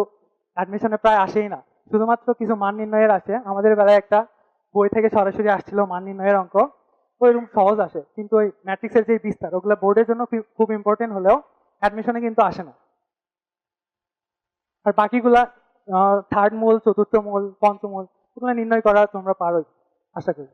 [SPEAKER 2] অ্যাডমিশনে প্রায় আসেই না, শুধুমাত্র কিছু মান নির্ণয়ের আসে। আমাদের বেলায় একটা বই থেকে সরাসরি আসছিল মান নির্ণয়ের অঙ্ক, ওইরকম সহজ আসে, কিন্তু ওই ম্যাট্রিক্সের যে বিস্তার ওগুলো বোর্ডের জন্য খুব ইম্পর্টেন্ট হলেও অ্যাডমিশনে কিন্তু আসে না। আর বাকিগুলা থার্ড মূল, চতুর্থ মূল, পঞ্চমূল, ওগুলো নির্ণয় করা তোমরা পারোই আশা করি।